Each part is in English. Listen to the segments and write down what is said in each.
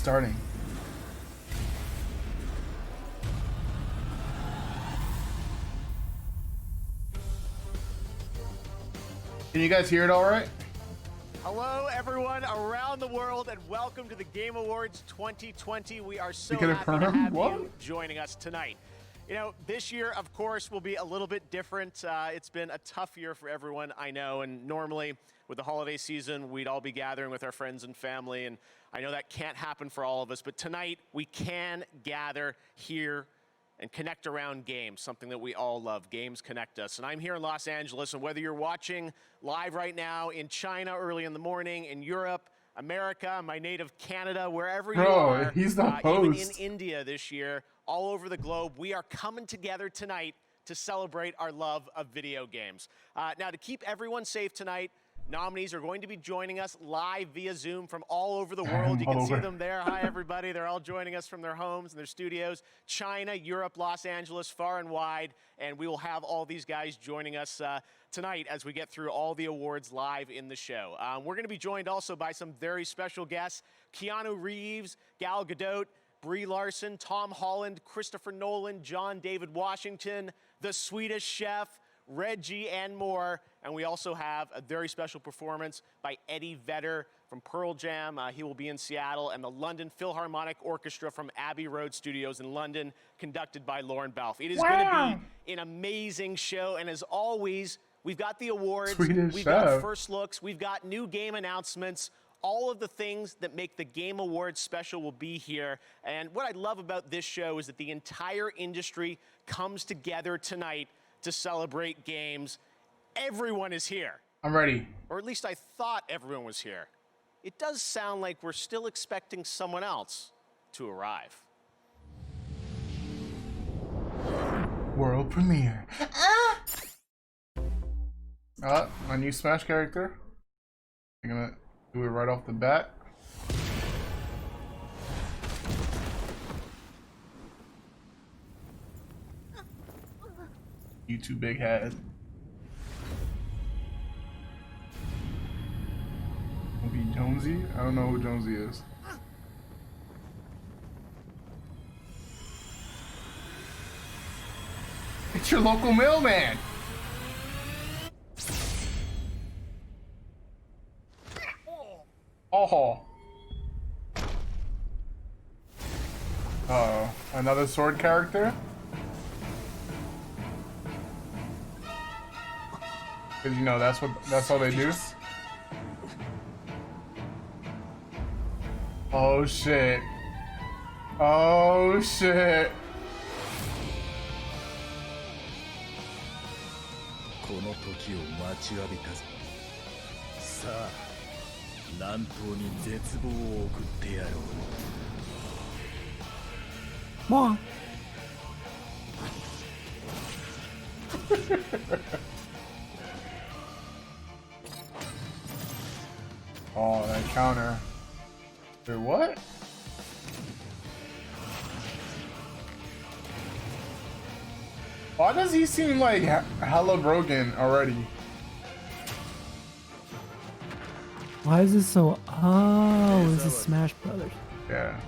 starting. Can you guys hear it all right? Hello, everyone around the world, and welcome to the Game Awards 2020. We are so You happy to have what? you joining us tonight. You know, this year, of course, will be a little bit different. It's been a tough year for everyone, I know, and normally with the holiday season, we'd all be gathering with our friends and family, and I know that can't happen for all of us, but tonight we can gather here and connect around games, something that we all love. Games connect us. And I'm here in Los Angeles, and whether you're watching live right now in China early in the morning, in Europe, America, my native Canada, wherever you are, he's the even in host. India this year, all over the globe, we are coming together tonight to celebrate our love of video games. Now, to keep everyone safe tonight, nominees are going to be joining us live via Zoom from all over the world. You can see them there. Hi, everybody. They're all joining us from their homes and their studios. China, Europe, Los Angeles, far and wide. And we will have all these guys joining us tonight as we get through all the awards live in the show. We're going to be joined also by some very special guests. Keanu Reeves, Gal Gadot, Brie Larson, Tom Holland, Christopher Nolan, John David Washington, the Swedish Chef, Reggie, and more. And we also have a very special performance by Eddie Vedder from Pearl Jam. He will be in Seattle, and the London Philharmonic Orchestra from Abbey Road Studios in London, conducted by Lauren Balfe. It is going to be an amazing show, and as always, we've got the awards, we've got first looks, we've got new game announcements. All of the things that make the Game Awards special will be here. And what I love about this show is that the entire industry comes together tonight to celebrate games. Everyone is here. I'm ready. Or at least I thought everyone was here. It does sound like we're still expecting someone else to arrive. World premiere. My new Smash character. I'm gonna do it right off the bat. You too, big head. Be Jonesy? I don't know who Jonesy is. It's your local mailman. Oh. Uh-oh. Another sword character? Cause you know that's all they do. Oh shit. Oh shit. この時を待ちわびたぞ。さあ、南東に絶望を送ってやろう。Mom. Oh, that counter. Wait, what? Why does he seem like hella broken already? Why is this so... Oh, this is Smash Brothers. Yeah.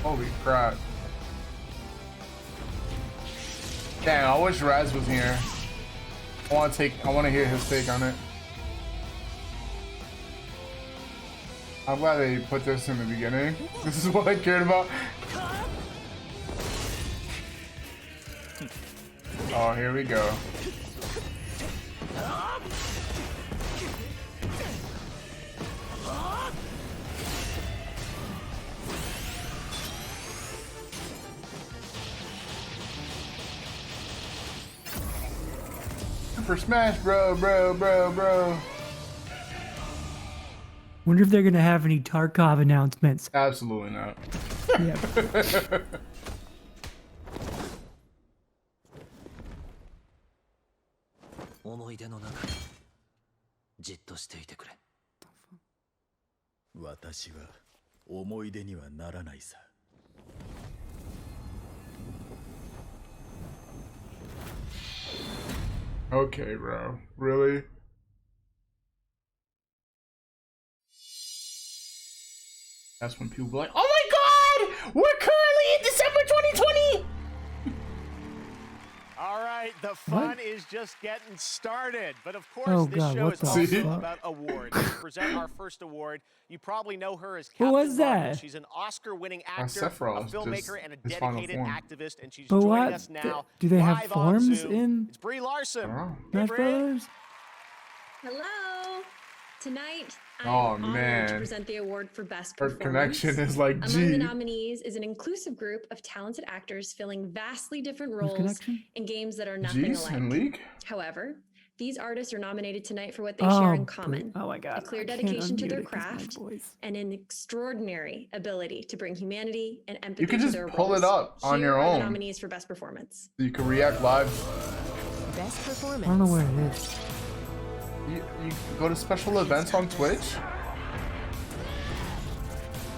Holy crap. Damn, I wish Raz was here. I want to hear his take on it. I'm glad they put this in the beginning. This is what I cared about. Oh, here we go. For Smash, bro. Wonder if they're gonna have any Tarkov announcements. Absolutely not. Yeah. 思い出の中にじっとしていてくれ。私は思い出にはならないさ。Okay, bro. Really? That's when people be like, oh my god! We're currently in December 2020! All right, the fun is just getting started. But of course, Oh, this God, show what is the also fuck? about awards. To present our first award, you probably know her as Who Captain was Marvel. that? She's an Oscar-winning actor, a Sephiroth, filmmaker, just and a his final dedicated form. activist, and she's But joining what? us now. Do they have live on forms Zoom. in It's Brie Larson. Oh. Hey, Smash Brie. Brothers? Hello. Tonight, Oh, I'm honored man. to present the award for Best Her Performance. connection is like Among G. the nominees is an inclusive group of talented actors filling vastly different roles connection? in games that are nothing G's alike. and League? However, these artists are nominated tonight for what they share in common. Oh my god. A clear I can't dedication to unmute their it 'cause my craft voice. and an extraordinary ability to bring humanity and empathy You can to just their pull roles. it up on Here your are own. the nominees for Best Performance. You can react live. Best I performance. don't know where it is. You go to special events on Twitch.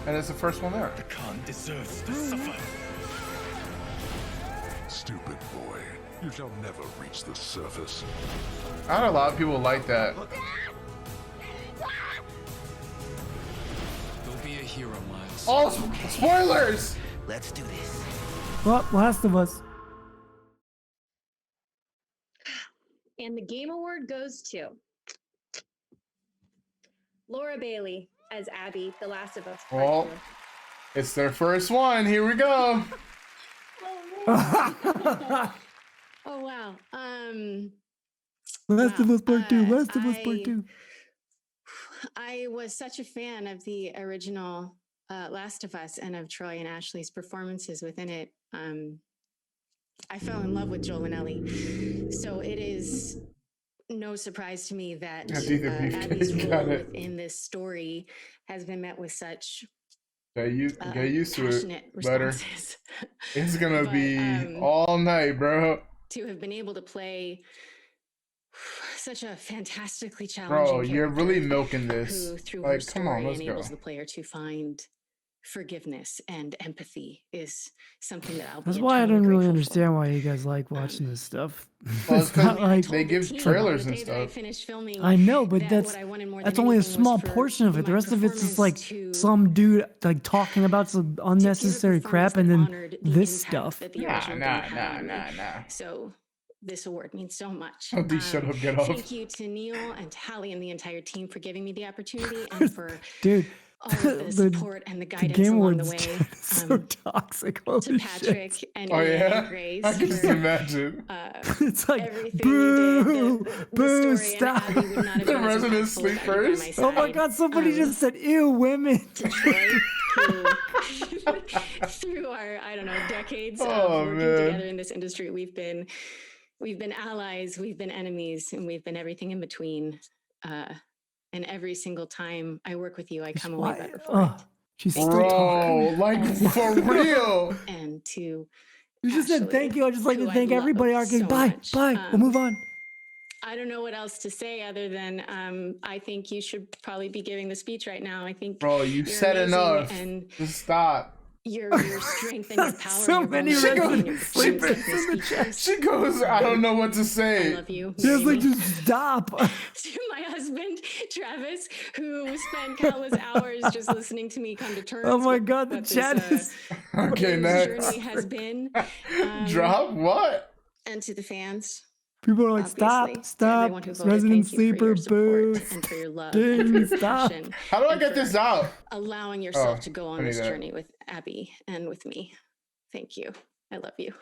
And it's the first one there. Khan deserves to suffer. Stupid boy, you shall never reach the surface. I had a lot of people like that. Don't be a hero, Miles. Oh, spoilers! Let's do this. Well, Last of Us. And the Game Award goes to Laura Bailey as Abby, The Last of Us. Part Well, 2. it's their first one. Here we go. Oh wow. Last of Us Part 2. Wow. Last of Us Part 2. I was such a fan of the original Last of Us and of Troy and Ashley's performances within it. I fell in love with Joel and Ellie. So it is no surprise to me that Yeah, do the beefcake, Abby's got role it. within this story has been met with such Get used to it. passionate Better. responses. It's gonna But, be all night, bro. to have been able to play such a fantastically challenging Bro, you're really character milking this. who through her Like, come on, story let's go. enables the player to find forgiveness and empathy is something that I'll be That's why I eternally don't really grateful understand why you guys like watching this stuff. Well, it's It's not 'cause like they give trailers and stuff. I know, but that's only a small portion of it. The rest of it's just like some dude like talking about some unnecessary crap and then this stuff. Nah. So this award means so much. Oh, dude, shut up, get off. Thank you to Neil and Tally and the entire team for giving me the opportunity and for Dude, all of the support and the guidance Game along the Awards way. is so toxic. To Holy Patrick shit. and Oh Ian yeah, and Grace I can just for, imagine. It's like everything boo, you did. The boo, story and stop. Abby would not have The been as residents impactful sleep without you by first. my Oh my side. god, somebody just said ew, women. To Troy, who through our decades Oh, of working man. together in this industry, we've been allies, we've been enemies, and we've been everything in between. And every single time I work with you, I come away better for it. She's still talking. Bro, like for real. And to You just said Ashley, thank you. I just like who to I thank love everybody. Okay, so bye, much. bye. We'll move on. I don't know what else to say other than I think you should probably be giving the speech right now. I think Bro, you you're said amazing, enough. and Just stop. your strength and your power. So and your many vulnerability and your residents performance sleeping in the makes chat. me She goes, I don't know what to I say. love you. She was marry like, me. just stop. To my husband, Travis, who spent countless hours just listening to me come to terms. Oh my with god, the what chat this, is. Okay, this next. journey has been. Drop what? And to the fans, People are like, obviously, stop, to everyone who stop. voted, Resident thank you for sleeper, your support boo. and for your love, Ding, and for your stop. passion, How do I and get for this out? allowing yourself Oh, to go I on need this that. journey with Abby and with me. Thank you. I love you.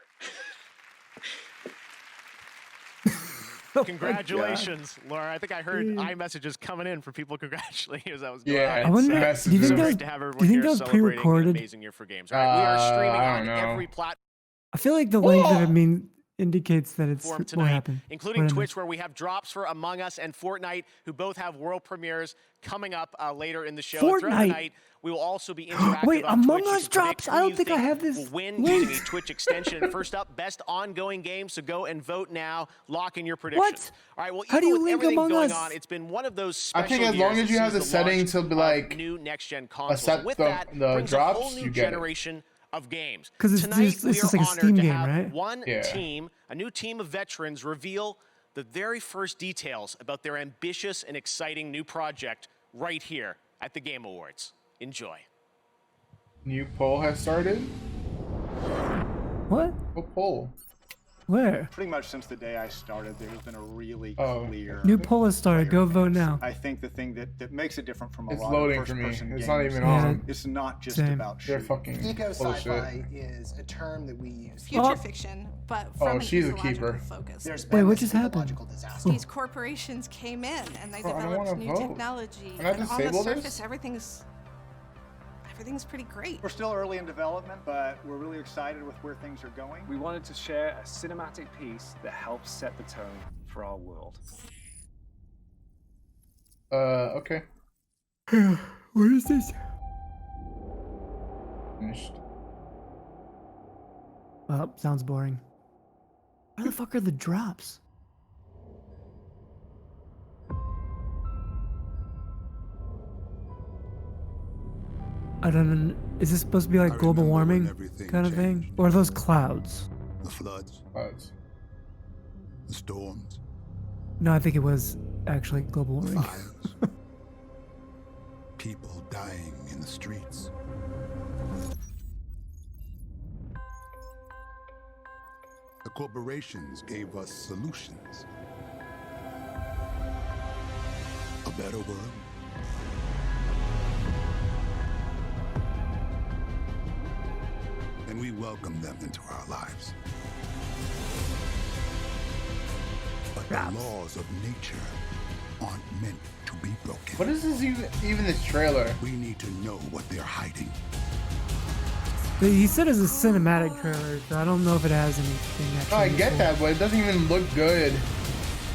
Congratulations, Laura. I think I heard iMessages coming in for people congratulating you as that was going Yeah, on. I wonder, it's do you think So that was, great to have do everyone you think here that was celebrating an pre-recorded? amazing year for games. All right, we are streaming I on don't know. every platform I feel like the length of it indicates that it's tonight, what happened. including What I Twitch, where we have drops for Among Us and Fortnite, who both have world premieres coming up later in the show. Throughout the Fortnite? night, we will also be interactive Wait, on Among Twitch. You Us can predict drops? who I don't you think I have this will win link. using a Twitch extension. And first up, best ongoing game. So go and vote now. Lock in your predictions. All right. Well, How do even you with link everything Among going Us? on, it's been one of those I special think as long years as you that have the sees setting launch to be of like new next-gen consoles. accept And with the that brings drops, a whole new you get it. generation of games. 'Cause it's Tonight, just- it's we just are like a honored Steam to game, have right? one Yeah. team, a new team of veterans, reveal the very first details about their ambitious and exciting new project right here at the Game Awards. Enjoy. New poll has started? What? What poll? Where? Pretty much since the day I started, there's been a really clear... New poll has started. Go vote now. I think the thing that makes it different from a It's lot loading of for me. first-person It's games not even on. It's not just Same. about They're shooting. fucking Eco bullshit. sci-fi is a term that we use. Future fiction, but from an she's a ecological keeper. focus. There's Wait, been what this just happened? ecological disaster. These corporations came in and they Bro, I don't developed wanna new vote. technology. Can I And on the disable this? surface, everything's pretty great. We're still early in development, but we're really excited with where things are going. We wanted to share a cinematic piece that helps set the tone for our world. Okay. What is this? Finished. Well, sounds boring. Where the fuck are the drops? I don't know. Is this supposed to be like global warming kind of thing? Or are those clouds? The floods, Clouds. the storms, No, I think it was actually global the warming. fires. People dying in the streets. The corporations gave us solutions. A better world. And we welcome them into our lives. But the laws of nature aren't meant to be broken. What is this even this trailer? We need to know what they're hiding. He said it's a cinematic trailer, so I don't know if it has anything actually. No, I get useful. that, but it doesn't even look good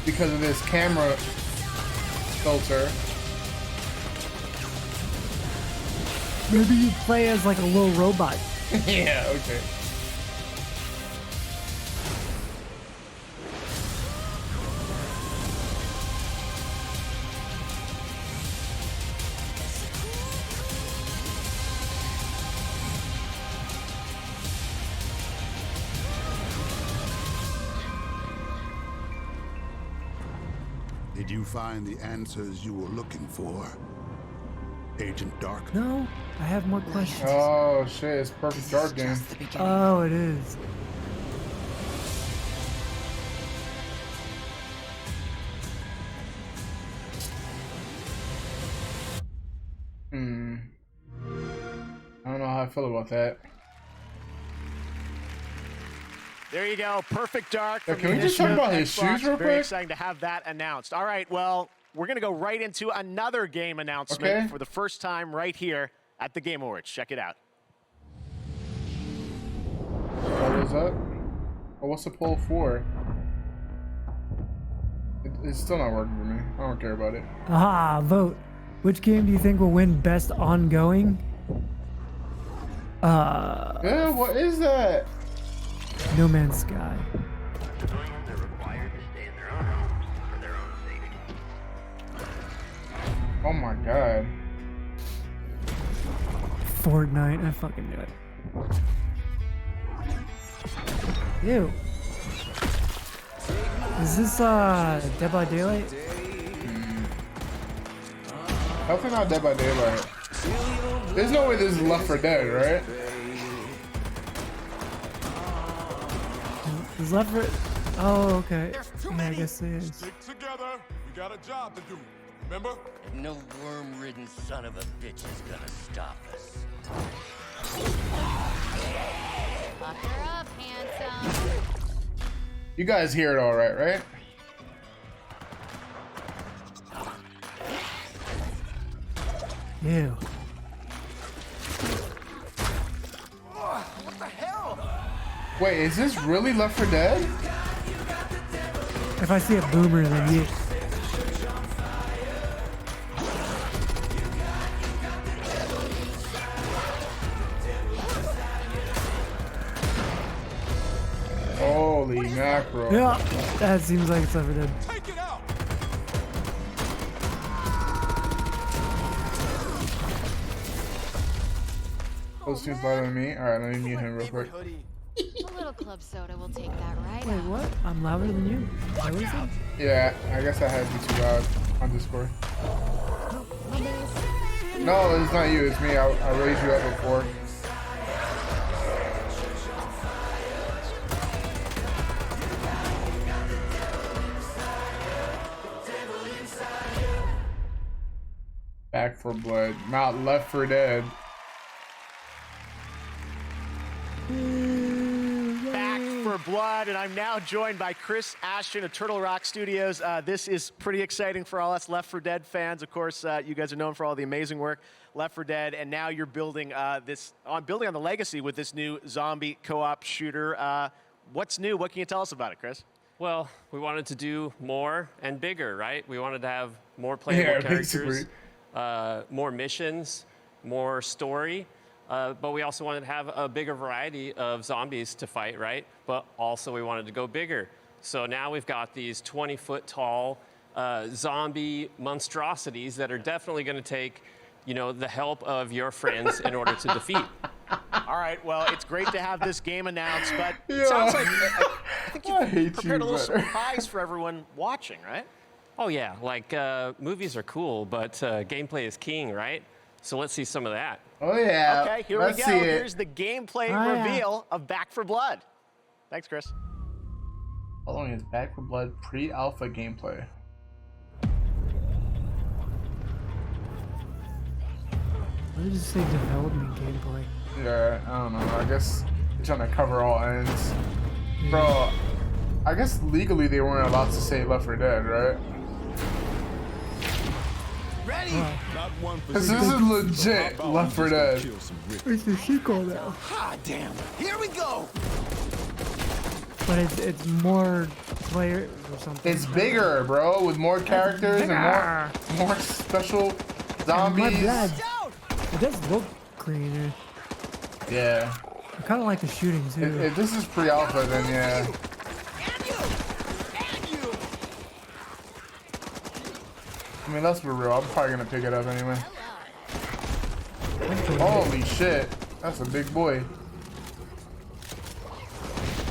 because of this camera filter. Maybe you play as like a little robot. Yeah, okay. Did you find the answers you were looking for, Agent Dark? No, I have more questions. Oh shit, it's Perfect Dark game. Oh, it is. I don't know how I feel about that. There you go, Perfect Dark. Yeah, from can we the just talk initiative about his Xbox. shoes real Very quick? exciting to have that announced. All right, well, we're going to go right into another game announcement Okay. for the first time right here at the Game Awards. Check it out. What was up? Oh, what's the poll for? It's still not working for me. I don't care about it. Aha, vote. Which game do you think will win best ongoing? Yeah, what is that? No Man's Sky. Oh my god. Fortnite. I fucking knew it. Ew. Is this Dead by Daylight? Definitely not Dead by Daylight. There's no way this is Left 4 Dead, right? Is Left 4... Oh, okay. Yeah, I guess it is. Stick together. We got a job to do. Remember? No worm-ridden son of a bitch is gonna stop us. Buck her up, handsome. You guys hear it all right? Ew. What the hell? Wait, is this really Left 4 Dead? If I see a boomer, then you... Holy mackerel. Yeah, that seems like it's Left 4 Dead. Take it out. Those two better than me. Alright, let me mute him real quick. A little club soda will take that right Wait, out. what? I'm louder than you. Is that what you said? Yeah, I guess I had you too loud on Discord. No, it's not you. It's me. I raised you up before. Back for Blood, not Left for Dead. Back for Blood, and I'm now joined by Chris Ashton of Turtle Rock Studios. This is pretty exciting for all us Left 4 Dead fans. Of course, you guys are known for all the amazing work, Left 4 Dead, and now you're building building on the legacy with this new zombie co-op shooter. What's new? What can you tell us about it, Chris? Well, we wanted to do more and bigger, right? We wanted to have more playable characters, more missions, more story. But we also wanted to have a bigger variety of zombies to fight, right? But also we wanted to go bigger. So now we've got these 20-foot tall zombie monstrosities that are definitely going to take, you know, the help of your friends in order to defeat. All right, well, it's great to have this game announced, but it sounds like I think you've prepared a little surprise for everyone watching, right? Oh, yeah, like movies are cool, but gameplay is king, right? So let's see some of that. Oh, yeah. Okay, here we go. Here's the gameplay reveal of Back for Blood. Thanks, Chris. Following is Back for Blood pre-alpha gameplay. What did it say development gameplay? Yeah, I don't know. I guess they're trying to cover all ends. Bro, I guess legally they weren't allowed to say Left 4 Dead, right? Ready? Because this is legit Left 4 Dead. Where's the sequel though? Ah, damn. Here we go. But it's more players or something. It's bigger, bro, with more characters and more special zombies. It does look cleaner. Yeah. I kind of like the shooting too. If this is pre-alpha, then yeah. I mean, let's be real. I'm probably gonna pick it up anyway. Holy shit. That's a big boy.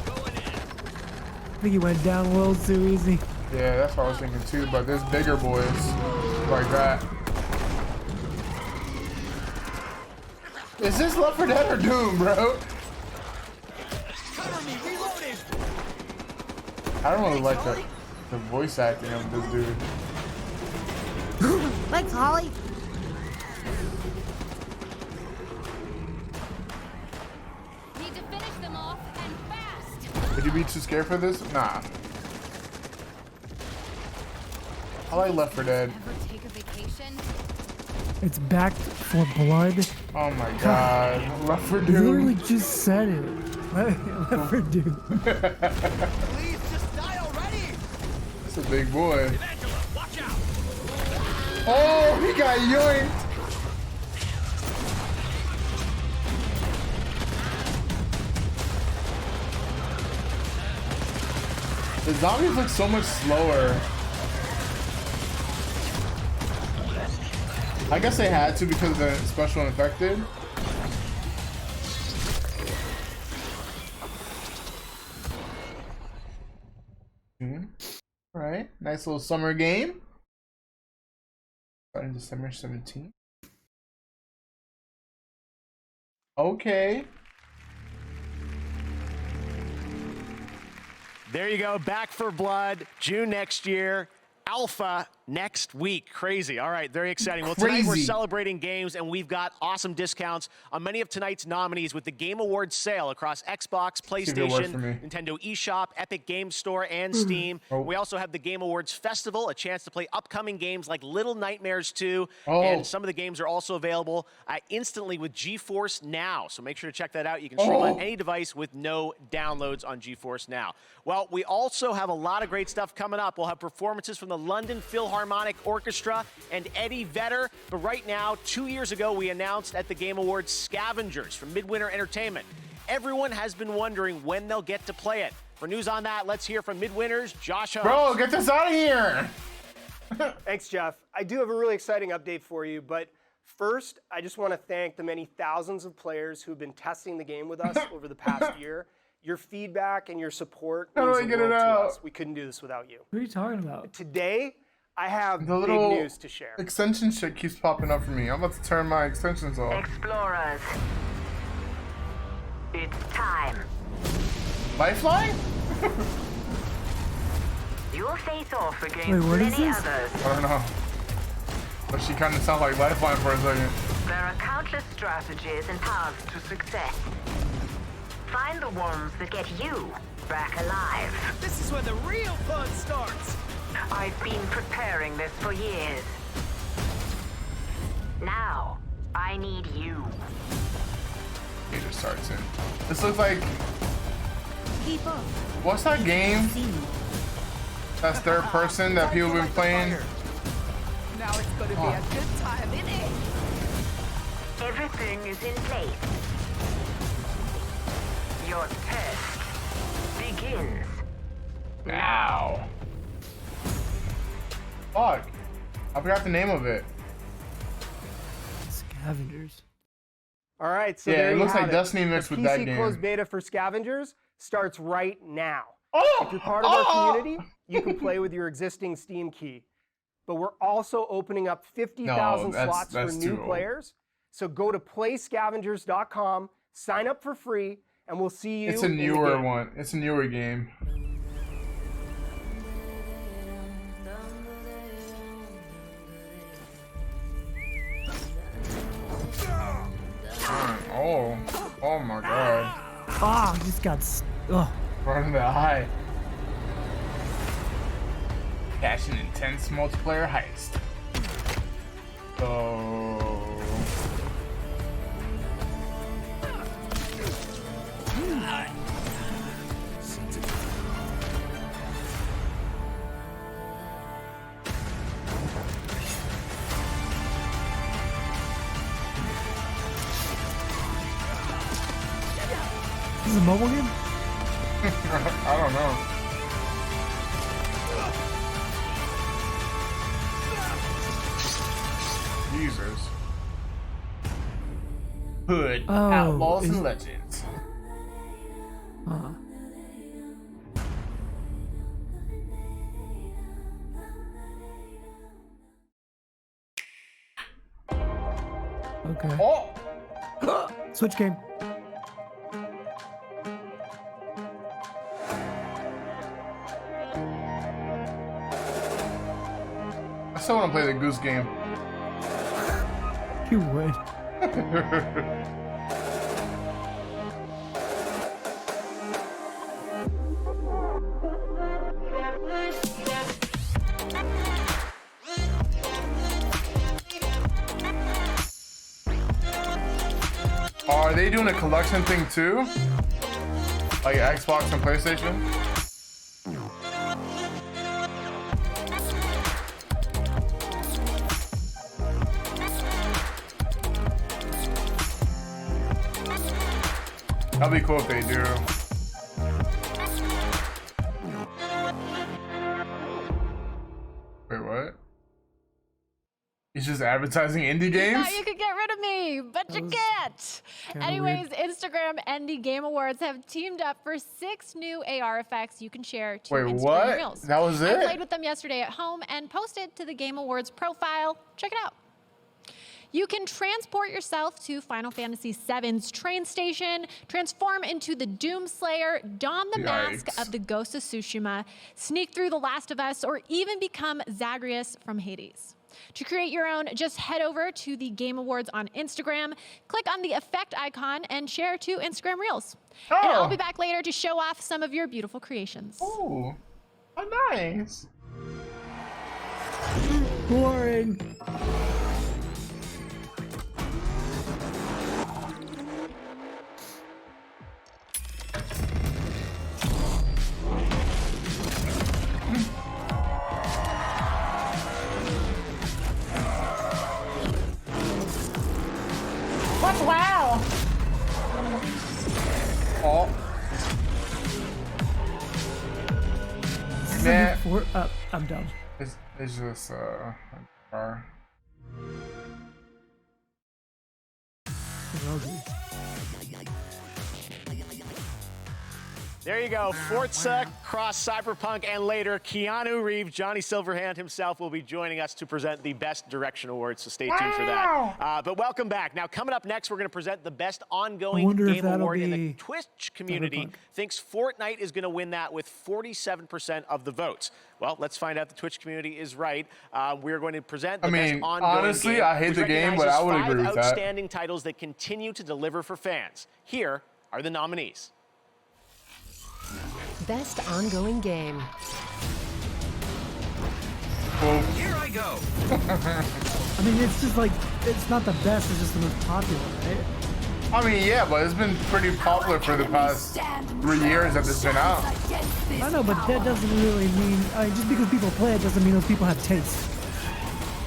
I think he went down a little too easy. Yeah, that's what I was thinking too, but there's bigger boys like that. Is this Left 4 Dead or Doom, bro? I don't really like the voice acting of this dude. Thanks, Holly. Need to finish them off and fast. Would you be too scared for this? Nah. I like Left 4 Dead. Ever take a vacation? It's Back for Blood. Oh my god. Left 4 Doom. Literally just said it. Left 4 Doom. Please just die already. That's a big boy. Watch out. Oh, he got yoinked. The zombies look so much slower. I guess they had to because of the special infected. All right, nice little summer game. Starting December 17th. Okay. There you go. Back for Blood, June next year. Alpha next week. Crazy. All right, very exciting. Well, tonight we're celebrating games, and we've got awesome discounts on many of tonight's nominees with the Game Awards sale across Xbox, PlayStation, Nintendo eShop, Epic Games Store, and Steam. We also have the Game Awards Festival, a chance to play upcoming games like Little Nightmares 2, and some of the games are also available instantly with GeForce Now. So make sure to check that out. You can stream on any device with no downloads on GeForce Now. Well, we also have a lot of great stuff coming up. We'll have performances from the London Philharmonic Orchestra and Eddie Vedder. But right now, 2 years ago, we announced at the Game Awards Scavengers from Midwinter Entertainment. Everyone has been wondering when they'll get to play it. For news on that, let's hear from Midwinter's Josh Holmes. Bro, get this out of here! Thanks, Jeff. I do have a really exciting update for you, but first, I just want to thank the many thousands of players who've been testing the game with us over the past year. Your feedback and your support How do means I the get it world to out? us. We couldn't do this without you. What are you talking about? Today, I have The big little news to share. extension shit keeps popping up for me. I'm about to turn my extensions off. Explorers, it's time. Lifeline? You'll face off against Wait, what is many this? others. I don't know. But she kind of sounds like Lifeline for a second. There are countless strategies and paths to success. Find the ones that get you back alive. This is where the real fun starts. I've been preparing this for years. Now, I need you. It just starts in. This looks like... Keep up. What's that game? That's third person that people have been playing. Now it's gonna be a good time, isn't it? Everything is in place. Your test begins now. Fuck. I forgot the name of it. Scavengers. All right, so Yeah, there it you looks have like Destiny mixed The with that PC game. closed beta for Scavengers starts right now. Oh! If you're part of our community, you can play with your existing Steam key. But we're also opening up 50,000 slots for new players. So go to playscavengers.com, sign up for free, and we'll see you. It's a newer one. It's a newer game. Oh my god. Ah, I just got. Oh. Right in the eye. Catch an intense multiplayer heist. Oh. This is a mobile game? I don't know. Jesus. Hood, Outlaws and Legends. Huh. Okay. Oh! Switch game. I still want to play the Goose game. You would. Are they doing a collection thing too? Like Xbox and PlayStation? That'd be cool if they do. Wait, what? He's just advertising indie games? Thought you could get rid of me, but you can't. Anyways, Instagram Indie Game Awards have teamed up for 6 new AR effects you can share to Wait, Instagram what? Reels. That was I it? played with them yesterday at home and posted to the Game Awards profile. Check it out. You can transport yourself to Final Fantasy VII's train station, transform into the Doomslayer, don the mask of the Ghost of Tsushima, sneak through The Last of Us, or even become Zagreus from Hades. To create your own, just head over to the Game Awards on Instagram, click on the effect icon, and share to Instagram Reels. Oh. And I'll be back later to show off some of your beautiful creations. Ooh, oh, nice. Boring. What? Wow. Oh. Man. I'm done. It's just a car. There you go. Forza, Cross, Cyberpunk, and later, Keanu Reeves, Johnny Silverhand himself will be joining us to present the Best Direction Awards, so stay tuned for that. But welcome back. Now, coming up next, we're going to present the Best Ongoing Game Award, and the Twitch community thinks Fortnite is going to win that with 47% of the votes. Well, let's find out the Twitch community is right. We're going to present the Best Ongoing honestly, Game, I hate which the game, but I would agree with that. 5 outstanding titles that continue to deliver for fans. Here are the nominees. Best Ongoing Game. Well, Here I go. I mean, it's just like, it's not the best, it's just the most popular, right? I mean, yeah, but it's been pretty popular for the past 3 years that it's been out. I know, but that doesn't really mean, just because people play it doesn't mean those people have taste.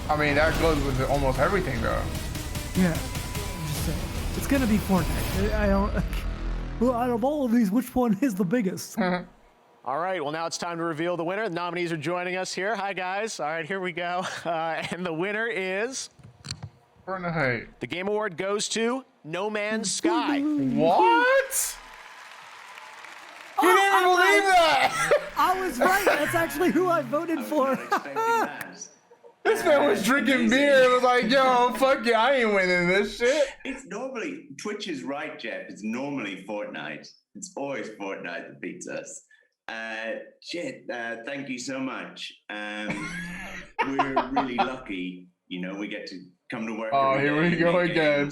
I mean, that goes with almost everything, though. Yeah, I'm just saying. It's gonna be Fortnite. I don't, well, out of all of these, which one is the biggest? All right, well, now it's time to reveal the winner. The nominees are joining us here. Hi, guys. All right, here we go. And the winner is... Fortnite. The Game Award goes to No Man's Sky. What? You didn't believe that! I was right. That's actually who I voted for. This man was drinking beer. It was like, yo, fuck yeah, I ain't winning this shit. It's normally, Twitch is right, Jeff. It's normally Fortnite. It's always Fortnite that beats us. Thank you so much. We're really lucky, you know, we get to come to work. Oh, here we go again.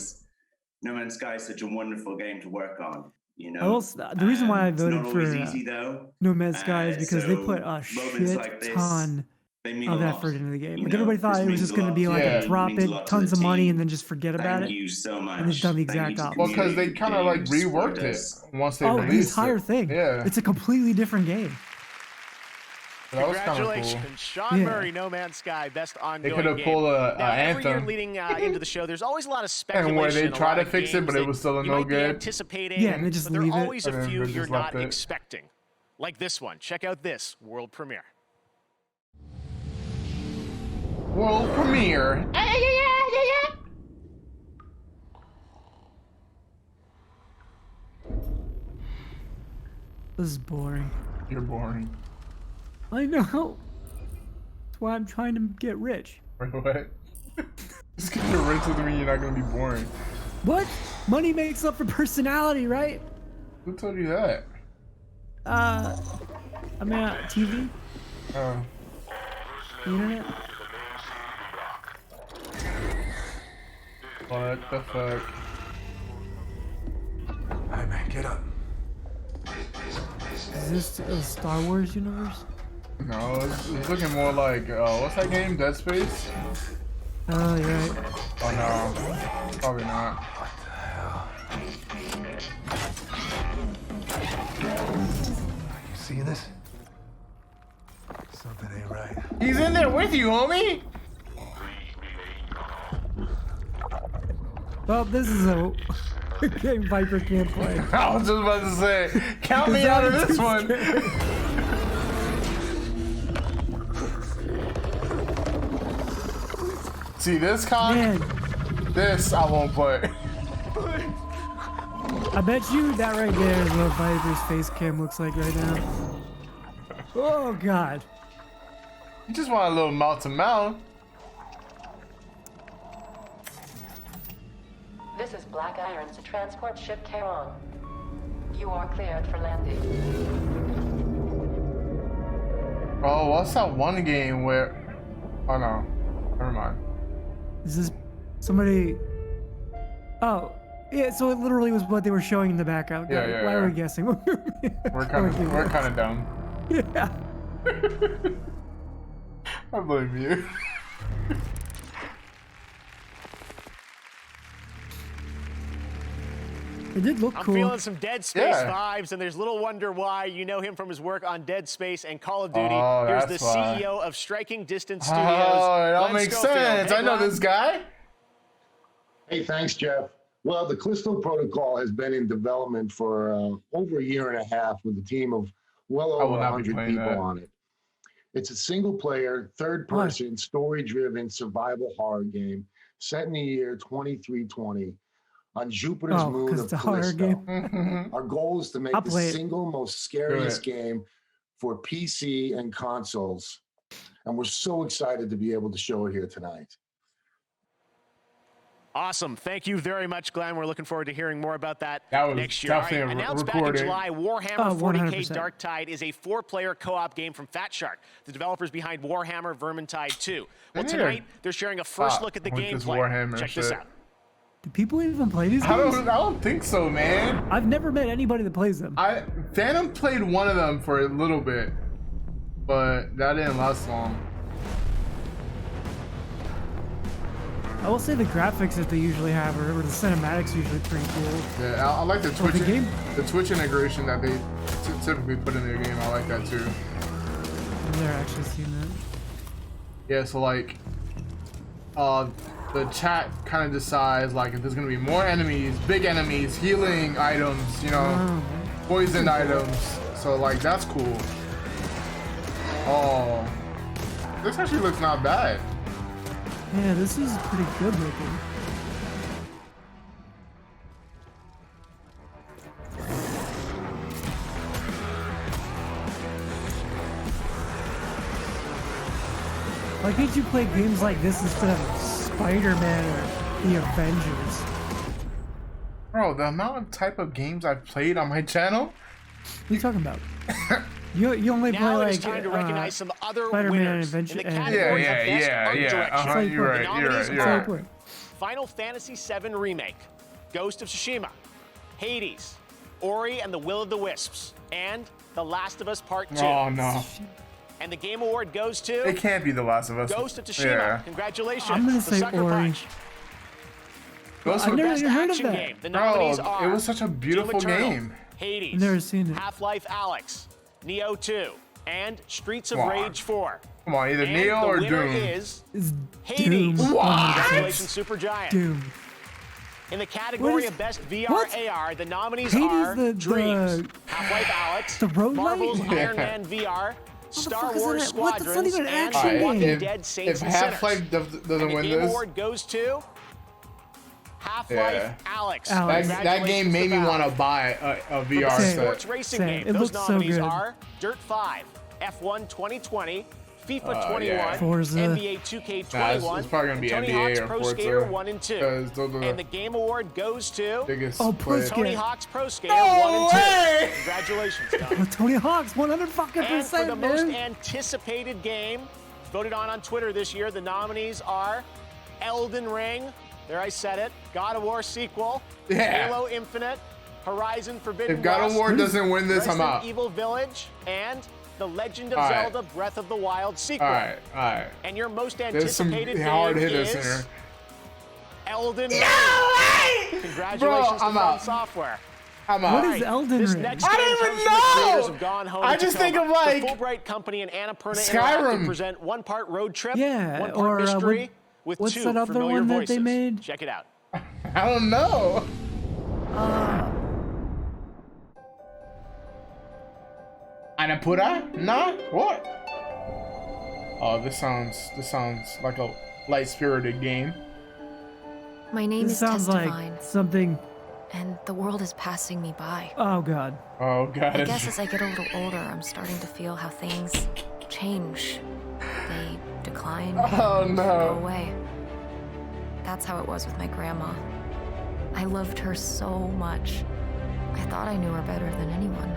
No Man's Sky is such a wonderful game to work on. You know, the reason why I voted for easy, No Man's Sky is because they put a shit like this, ton of effort into the game. Like everybody thought it was just going to be like Yeah. a drop it, tons of money, and then just forget about it. Thank you so much. And they've done the exact opposite. Well, because they kind of like reworked it once they the released entire it. thing. Yeah. It's a completely different game. That was kinda cool. Congratulations, Sean Yeah. Murray, No Man's Sky, Best Ongoing could have Game. pulled a Now, every year Anthem. leading into the show, there's always a lot of speculation. And where they a try lot to of fix it, games but it that was still you no might be good. anticipating, Yeah, and they just but there leave are it. always a And then few they you're just not left it. expecting. Like this one. Check out this world premiere. World premiere. This is boring. You're boring. I know. That's why I'm trying to get rich. Wait, what? Just because you're rich doesn't mean you're not going to be boring. What? Money makes up for personality, right? Who told you that? I mean, TV, Oh. the internet. What the fuck? Alright, man, get up. Is this a Star Wars universe? No, it's looking more like, what's that game? Dead Space? Oh, you're right. Oh no, probably not. You see this? Something ain't right. He's in there with you, homie! Well, this is a game Viper can't play. I was just about to say, count me out of this one! See this con? Man, This I won't play. I bet you that right there is what Viper's face cam looks like right now. Oh, God. You just want a little mouth to mouth. This is Black Iron to transport ship Charon. You are cleared for landing. Oh, what's that one game where... Oh no, never mind. Is this somebody? Oh, yeah. So it literally was what they were showing in the background. Yeah, yeah, Why yeah. are we guessing? We're kind of dumb. Yeah. I blame you. It did look I'm cool. feeling some Dead Space Yeah. vibes, and there's little wonder why. You know him from his work on Dead Space and Call of Duty. Oh, Here's the that's why. CEO of Striking Distance Studios. Oh, it all Glenn makes Schofield. sense. Hey, I know Glenn. this guy. Hey, thanks, Jeff. Well, the Callisto Protocol has been in development for over a year and a half with a team of well I will over not be 100 playing people that. on it. It's a single-player, third-person, story-driven survival horror game set in the year 2320 on Jupiter's moon 'cause of it's a horror Callisto. game. Our goal is to make I'll the play it. single most scariest game for PC and consoles. And we're so excited to be able to show it here tonight. Awesome. Thank you very much, Glenn. We're looking forward to hearing more about that was next year. All right, definitely announced back recording. in July, Warhammer Oh, 40k 100%. Dark Tide is a 4-player co-op game from Fat Shark, the developers behind Warhammer Vermintide 2. Well, Yeah. tonight, they're sharing a first look at the with this gameplay. Warhammer Check this shit. out. Do people even play these I games? don't think so, man. I've never met anybody that plays them. Phantom played one of them for a little bit, but that didn't last long. I will say the graphics that they usually have, or the cinematics, usually pretty cool. Yeah, I like the Twitch, the game? the Twitch integration that they typically put in their game. I like that too. I've never actually seen that. Yeah, so like, the chat kind of decides like if there's gonna be more enemies, big enemies, healing items, you know, poison items. So like that's cool. Oh, this actually looks not bad. Yeah, this is pretty good looking. Why can't you play games like this instead of Spider-Man or the Avengers? Bro, the amount of type of games I've played on my channel. What are you talking about? You only play Now it like is time to recognize some other Spider-Man and winners Adventure. in the category of Best Art Direction. You're right. The nominees You're are right. Final Fantasy VII Remake, Ghost of Tsushima, Hades, Ori and the Will of the Wisps, and The Last of Us Part 2. Oh no. And the Game Award goes to It can't be The Last of Us. Ghost of Tsushima. Yeah. Congratulations. I'm gonna The say Sucker Ori. Punch. Ghost I've of never Best even heard of Action that. Game. The Bro, nominees are it was such a beautiful Doom Eternal, game. Hades, I've never seen it. Half-Life Alyx, Neo 2, and Streets of Come on. Rage 4. Come on, either And Neo the or winner Doom. is It's Hades. Doom. Congratulations, Supergiant. Doom. In the category What is- of Best VR what? AR, the nominees Hades, are the Dreams, Half-Life Alyx, the road Marvel's light? Iron Man VR, Star fuck is Wars that? What? That's not Squadrons, even an and action The Walking game. Dead Saints If and Sinners. Half-Life doesn't And the win Game this, Award goes to Half-Life Yeah. Alyx. that game made me want to buy a VR Best set. sports racing Same. game. It Those looks so nominees good. are Dirt 5, F1 2020, FIFA 21, yeah. Forza. NBA 2K21, Nah, it's probably gonna be and Tony NBA Hawk's or Pro Forza, Skater 1 and 2. 'cause those are And the Game Award goes to biggest Oh, player. Pro Tony Skater. Hawk's Pro Skater No 1 and 2. way! Congratulations, Don. Well, Tony Hawk's 100 fucking And for the percent, most man. anticipated game voted on Twitter this year, the nominees are Elden Ring, there I said it, God of War sequel, Yeah. Halo Infinite, Horizon Forbidden If God of West, War doesn't win this, I'm Resident out. Evil Village, and The Legend of All right. Zelda Breath of the Wild sequel. All right. And your most There's some anticipated hard game hitters is here. Elden Ring. Congratulations Bro, to I'm From out. Software. I'm out. What All is right, Elden this Ring? next I game don't comes even from the creators know. of Gone Home I to just think Tacoma. of, like, the Fulbright Company and Annapurna Skyrim. Interactive present one part road trip, Yeah, one part or, mystery, with what's two that other familiar one that voices. they made? Check it out. I don't know. Annapurna? Nah. What? Oh, this sounds like a light-spirited game. My name This is sounds Tess like Divine, something. and the world is passing me by. Oh God. Oh God. I guess as I get a little older, I'm starting to feel how things change. They decline, Oh, and no. go away. That's how it was with my grandma. I loved her so much. I thought I knew her better than anyone.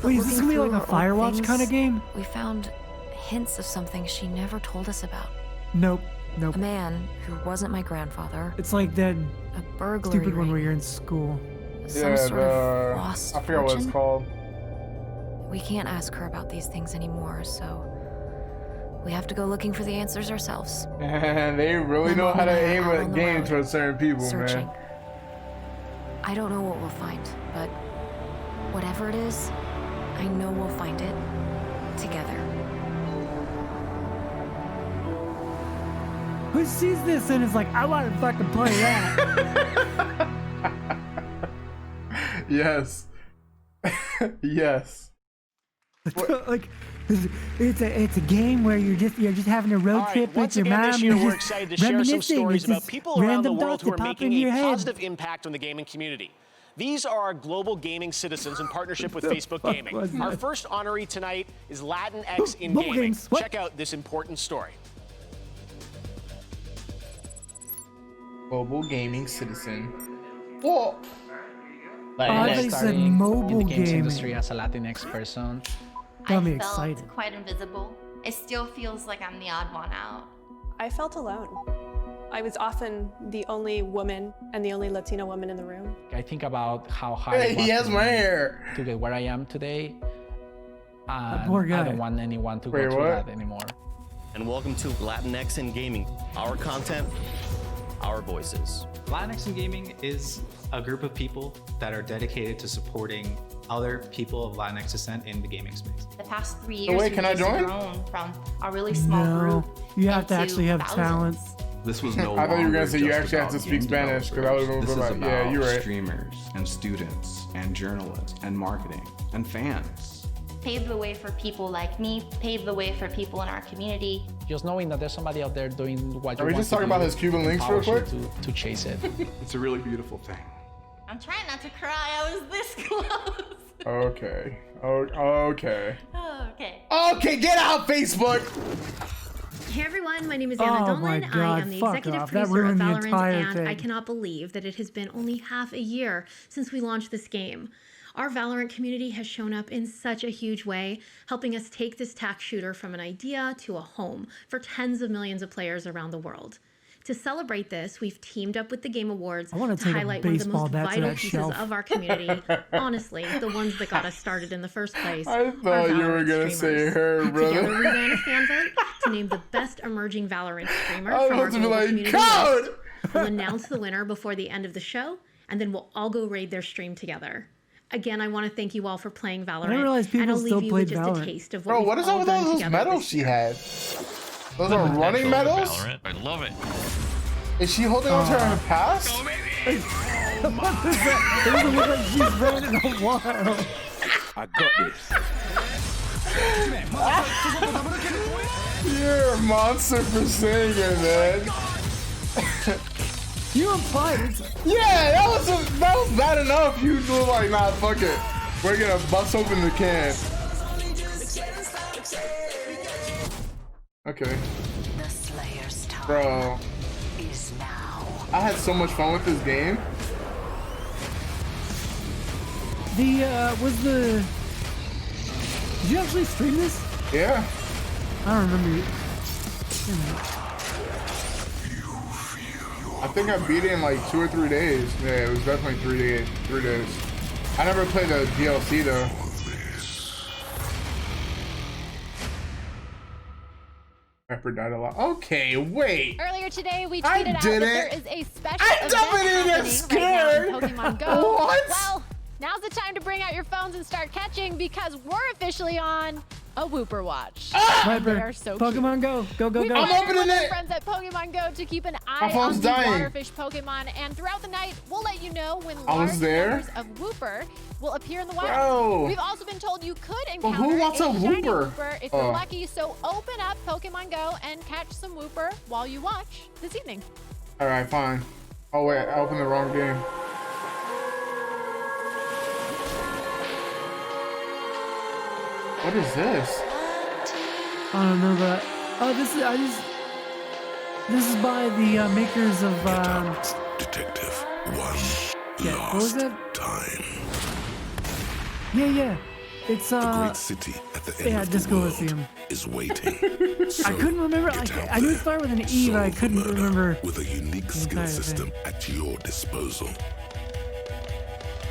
But Wait, is this looking gonna be like through a her old Firewatch things, kind of game? We found hints of something she never told us about. Nope. A man who wasn't my grandfather. It's like that A burglary stupid one ring. where you're in school. Some sort of lost I forget what it's fortune. called. We can't ask her about these things anymore, so we have to go looking for the answers ourselves. And they really My know mom how to and I are aim out a on the game road, towards certain people, searching. man. I don't know what we'll find, but whatever it is, I know we'll find it together. Who sees this and is like, I want to fucking play that? Yes. Yes. Like, It's a game where you're just having a road trip with your mom. This year, we're excited to share some stories about people around the world who are making a positive impact on the gaming community. These are our global gaming citizens in partnership with Facebook Gaming. Our first honoree tonight is Latinx in gaming. Check out this important story. Global gaming citizen. Whoa. I said mobile in the games gaming. industry as a Latinx person. Got me I felt excited. quite invisible. It still feels like I'm the odd one out. I felt alone. I was often the only woman and the only Latina woman in the room. I think about how hard Hey, it was he has for my me hair. to get where I am today. And poor guy. I don't want anyone to Wait, go through what? that anymore. And welcome to Latinx in Gaming. Our content, our voices. Latinx in Gaming is a group of people that are dedicated to supporting other people of Latinx descent in the gaming space. The past 3 Oh, years, wait, can I we've join? grown from a really small group. You have to into actually have thousands. talent. This was no I thought you were longer gonna say you just actually have about to speak game Spanish, 'cause I would've been developers. This is like, yeah, about you're right. streamers and students and journalists and marketing and fans. Paved the way for people like me, paved the way for people in our community. Just knowing that there's somebody out there doing what you Are we want just to talking do about his Cuban links real empowers you quick? to chase it. It's a really beautiful thing. I'm trying not to cry, I was this close. Okay. Okay. Oh, okay. Okay, get out, Facebook! Hey everyone, my name is Anna Oh my Donlan. God, I am the fuck executive off. That producer of ruined the Valorant, entire and thing. I cannot believe that it has been only half a year since we launched this game. Our Valorant community has shown up in such a huge way, helping us take this tac shooter from an idea to a home for tens of millions of players around the world. To celebrate this, we've teamed up with the Game Awards I wanna to take a highlight one of the baseball most bat to vital that pieces shelf. of our community. Honestly, the ones that got us started in the first place. I thought you were gonna say her, Together, we brother. ran a fan vote to name the best emerging Valorant streamer I was from our about to be global like, community "Code!" list. We'll announce the winner before the end of the show, and then we'll all go raid their stream together. Again, I want to thank you all for playing Valorant. I didn't realize people and I'll still leave you played with just Valorant. a taste of Bro, what what we've is up all with all done those together medals this she year. had? Those are running medals? Valorant. I love it. Is she holding on to her pass? What is that? It doesn't look like she's ran in a while. I got this. You're a monster for saying it, man. You implied it. Yeah, that was bad enough. You were like, nah, fuck it. We're gonna bust open the can. Okay. The Slayer's time Bro, is now. I had so much fun with this game. Did you actually stream this? Yeah. I don't remember. I think I beat it in like 2 or 3 days. Yeah, it was definitely 3 days. I never played the DLC though. Pepper died a lot. Okay, wait. Earlier today, we I tweeted out did that there it. is a special I event definitely didn't get happening scared. right now in Pokemon Go. What? Well, now's the time to bring out your phones and start catching because we're officially on a Whooper Watch. Viper, They are so Pokemon Go. Go, go, We go. partnered I'm opening with our it. friends at Pokemon Go to keep an My eye phone's on the dying. waterfish Pokemon, and throughout the night, we'll let you know when I was large there. numbers of Whooper will appear in the wild. Bro. We've also been told you could But encounter who wants a shiny Whooper? Whooper if you're Oh. lucky, so open up Pokemon Go and catch some Whooper while you watch this evening. All right, fine. Oh wait, I opened the wrong game. What is this? I don't know that. Oh, this is by the makers of Detective, one yeah, what was that? time. Yeah. It's The great city at the end yeah, of Disco the world Elysium. is waiting. I couldn't remember. I knew it started with an E, but I couldn't remember. With a unique skill entire system at your disposal.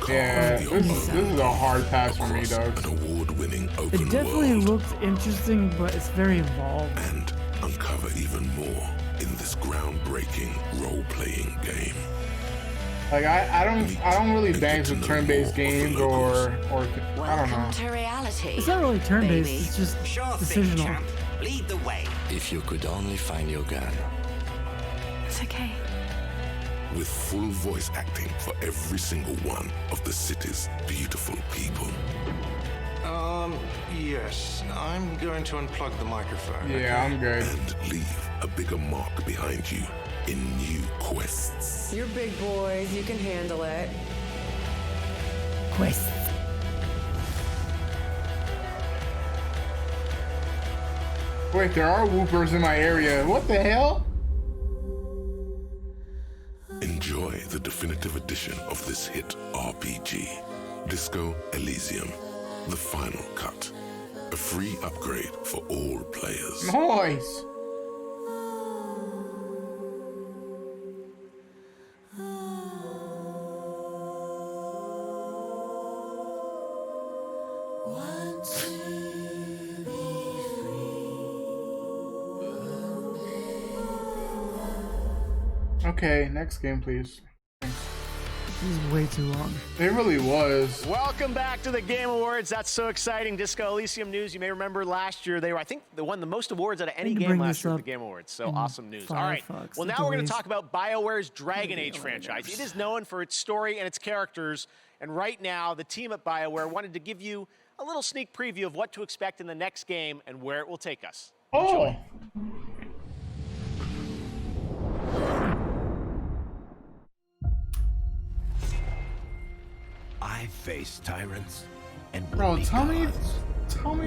Yeah, this is a hard pass for me, dog. An award-winning open It definitely world looks interesting, but it's very involved. and uncover even more in this groundbreaking role-playing game. Like I don't really dance with turn-based games or I don't know. To reality. It's not really turn-based. baby. It's just Sure thing, decisional. champ. Lead the way. If you could only find your gun. It's okay. With full voice acting for every single one of the city's beautiful people. Yes. I'm going to unplug the microphone. Yeah, I'm good. And leave a bigger mark behind you in new quests. You're big boys. You can handle it. Quest. Wait, there are whoopers in my area. What the hell? Enjoy the definitive edition of this hit RPG, Disco Elysium, the final cut. A free upgrade for all players. Nice. Okay, next game, please. This is way too long. It really was. Welcome back to the Game Awards. That's so exciting. Disco Elysium news. You may remember last year they won the most awards out of any game last year at the Game Awards. So awesome news. All right. Well, now we're going to talk about BioWare's Dragon Age franchise. It is known for its story and its characters. And right now, the team at BioWare wanted to give you a little sneak preview of what to expect in the next game and where it will take us. Enjoy. I've faced tyrants and bro, tell me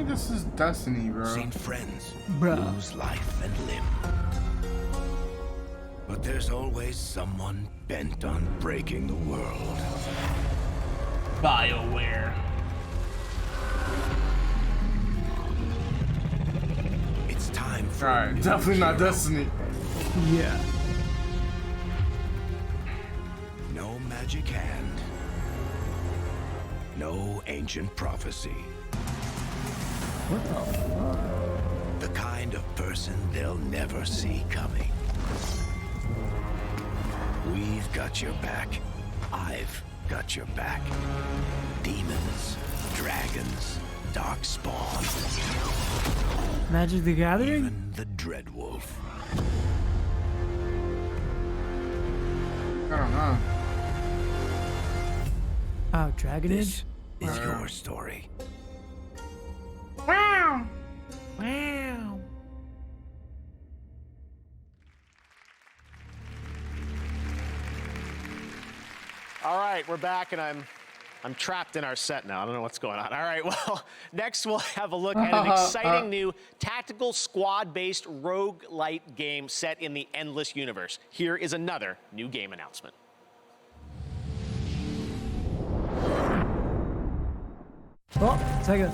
this is Destiny, bro. Seen friends bro. Lose life and limb. But there's always someone bent on breaking the world. BioWare. It's time for Alright, definitely not Destiny. Yeah. No magic hand. No ancient prophecy. What the fuck? The kind of person they'll never see coming. We've got your back. I've got your back. Demons, dragons, darkspawn. Magic the Gathering? Even the Dreadwolf. I don't know. Oh, Dragon Age? Is your story. Wow. Wow. All right, we're back, and I'm trapped in our set now. I don't know what's going on. All right, well, next we'll have a look at an exciting new tactical squad-based roguelite game set in the Endless Universe. Here is another new game announcement. Oh, second.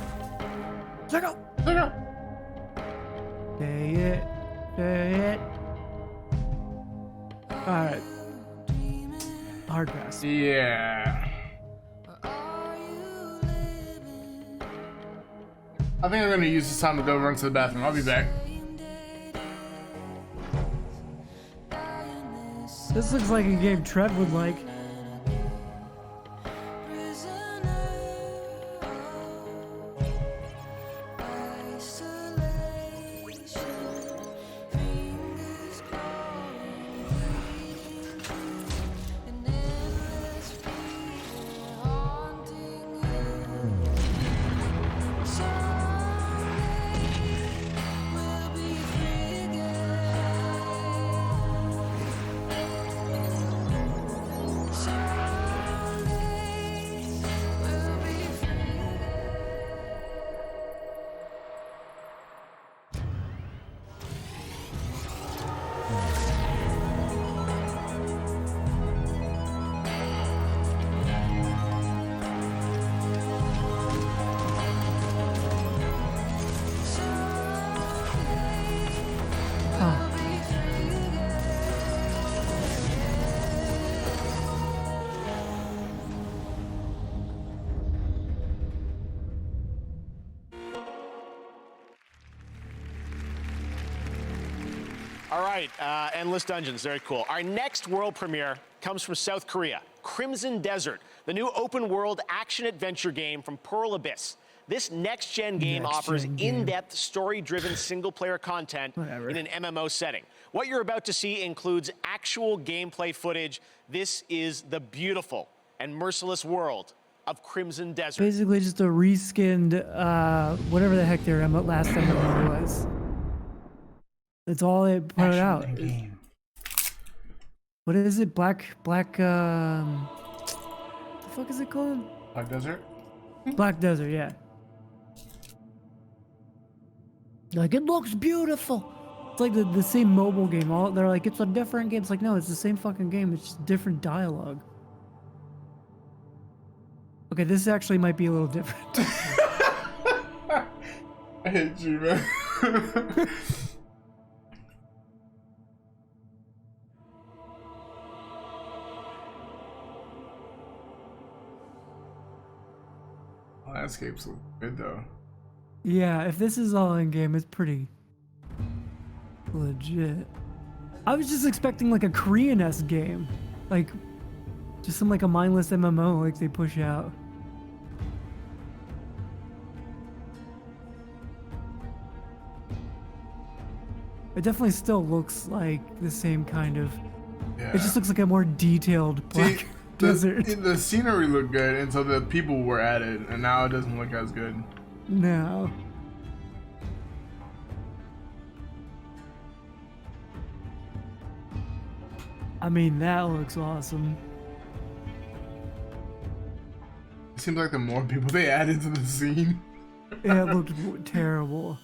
Say it. Alright. Hard pass. Yeah. I think I'm gonna use this time to go run to the bathroom. I'll be back. This looks like a game Trev would like. All right, Endless Dungeons, very cool. Our next world premiere comes from South Korea, Crimson Desert, the new open-world action-adventure game from Pearl Abyss. This next-gen game offers in-depth, story-driven single-player content in an MMO setting. What you're about to see includes actual gameplay footage. This is the beautiful and merciless world of Crimson Desert. Basically just a reskinned, whatever the heck their last MMO was. That's all they put out. What is it? Black, what the fuck is it called? Black Desert? Black Desert, yeah. Like, it looks beautiful. It's like the same mobile game. They're like, it's a different game. It's like, no, it's the same fucking game. It's just different dialogue. Okay, this actually might be a little different. I hate you, man. Landscapes look good though. Yeah, if this is all in game, it's pretty legit. I was just expecting like a Korean-esque game, like just some like a mindless MMO like they push out. It definitely still looks like the same kind of. Yeah. It just looks like a more detailed Black Desert. The scenery looked good, and so the people were added, and now it doesn't look as good. No. I mean, that looks awesome. It seems like the more people they added to the scene. Yeah, it looked terrible.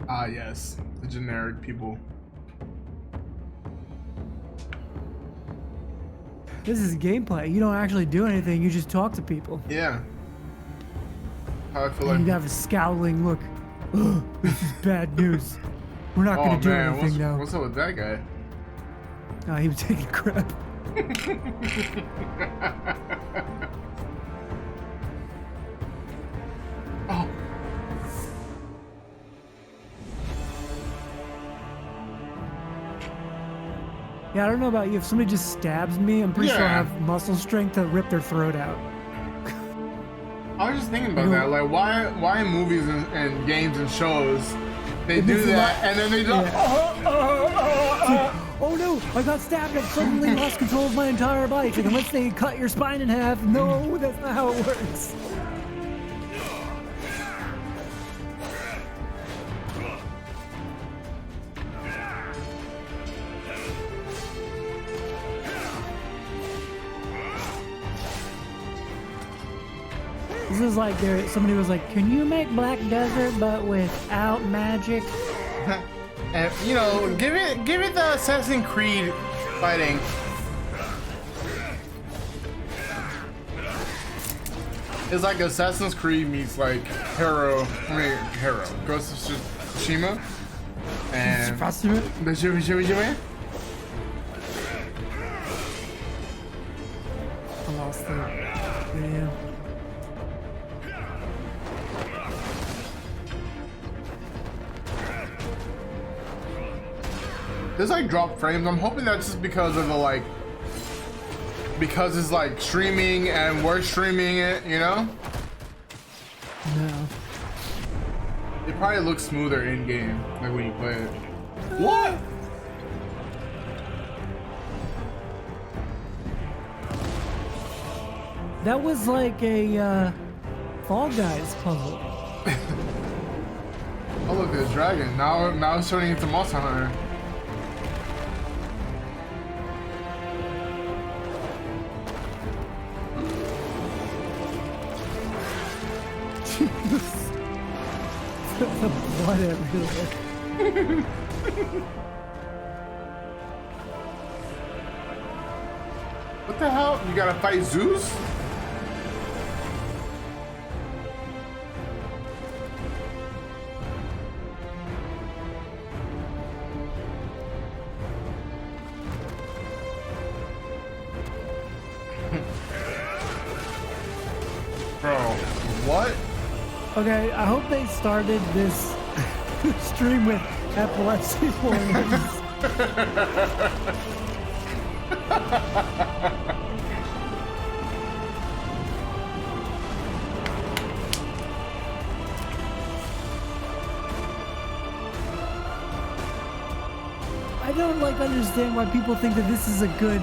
Ah, yes. The generic people. This is gameplay. You don't actually do anything. You just talk to people. Yeah. How I feel And like. you have a scowling look. Ugh, this is bad news. We're not going to do anything now. What's up with that guy? Oh, he was taking a crap. Oh. Yeah, I don't know about you. If somebody just stabs me, I'm pretty sure I have muscle strength to rip their throat out. I was just thinking about that. Like, why in movies and games and shows they do that, and then they just. Oh no! I got stabbed. I suddenly lost control of my entire body. Like, unless they cut your spine in half. No, that's not how it works. This is like somebody was like, "Can you make Black Desert but without magic?" And you know, give it the Assassin's Creed fighting. It's like Assassin's Creed meets like Ghost of Tsushima. And I lost the video. There's like drop frames. I'm hoping that's just because of the because it's like streaming and we're streaming it, you know? No. It probably looks smoother in game, like when you play it. What? That was like a Fall Guys puzzle. Oh look, there's dragon. Now it's turning into Monster Hunter. The blood everywhere. What the hell? You gotta fight Zeus? Bro, what? Okay, I hope they started this stream with epilepsy warnings. I don't like understand why people think that this is a good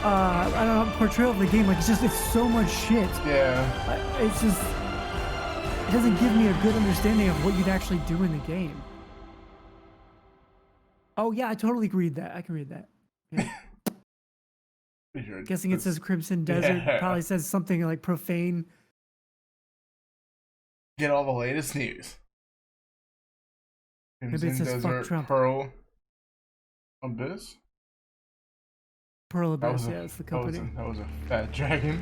I don't know, portrayal of the game. Like it's so much shit. Yeah. It's just it doesn't give me a good understanding of what you'd actually do in the game. Oh yeah, I totally read that. I can read that. Yeah. Guessing it says Crimson Desert. Yeah. Probably says something like profane. Get all the latest news. Maybe it says fuck Trump. Pearl Abyss? Pearl Abyss, yeah, it's the company. That was a fat dragon.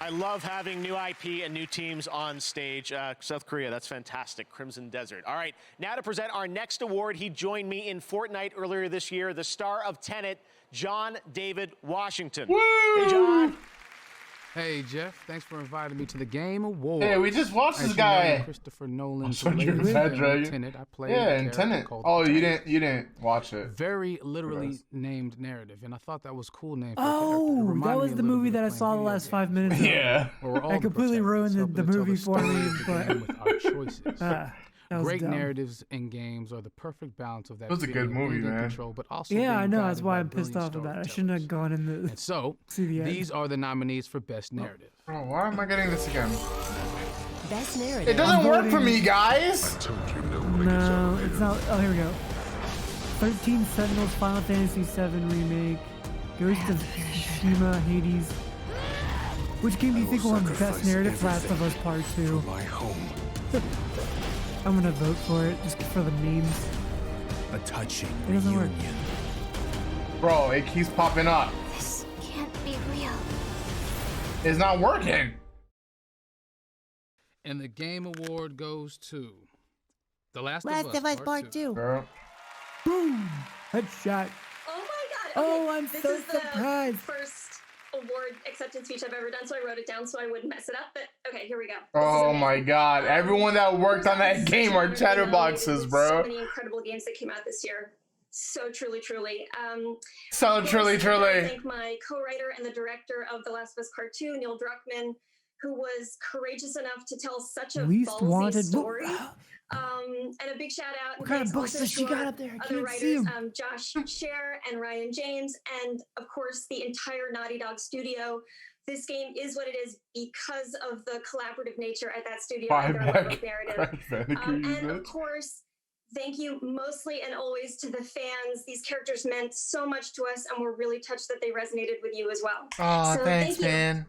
I love having new IP and new teams on stage. South Korea, that's fantastic. Crimson Desert. All right, now to present our next award. He joined me in Fortnite earlier this year, the star of Tenet, John David Washington. Woo! Hey, John. Hey, Jeff. Thanks for inviting me to the Game Awards. Hey, we just watched this As guy. You know, Christopher Nolan's Tenet. I played Yeah, a in character Tenet. called Oh, you Tenet. didn't watch it. Very literally named narrative, and I thought that was a cool name for Oh, that was the movie that I saw the last 5 minutes of. Yeah. I completely ruined the movie for me, but with our choices. that was Great dumb. narratives in games are the perfect balance of that. It was a good feeling of movie, being in man. Control, but also Yeah, I being know. That's guided why by I'm pissed brilliant off of that. I shouldn't have gone in the. And so, see the end. these are the nominees for Best Narrative. Bro, why am I getting this again? Best narrative. It doesn't work for me, guys. No, it's not. Oh, here we go. 13 Sentinels, Final Fantasy VII Remake, Ghost of Tsushima, Hades. Which game do you think will have the best narrative? Last of Us Part 2. My home. I'm gonna vote for it just for the memes. A touching It doesn't work. reunion. Bro, it keeps popping up. This can't be real. It's not working. And the Game Award goes to The Last Last of of Us Us Part 2. Girl. Boom! Headshot. Oh my god. Oh, Okay, I'm this so is the surprised. first award acceptance speech I've ever done, so I wrote it down so I wouldn't mess it up. But okay, here we go. Oh my god. Everyone that worked on that game are chatterboxes, bro. So many incredible games that came out this year. So truly. So of course, truly. I thank my co-writer and the director of The Last of Us Part 2, Neil Druckmann, who was courageous enough to tell such a Least ballsy wanted. story. And a big shout out. What kind of books does she got up there? I can't see them. Josh Scher and Ryan James, and of course the entire Naughty Dog studio. This game is what it is because of the collaborative nature at that studio and their love of narrative. And of course, thank you mostly and always to the fans. These characters meant so much to us, and we're really touched that they resonated with you as well. Oh, so thanks, thank you. man.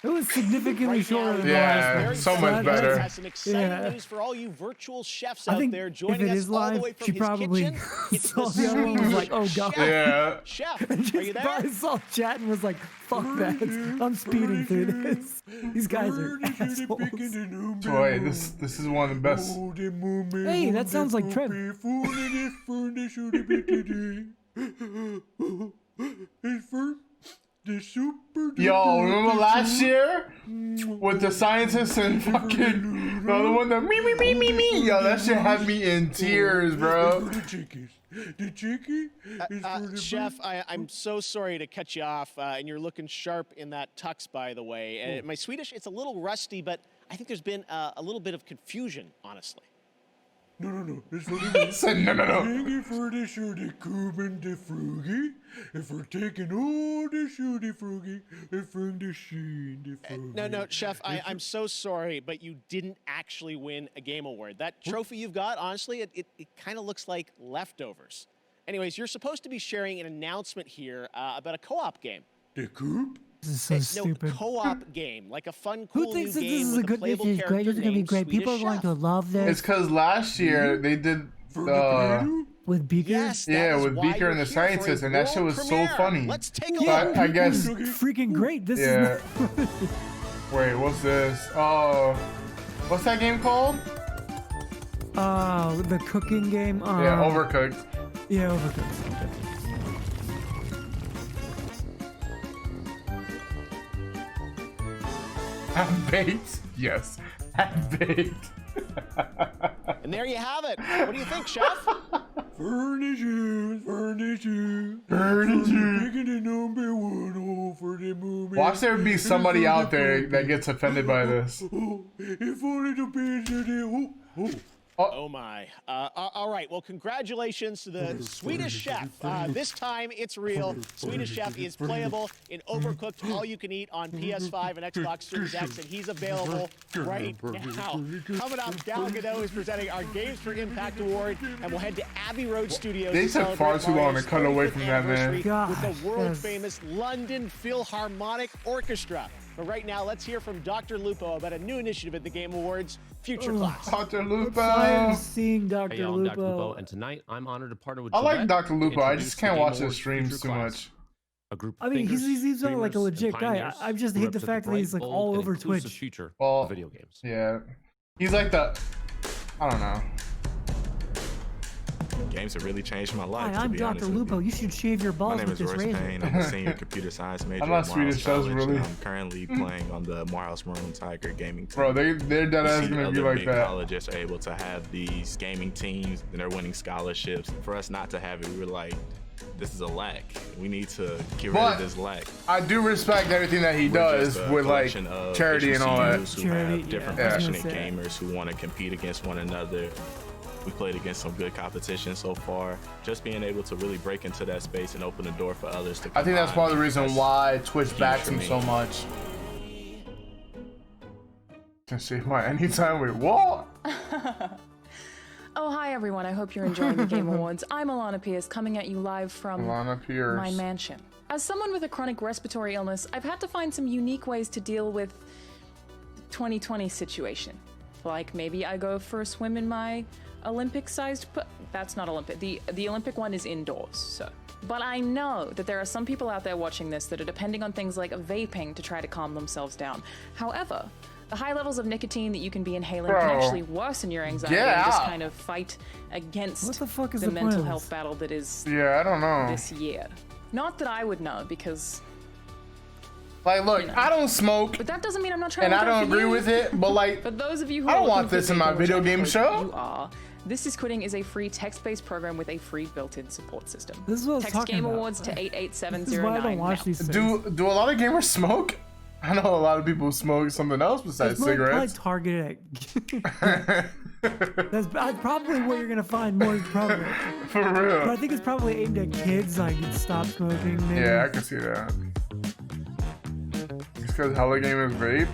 It was significantly shorter than the Yeah, last one. so much better. Has some exciting news for all you virtual chefs out I think there if joining it us is all the live, way from she his probably kitchen. It's saw the the other one and was like, oh god. Yeah. Chef, And are you just there? probably saw chat and was like, fuck that. I'm speeding through this. These guys are assholes. Boy, this is one of the best. Hey, that sounds like Trev. Yo, remember last year with the scientists and fucking the other one that me. Yo, that shit had me in tears, bro. Chef, I'm so sorry to cut you off, and you're looking sharp in that tux, by the way. My Swedish, it's a little rusty, but I think there's been a little bit of confusion, honestly. No. He said no. Thank you for the shooty kuben de frugi. And for taking all the shooty frugi and from the sheen de frugi. No, Chef, I'm so sorry, but you didn't actually win a game award. That trophy you've got, honestly, it kind of looks like leftovers. Anyways, you're supposed to be sharing an announcement here about a co-op game. The coop? This is so stupid. Co-op game, like a fun, cool Who thinks new that game this is with a good? This playable is great. character This is gonna be named great. People are Swedish going Chef. to love this. It's because last year they did with Beaker. Yes, that yeah, is with why Beaker you're and the here for a scientists, and that shit was world so premiere. funny. Let's take a But look. I guess. Freaking great. This Yeah. is. Wait, what's this? Oh, what's that game called? The cooking game. Yeah, Overcooked. Yeah, Overcooked. Half-baked? Yes. Half-baked. And there you have it. What do you think, Chef? Furniture. Picking the number one for the movie. Watch there be somebody out there that gets offended by this. If only the page Oh my. All right. Well, congratulations to the Swedish Chef. This time it's real. Swedish Chef is playable in Overcooked All You Can Eat on PS5 and Xbox Series X, and he's available right now. Coming up, Gal Gadot is presenting our Games for Impact Award, and we'll head to Abbey Road Studios. They took far too long to cut away from that, man. With the world-famous London Philharmonic Orchestra. But right now, let's hear from Dr. Lupo about a new initiative at the Game Awards, Future Class. Dr. Lupo. I'm seeing Dr. Hey, I'm Lupo. Dr. Lupo, and tonight I'm honored to partner with I like Gillette Dr. to Lupo. I introduce just the can't Game watch his Awards streams Future too Class. much. A group I mean, thinkers, he's not like a dreamers, legit and guy. pioneers I just who hate the represent fact that bright, he's like bold, all and over inclusive Twitch. future Well, of video games. Yeah. He's like the, I don't know. Games have really changed my life. Hi, I'm Dr. Lupo. You should shave your My balls name with is this Royce razor. Payne. I'm a senior computer science major I'm not at Morehouse Swedish, that was College, really- and I'm currently playing on the Morehouse Maroon Tiger gaming team. Bro, they're dead ass You see gonna be other like big that. colleges are able to have these gaming teams, and they're winning scholarships. For us not to have it, we were like, this is a lack. We need to get rid But of this lack. I do respect everything that he We're does just a with like collection of charity and all that. HBCUs who have different yeah. I was passionate gonna say. gamers who want to compete against one another. We played against some good competition so far. Just being able to really break into that space and open the door for others to come I think that's on, part of the reason that's why Twitch huge backs for him me. so much. Can save my anytime. Wait, what? Oh, hi everyone. I hope you're enjoying the Game Awards. I'm Alana Pierce, coming at you live from Alana Pierce. my mansion. As someone with a chronic respiratory illness, I've had to find some unique ways to deal with 2020 situation. Like maybe I go for a swim in my Olympic-sized that's not Olympic. The Olympic one is indoors, so. But I know that there are some people out there watching this that are depending on things like vaping to try to calm themselves down. However, the high levels of nicotine that you can be inhaling can Bro. actually worsen your anxiety Yeah. and just kind of fight against What the fuck is the the point mental of health this? battle that is Yeah, I don't know. this year. Not that I would know, because Like, look, I don't smoke, but that doesn't mean I'm not trying and to I look out don't for agree you. with it. But like, For those of you who I are don't want looking for this in my vaping, which video I game hope show. You are. This is Quitting is a free text-based program with a free built-in support system. This is what I was Text talking Game about. Awards to This is 88709 why I don't watch now. these things. do a lot of gamers smoke? I know a lot of people smoke something else besides It's more probably cigarettes. targeted at. That's probably what you're gonna find more probably. For real. But I think it's probably aimed at kids, like stop smoking. Maybe. Yeah, I can see that. It's because hella gamers vape.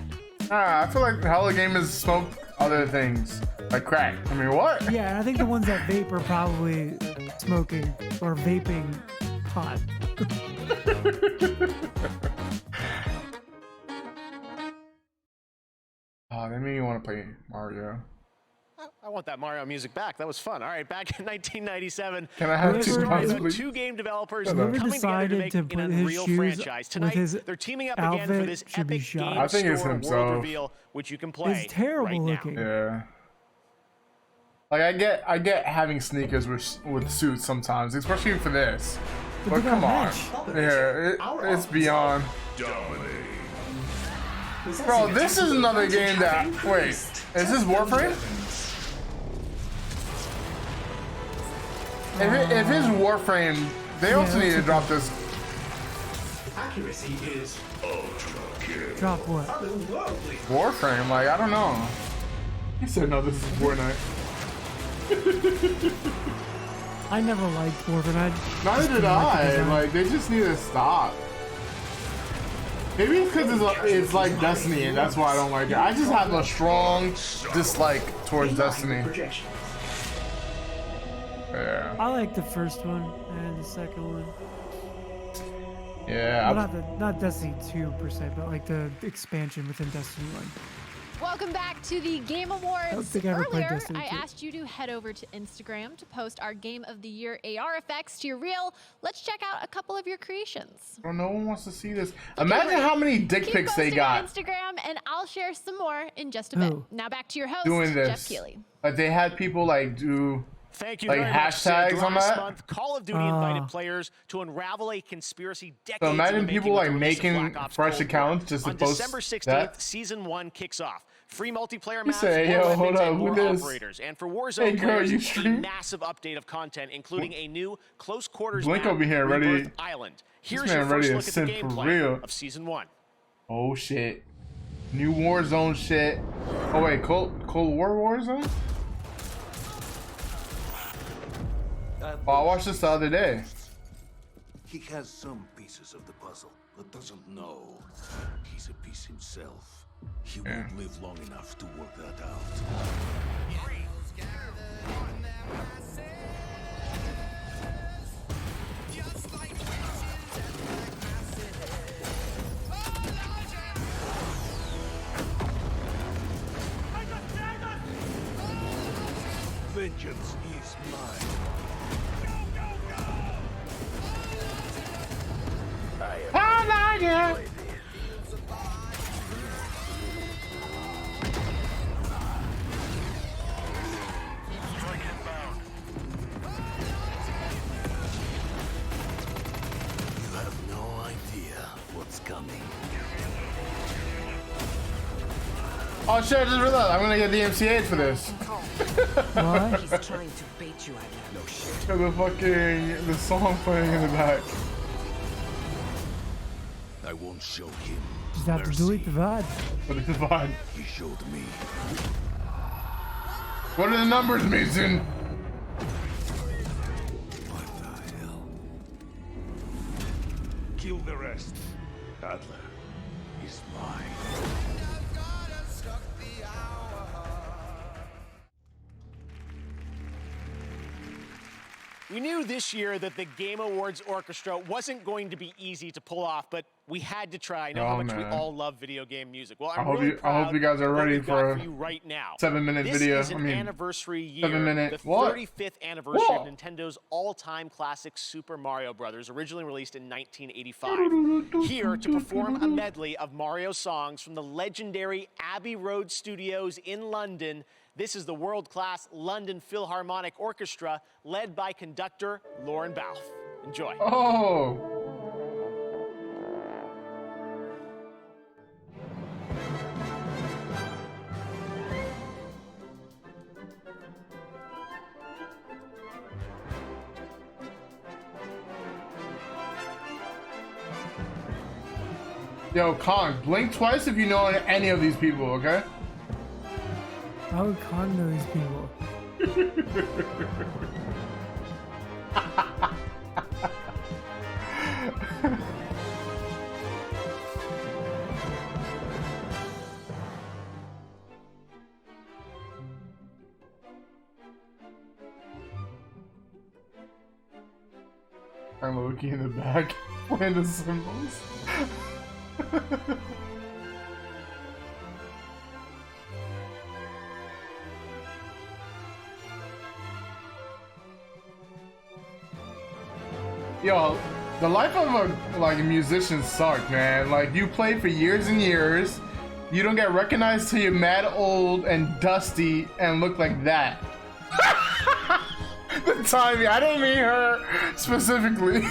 I feel like hella gamers smoke other things like crack. I mean, what? Yeah, and I think the ones that vape are probably smoking or vaping pot. Oh, that made me want to play Mario. I want that Mario music back. That was fun. All right, back in 1997. Can I have two stories guns, about please? two game developers Whoever coming together to decided make to an put his unreal shoes franchise. with Tonight, his they're teaming up again for outfit this should be epic shot. game I think it's store world himself. reveal, which you can play It's terrible right looking. now. Yeah. Like I get having sneakers with suits sometimes, especially for this. But they come don't on, match. yeah, it's beyond. Bro, this is another game that. Wait, is this Warframe? If it's Warframe, they also need to drop this. Accuracy is ultra good. Drop what? Otherworldly. Warframe, like I don't know. He said no, this is Fortnite. I never liked Warframe. Neither did I. Like they just need to stop. Maybe it's because it's like Destiny, and that's why I don't like it. I just have a strong dislike towards Destiny. Yeah. I like the first one and the second one. Yeah. Well, not Destiny 2 per se, but like the expansion within Destiny 1. Welcome back to the Game Awards. don't think I ever played Earlier, Destiny I 2. asked you to head over to Instagram to post our Game of the Year AR effects to your reel. Let's check out a couple of your creations. Bro, no one wants to see this. Imagine how many dick Keep pics they posting on got Instagram, and I'll share some more in just a bit. Who? Now back to your host, doing Jeff this. Keighley. Like they had people like do Thank you like very much, Sid. hashtags on Last that. month, Call of Duty invited players to unravel a conspiracy decades So in imagine the making people with like the release of making Black Ops fresh Cold War. accounts just to On post December 16th, that. Season 1 kicks off. Free multiplayer You maps, say, more yo, weapons, hold up, and who more this? operators. And for Warzone Hey, girl, players, you a stream? massive update of content, including a new close quarters Blink map, over here, ready- Rebirth Island. Here's This your man ready first to look at the send for gameplay real. of Season 1. Oh shit. New Warzone shit. Oh wait, Cold War Warzone? Oh, I watched this the other day. He has some pieces of the puzzle, but doesn't know he's a piece himself. He won't live long enough to work that out. Vengeance is mine. I like it. You have no idea what's coming. Oh shit, I just realized I'm gonna get the MCA for this. What? He's trying to bait you out of no shit. The song playing in the back. I won't show him. Just have to delete the VOD. What is the VOD? He showed me. What are the numbers, Mason? What the hell? Kill the rest. Adler is mine. We knew this year that the Game Awards Orchestra wasn't going to be easy to pull off, but we had to try. I know how much we all love video game music. Well, I'm really proud I hope you guys are ready for you right now. 7-minute video. This is an anniversary year, 7-minute. the What? 35th anniversary of Nintendo's all-time classic Super Mario Bros., originally released in 1985. Here to perform a medley of Mario songs from the legendary Abbey Road Studios in London. This is the world-class London Philharmonic Orchestra, led by conductor Lauren Balfe. Enjoy. Oh. Yo, Kong, blink twice if you know any of these people, okay? How would Kong know these people? I'm looking in the back, playing the cymbals. Yo, the life of a musician suck, man. Like, you play for years and years, you don't get recognized till you're mad old and dusty and look like that. The timing, I didn't mean her specifically.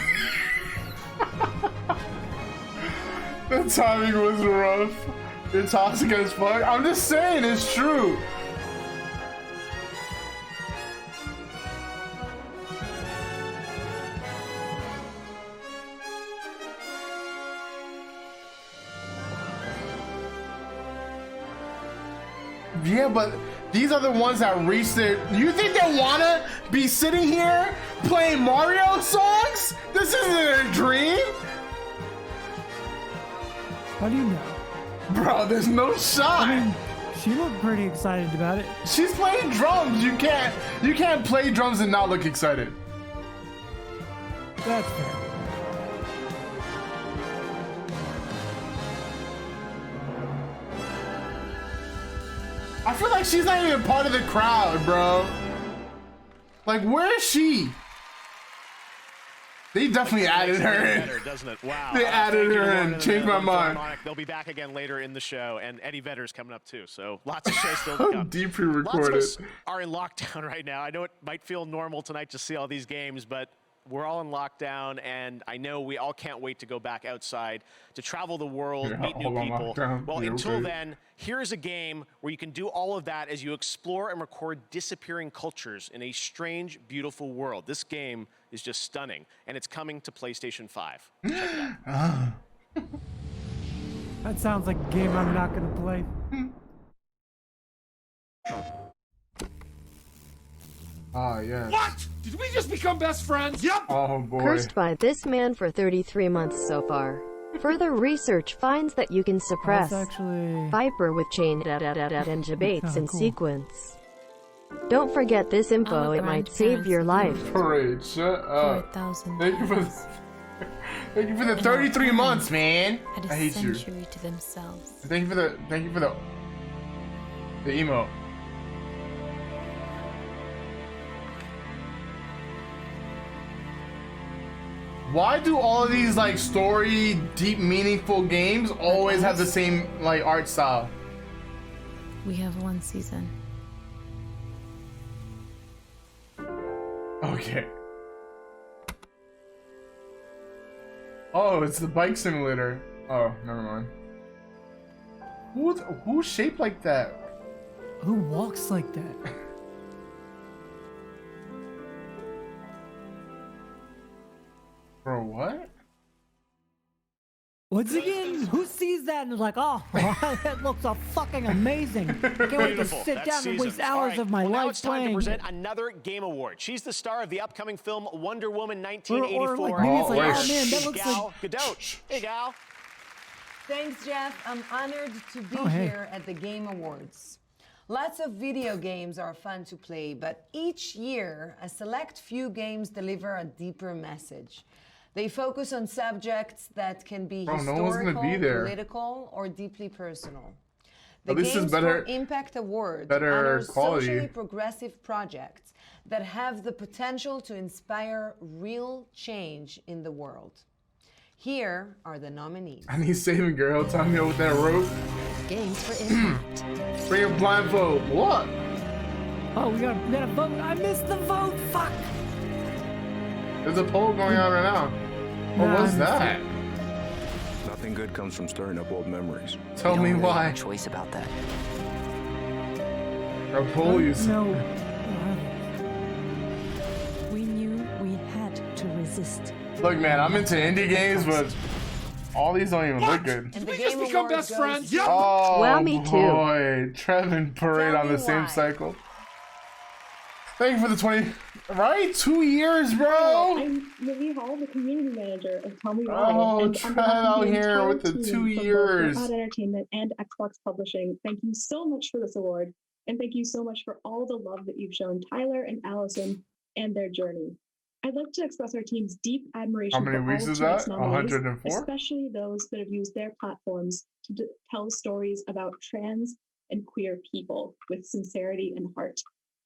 The timing was rough. You're toxic as fuck. I'm just saying, it's true. Yeah, but these are the ones that reached it. You think they wanna be sitting here playing Mario songs? This isn't a dream. How do you know? Bro, there's no shot. I mean, she looked pretty excited about it. She's playing drums. You can't play drums and not look excited. That's fair. I feel like she's not even part of the crowd, bro. Like, where is she? They definitely added her in. Better, doesn't it? Wow. They added her in. Changed my mind. They'll be back again later in the show, and Eddie Vedder's coming up too. So lots of shows still to come. Deeply recorded. Lots of us are in lockdown right now. I know it might feel normal tonight to see all these games, but we're all in lockdown, and I know we all can't wait to go back outside to travel the world, meet new people. Well, until then, here's a game where you can do all of that as you explore and record disappearing cultures in a strange, beautiful world. This game is just stunning, and it's coming to PlayStation 5. Check it out. That sounds like a game I'm not gonna play. Ah, yes. What? Did we just become best friends? Yep. Oh boy. Cursed by this man for 33 months so far. Further research finds that you can suppress Viper with chain and debates in sequence. Don't forget this info, it might save your life. Parade, shut up. Thank you for thank you for the 33 months, man. I hate you. To themselves. Thank you for the emo. Why do all of these like story, deep, meaningful games always have the same like art style? We have one season. Okay. Oh, it's the bike simulator. Oh, never mind. Who's shaped like that? Who walks like that? Bro, what? Once again, who sees that and is like, oh, that looks fucking amazing. Can't wait to Beautiful. sit That's down and waste seasons. hours All right. of my Well, now life it's time playing. to present another Game Award. She's the star of the upcoming film Wonder Woman 1984. Or like, maybe it's like, oh man, that looks Gal like... Gadot. Hey, Gal. Thanks, Jeff. I'm honored to be hey. here at the Game Awards. Lots of video games are fun to play, but each year, a select few games deliver a deeper message. They focus on subjects that can be historical, political, or deeply personal. The Games for Impact Award honors socially progressive projects that have the potential to inspire real change in the world. Here are the nominees. I need saving, girl. Tie me up with that rope. Games for Impact. Bring a blindfold. What? Oh, we got a vote. I missed the vote. Fuck. There's a poll going on right now. What was that? Nothing good comes from stirring up old memories. Tell me why. Have a choice about that. A poll you said. No. We knew we had to resist. Look, man, I'm into indie games, but all these don't even look good. And the Game become best friends? Yep. Oh, well, me too. Boy, Trev and Parade on the same cycle. Thank you for the 20. Right? 2 years, bro. I'm Livy Hall, the community manager of Tell Me Why. Oh, Trev out here with the 2 years. Odd Entertainment and Xbox Publishing. Thank you so much for this award, and thank you so much for all the love that you've shown Tyler and Allison and their journey. I'd like to express our team's deep admiration How many for weeks all is tonight's that? nominees, 104? especially those that have used their platforms to tell stories about trans and queer people with sincerity and heart.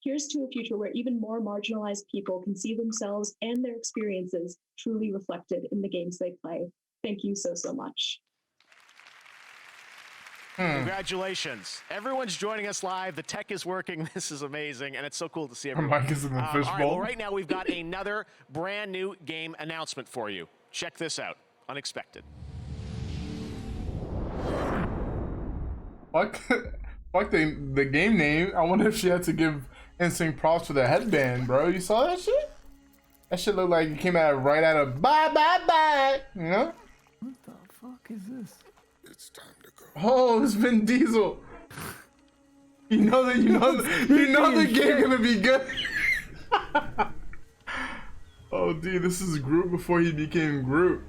Here's to a future where even more marginalized people can see themselves and their experiences truly reflected in the games they play. Thank you so, so much. Congratulations. Everyone's joining us live. The tech is working. This is amazing, and it's so cool to see everyone. Mike is in the All right, fishbowl. well, right now we've got another brand new game announcement for you. Check this out. Unexpected. Fuck the game name. I wonder if she had to give instant props for the headband, bro. You saw that shit? That shit looked like you came out right out of bye bye bye. You know? What the fuck is this? It's time to go. Oh, it's Vin Diesel. You know the game gonna be good. Oh, dude, this is Groot before he became Groot.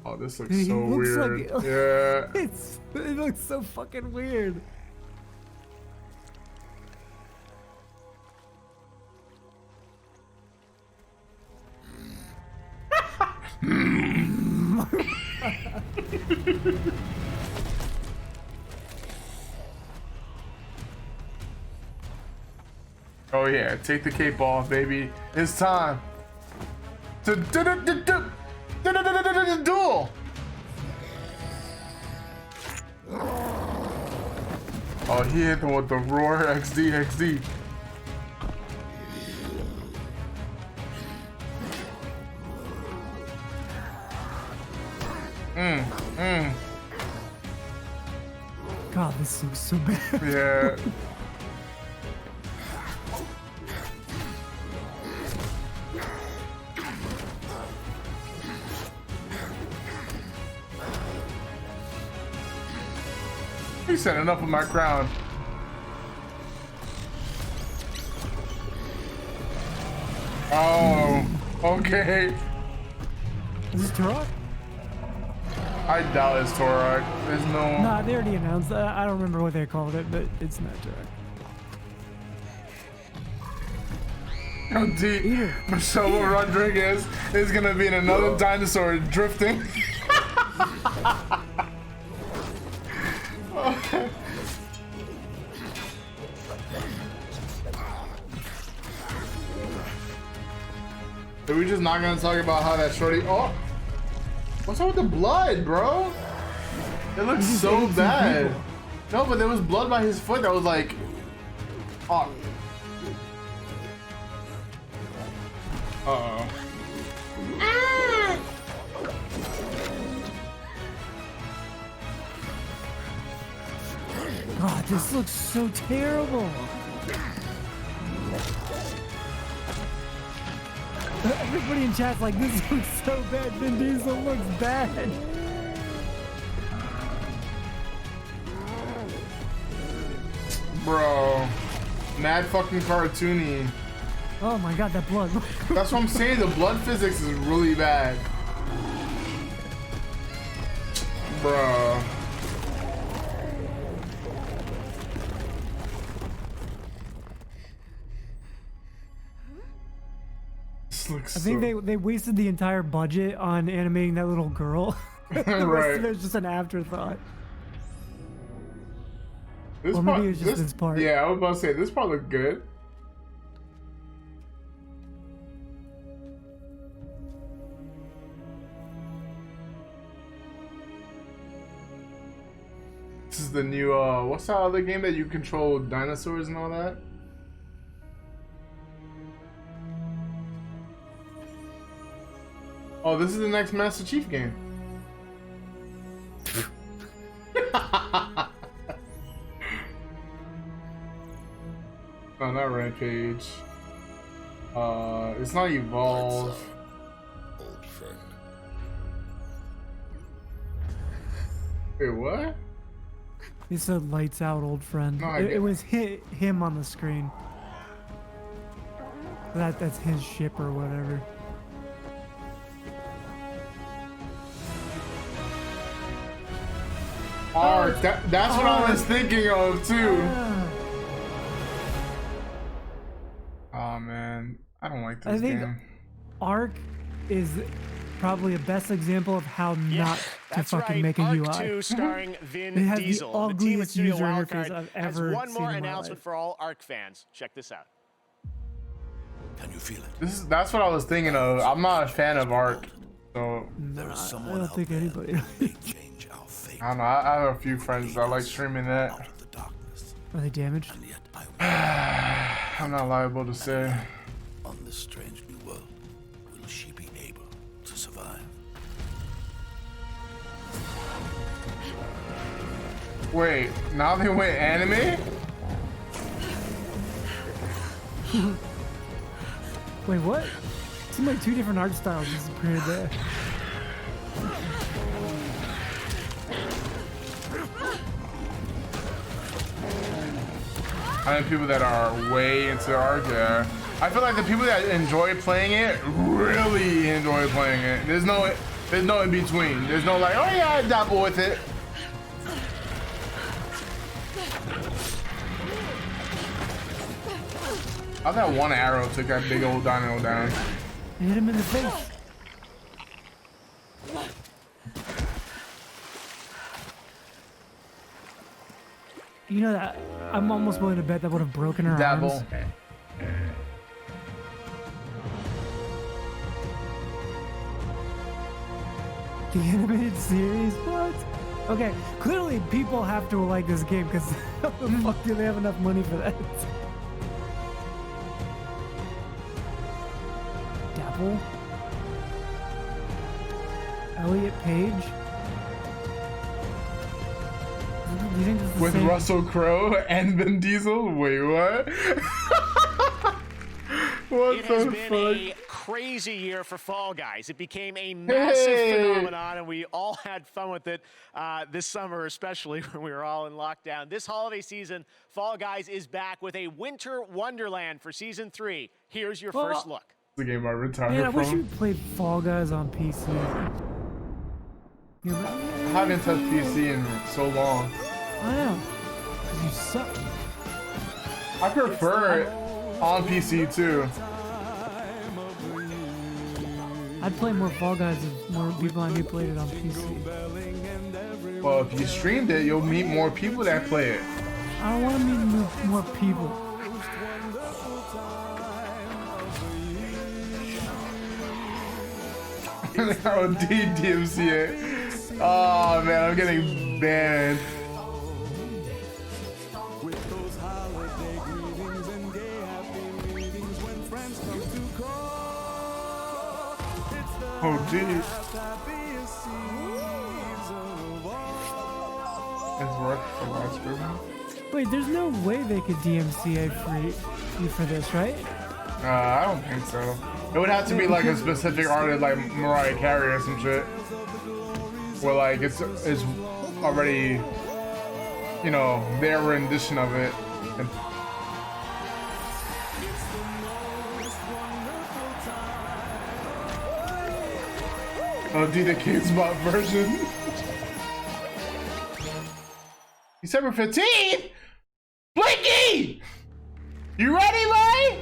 Oh, this looks so weird. Like, yeah. It looks so fucking weird. Oh yeah, take the cape off, baby. It's time to duel. Oh, he hit them with the roar XD. God, this looks so bad. Yeah. He said enough of my crown. Okay. Is this Turok? I doubt it's Turok. There's no. Nah, they already announced that. I don't remember what they called it, but it's not Turok. Oh, D. Michelle Rodriguez is gonna be in another dinosaur drifting. Are we just not gonna talk about how that shorty? Oh, what's up with the blood, bro? It looks so bad. No, but there was blood by his foot that was like, oh. Uh-oh. God, this looks so terrible. Everybody in chat's like, this looks so bad. Vin Diesel looks bad. Bro, mad fucking cartoony. Oh my God, that blood. That's what I'm saying. The blood physics is really bad. Bro. I think they wasted the entire budget on animating that little girl. The rest of it was just an afterthought. This or maybe it was just this part. Yeah, I was about to say, this part looked good. This is the new, what's that other game that you control dinosaurs and all that? Oh, this is the next Master Chief game. Oh, not Rampage. It's not Evolve. Old friend. Wait, what? He said lights out, old friend. No, It was him on the screen. That's his ship or whatever. Ark, that's what I was thinking of too. Oh man, I don't like this I think game. Ark is probably the best example of how not to fucking make a Ark UI. 2 starring Vin It has Diesel. the The team at ugliest Studio user Wildcard interface I've has ever one more seen in my announcement life. for all Ark fans. Check this out. Can you feel it? That's what I was thinking of. I'm not a fan of Ark, so There is I someone don't think anybody. change our fate. I don't know. I have a few friends that like streaming that. Are they damaged? I'm not liable to say. On this strange new world, will she be able to survive? Wait, now they went anime? Wait, what? Seems like two different art styles disappeared there. I know people that are way into Ark, yeah. I feel like the people that enjoy playing it really enjoy playing it. There's no in between. There's no like, oh yeah, I dabble with it. How that one arrow took that big old dino down? Hit him in the face. You know that I'm almost willing to bet that would have broken her Dabble. arms. The animated series? What? Okay, clearly people have to like this game because how the fuck do they have enough money for that? Dapple? Elliot Page? Do you think this is the With same? Russell Crowe and Vin Diesel? Wait, what? What It has the been fuck? a crazy year for Fall Guys. It became a massive phenomenon, and we all had fun with it this summer, especially when we were all in lockdown. This holiday season, Fall Guys is back with a winter wonderland for season 3. Here's your first look. The game I retired Man, I wish from. you played Fall Guys on PC. I haven't touched PC in so long. I know. 'Cause you suck. I prefer it on PC too. I'd play more Fall Guys if more people I knew played it on PC. Well, if you streamed it, you'll meet more people that play it. I don't want to meet more people. Oh, DMCA. Oh man, I'm getting banned. Oh, geez. It's worth the last group. Wait, there's no way they could DMCA free you for this, right? I don't think so. It would have to be like a specific artist, like Mariah Carey or some shit, where like it's already, you know, their rendition of it. And oh, do the Kids Bop version. December 15th? Blinky! You ready, Lay?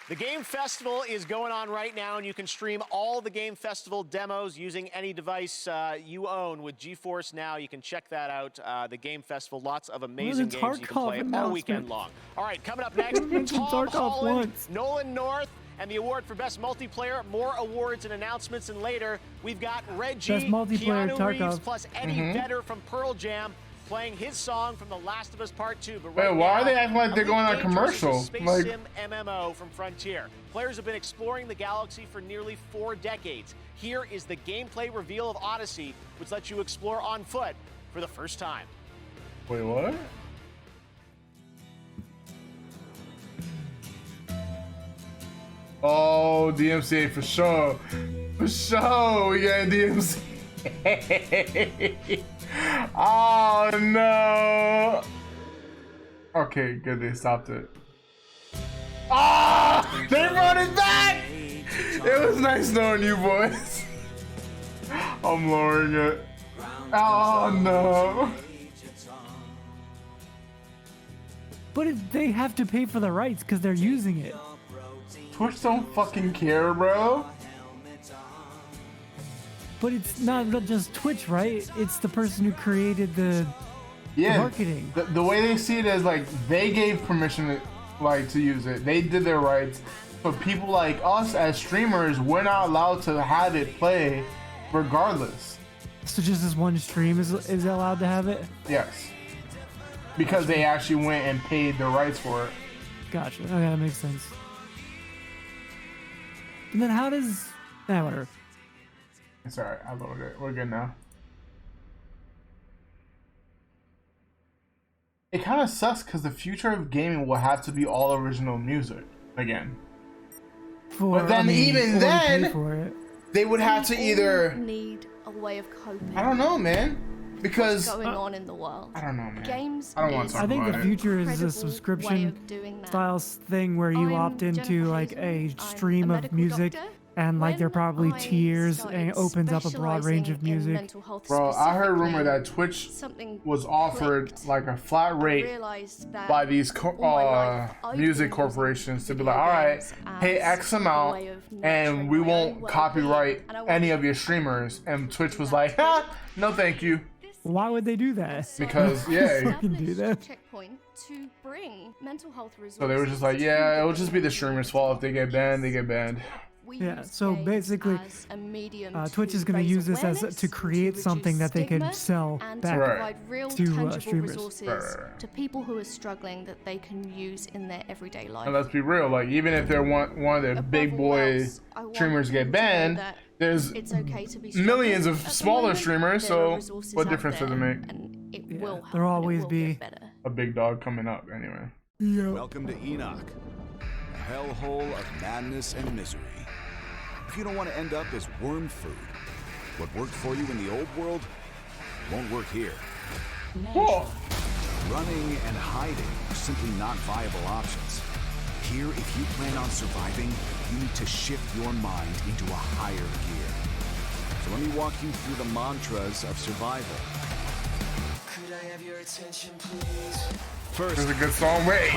The Game Festival is going on right now, and you can stream all the Game Festival demos using any device you own with GeForce Now. You can check that out. The Game Festival, lots of amazing games you can play all weekend long. All right, coming up next, Tom Holland, Nolan North, and the award for Best Multiplayer. More awards and announcements, and later we've got Reggie, Keanu Reeves, plus Eddie Vedder from Pearl Jam, playing his song from The Last of Us Part 2. But right wait, why now, are they acting like they're going on commercial? Space Like, Sim MMO from Frontier. Players have been exploring the galaxy for nearly 4 decades. Here is the gameplay reveal of Odyssey, which lets you explore on foot for the first time. wait, what? Oh, DMCA for sure. For sure, we got DMCA. Oh no. Okay, good, they stopped it. Ah, they brought it back. It was nice knowing you boys. I'm lowering it. Oh no. But they have to pay for the rights because they're using it. Twitch don't fucking care, bro. But it's not just Twitch, right? It's the person who created the marketing. The way they see it is like they gave permission to use it. They did their rights. But people like us as streamers, we're not allowed to have it play regardless. So just this one stream is allowed to have it? Yes. Because they actually went and paid the rights for it. Gotcha. Okay, that makes sense. And then how does... whatever. It's alright, I loaded it. We're good now. It kind of sucks because the future of gaming will have to be all original music again. But then even then, they would have to either need a way of coping. I don't know, man. Because what's going on in the world. I don't know, man. Games. I don't want to talk about it. I think the future is a subscription style thing where you opt into like a stream of music. And like there are probably tiers and it opens up a broad range of music. Bro, I heard a rumor that Twitch was offered like a flat rate by these music corporations to be like, all right, pay X amount and we won't copyright any of your streamers. And Twitch was like, no thank you. Why would they do that? Because, yeah. You can do that. To bring mental health resources. So they were just like, yeah, it'll just be the streamer's fault. If they get banned, they get banned. Yeah, so basically, Twitch is going to use this as to create something that they can sell back to streamers. To people who are struggling that they can use in their everyday life. And let's be real, like even if they're one of the big boy streamers get banned, there's millions of smaller streamers, so what difference does it make? There'll always be a big dog coming up anyway. Yeah. Welcome to Enoch, a hellhole of madness and misery. If you don't want to end up as worm food, what worked for you in the old world won't work here. Whoa. Running and hiding are simply not viable options. Here, if you plan on surviving, you need to shift your mind into a higher gear. So let me walk you through the mantras of survival. Could I have your attention, please? First, this is a good song. Wait,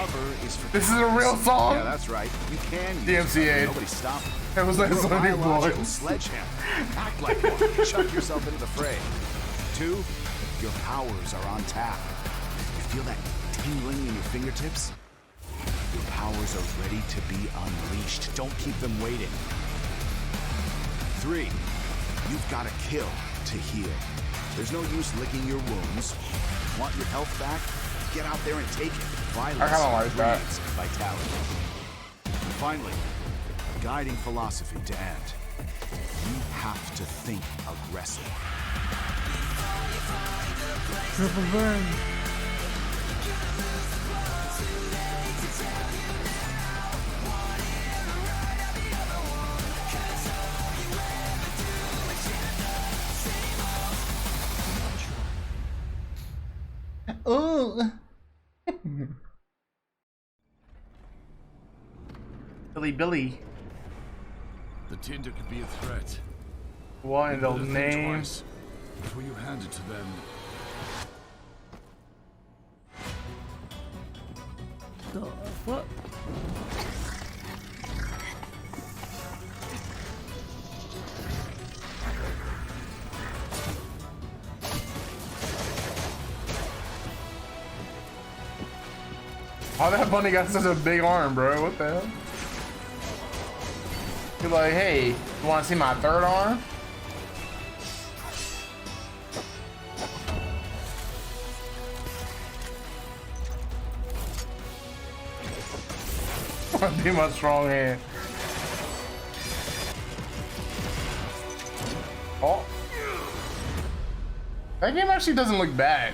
this is a real song? Yeah, that's right. You can use DMCA. Nobody stop it. It was like You're a Sonic biological Boys. sledgehammer. Act like one. Chuck yourself into the fray. 2, your powers are on tap. You feel that tingling in your fingertips? Your powers are ready to be unleashed. Don't keep them waiting. 3, you've got to kill to heal. There's no use licking your wounds. Want your health back? Get out there and take it. Violence I kinda like that. breeds vitality. And finally, a guiding philosophy to end. You have to think aggressive. Triple burn. Oh. Billy. The Tinder could be a threat. What in the You better think name? twice before you hand it to them. The fuck? How that bunny got such a big arm, bro? What the hell? You're like, hey, you want to see my third arm? I do my strong hand. Oh. That game actually doesn't look bad.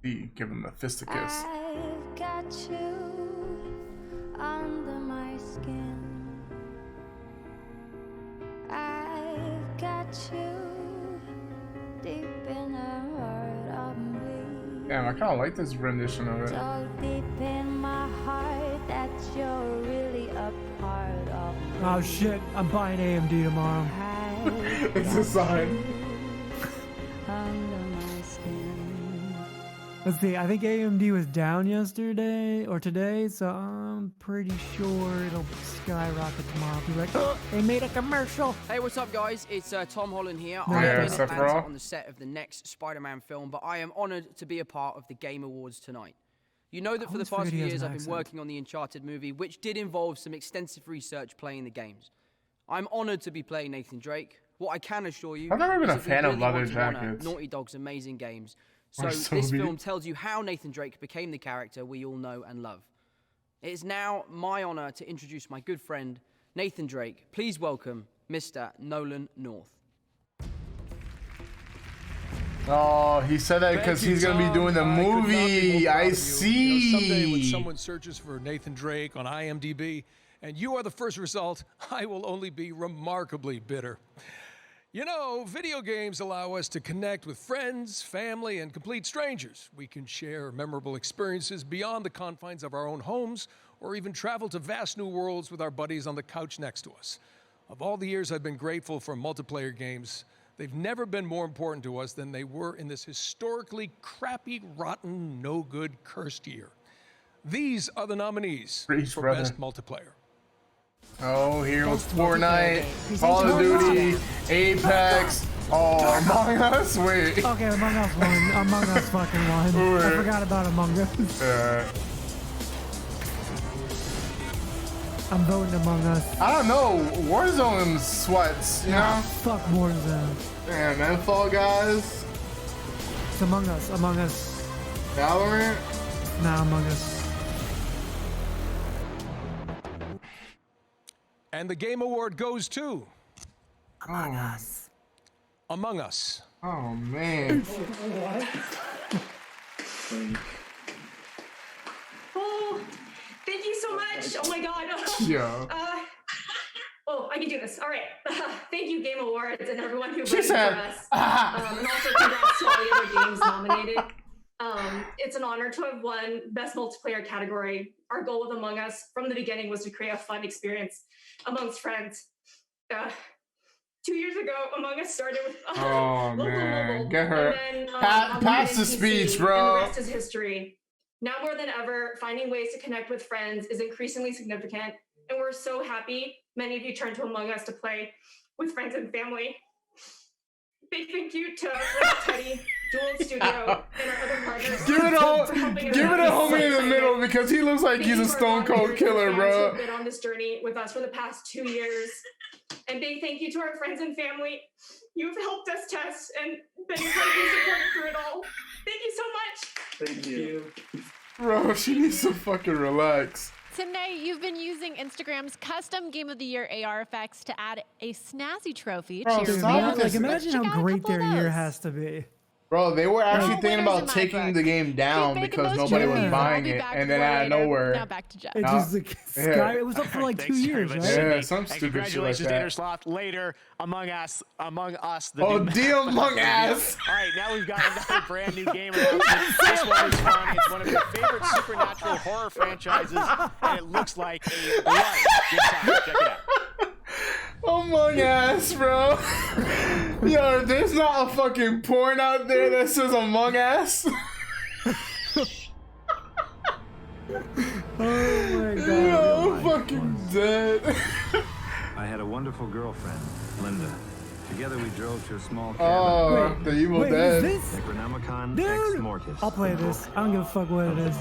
Give him a fisticus. I've got you under my skin. I've got you deep in the heart of me. Damn, I kind of like this rendition of it. So deep in my heart that you're really a part of me. Oh shit, I'm buying AMD tomorrow. It's a sign. Under my skin. Let's see, I think AMD was down yesterday or today, so I'm pretty sure it'll skyrocket tomorrow. Be like, oh, they made a commercial. Hey, what's up, guys? It's Tom Holland here. Yeah, I am in what's up, Atlanta bro? on the set of the next Spider-Man film, but I am honored to be a part of the Game Awards tonight. You know that for the always past forget few he has years an I've been accent. working on the Uncharted movie, which did involve some extensive research playing the games. I'm honored to be playing Nathan Drake. What I can assure you I've never been is a that we fan of really leather want to honor jackets. Naughty Dog's amazing games. Or So this Soviet. film tells you how Nathan Drake became the character we all know and love. It is now my honor to introduce my good friend, Nathan Drake. Please welcome Mr. Nolan North. Oh, he said that because he's gonna be doing the movie. I see. Someday when someone searches for Nathan Drake on IMDb and you are the first result, I will only be remarkably bitter. You know, video games allow us to connect with friends, family, and complete strangers. We can share memorable experiences beyond the confines of our own homes, or even travel to vast new worlds with our buddies on the couch next to us. Of all the years I've been grateful for multiplayer games, they've never been more important to us than they were in this historically crappy, rotten, no-good, cursed year. These are the nominees for brother. Best Multiplayer. Oh, here was Fortnite, Call of Duty, Apex, oh, Among Us, wait. Okay, Among Us won. Among Us fucking won. I Wait. forgot about Among Us. I'm voting Among Us. I don't know, Warzone sweats, you know? Fuck Warzone. Damn, man, Fall Guys, It's Among Us. Among Us. Valorant. Nah, Among Us. And the Game Award goes to Among Us. Among Us. Oh, man. Oh, thank you so much. Oh my God. Yeah. Oh, I can do this. All right. Thank you, Game Awards, and everyone who She voted said, for us. And also congrats to all the other games nominated. It's an honor to have won Best Multiplayer category. Our goal with Among Us from the beginning was to create a fun experience amongst friends. 2 years ago, Among Us started with oh local man, mobile, get her. and then Pass the speech, bro. And the rest is history. Now more than ever, finding ways to connect with friends is increasingly significant, and we're so happy many of you turned to Among Us to play with friends and family. Big thank you to Teddy, Dual Studio, and our other partners. Give it a homie in the middle because he looks like he's a stone cold killer, bro. Who have been on this journey with us for the past 2 years. And big thank you to our friends and family. You've helped us test and been incredibly supportive through it all. Thank you so much. Thank you. Bro, she needs to fucking relax. Tonight, you've been using Instagram's custom Game of the Year AR effects to add a snazzy trophy to your Like, imagine how great their year has to be. Bro, they were actually thinking about taking the game down because nobody was buying it, and then out of nowhere, now back to Jeff. It just it was up for like 2 years, right? Yeah, some stupid shit like that. Congratulations, later Among Us. The Among Us. All right, now we've got another brand new game announcement. This one is fun. It's one of your favorite supernatural horror franchises, and it looks like a bloody good time. Check it out. Among Us, bro. Yo, there's not a fucking porn out there that says Among Us. Oh my god. Yo, I'm fucking dead. I had a wonderful girlfriend, Linda. Together we drove to a small cabin. Oh, the Evil Dead. Is this? Necronomicon Dude, Ex Mortis. I'll play this. I don't give a fuck what it is.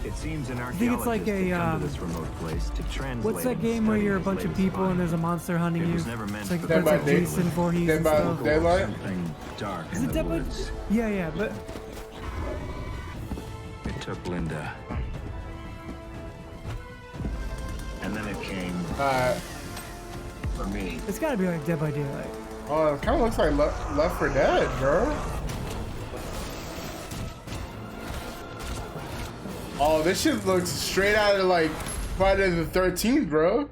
It seems an I think it's like archaeologist a had come to this remote place to translate what's that game where you're a bunch of people and there's a monster hunting you? was never meant It's like for it's like Jason Voorhees and stuff. something dark Is in it the Dead by? woods. Yeah, but It took Linda. And then it came for me. it's gotta be like Dead by Daylight. Oh, it kind of looks like Left 4 Dead, bro. Oh, this shit looks straight out of like Friday the 13th, bro.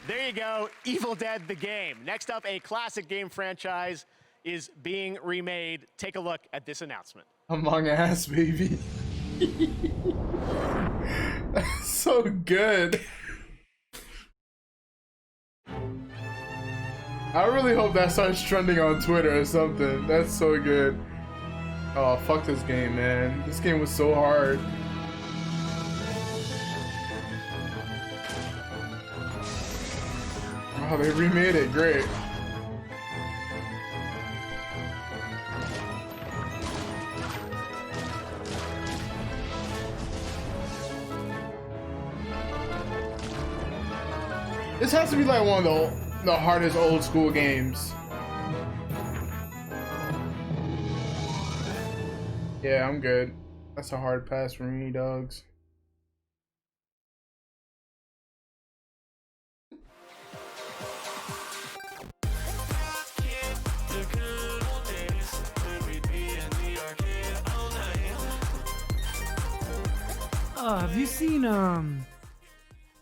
There you go, Evil Dead the game. Next up, a classic game franchise is being remade. Take a look at this announcement. Among Us, baby. That's so good. I really hope that starts trending on Twitter or something. That's so good. Oh, fuck this game, man. This game was so hard. Oh, they remade it. Great. This has to be like one of the hardest old school games. Yeah, I'm good. That's a hard pass for me, dogs. Have you seen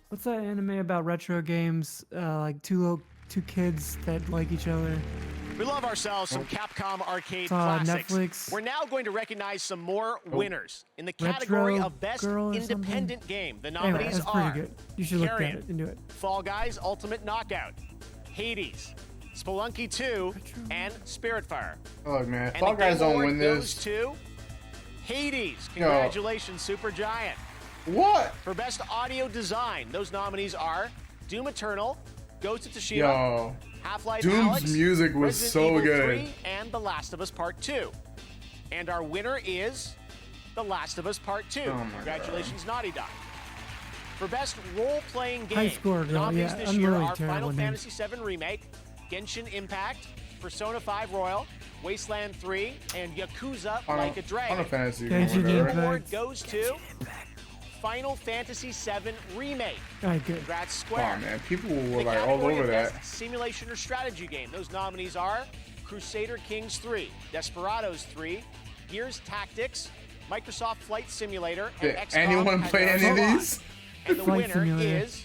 what's that anime about retro games? Like two kids that like each other. We love ourselves some Capcom arcade classics. Netflix. We're now going to recognize some more winners in the category Retro of Best Girl or Independent something? Game. The Anyway, nominees that's pretty are good. You should look at Carrion, it and do it. Fall Guys Ultimate Knockout, Hades, Spelunky 2, and Spiritfire. Look, man, And Fall the Guys Game don't Award win goes this. to Hades. Congratulations, Supergiant. What? For Best Audio Design, those nominees are Doom Eternal, Ghost of Tsushima, Yo, Half-Life Doom's Alyx, music was Resident so Evil good. 3, and The Last of Us Part 2. And our winner is The Last of Us Part 2. Oh my Congratulations, Naughty Dog. For Best Role-Playing Game, High score, girl. nominees Yeah, this I'm year really are terrible Final with names. Fantasy VII Remake, Genshin Impact, Persona 5 Royal, Wasteland 3, and Yakuza Like a Dragon. Final Fantasy. Genshin The Impact. award goes to Final Fantasy VII Remake. Alright, good. Congrats, Come Square. on, man. People were The like all category over of that. Best Simulation or Strategy Game. Those nominees are Crusader Kings 3, Desperados 3, Gears Tactics, Microsoft Flight Simulator, and Did XCOM anyone play any of Ragnarok. these? And the Flight winner Simulator. is